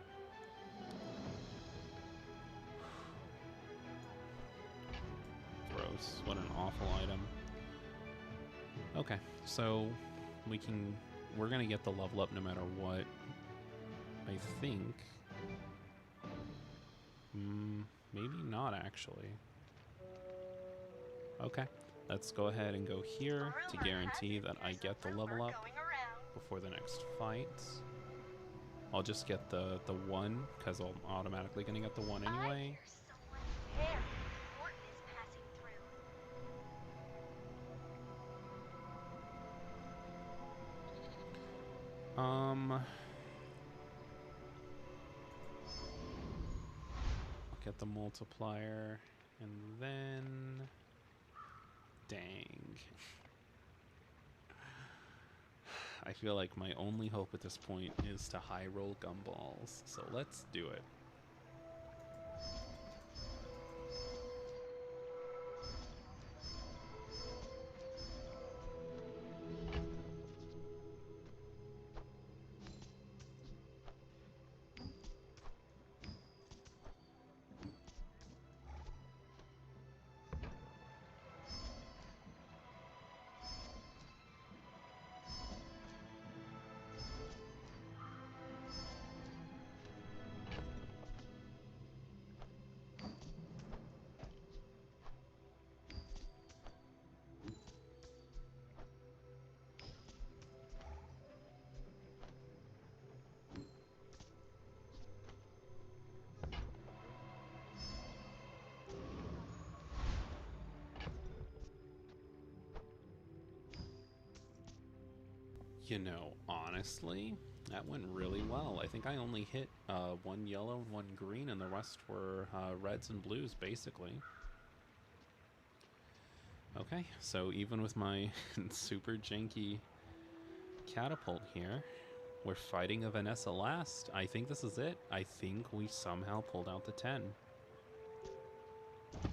S7: Gross. What an awful item. Okay, so we're gonna get the level up no matter what. I think. Maybe not actually. Okay. Let's go ahead and go here to guarantee that I get the level up before the next fight. I'll just get the 1, because I'm automatically going to get the 1 anyway. I'll get the multiplier, and then... Dang. I feel like my only hope at this point is to high roll gumballs, so let's do it. You know, honestly, that went really well. I think I only hit 1 yellow and 1 green, and the rest were reds and blues, basically. Okay, so even with my super janky catapult here, we're fighting a Vanessa last. I think this is it. I think we somehow pulled out the 10.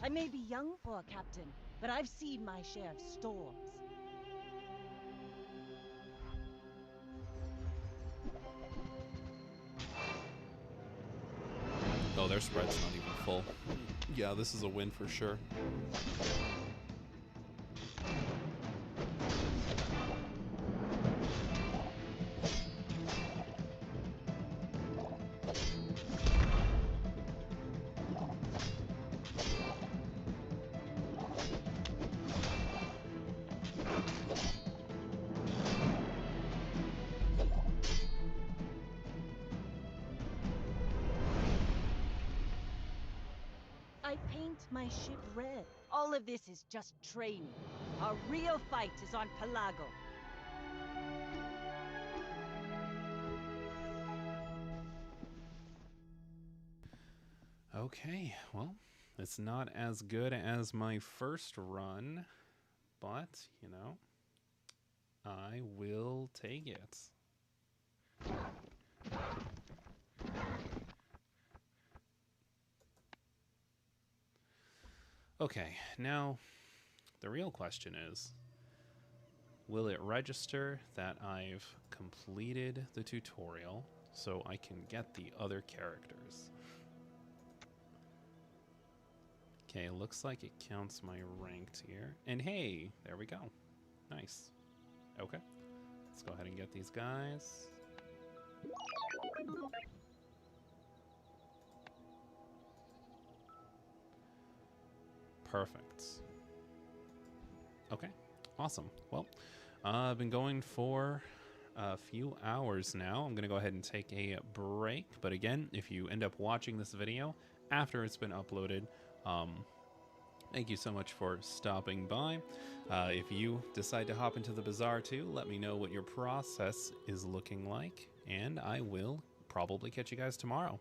S2: I may be young for a captain, but I've seen my share of storms.
S7: Oh, their spread's not even full. Yeah, this is a win for sure.
S2: I I paint my ship red. All of this is just training. Our real fight is on Pelago.
S7: Okay, well, it's not as good as my first run, but, you know, I will take it. Okay, now the real question is, will it register that I've completed the tutorial so I can get the other characters? Okay, looks like it counts my ranked here. And hey, there we go. Nice. Okay, let's go ahead and get these guys. Perfect. Okay, awesome. Well, I've been going for a few hours now. I'm going to go ahead and take a break. But again, if you end up watching this video after it's been uploaded, thank you so much for stopping by. If you decide to hop into the bazaar too, let me know what your process is looking like, and I will probably catch you guys tomorrow.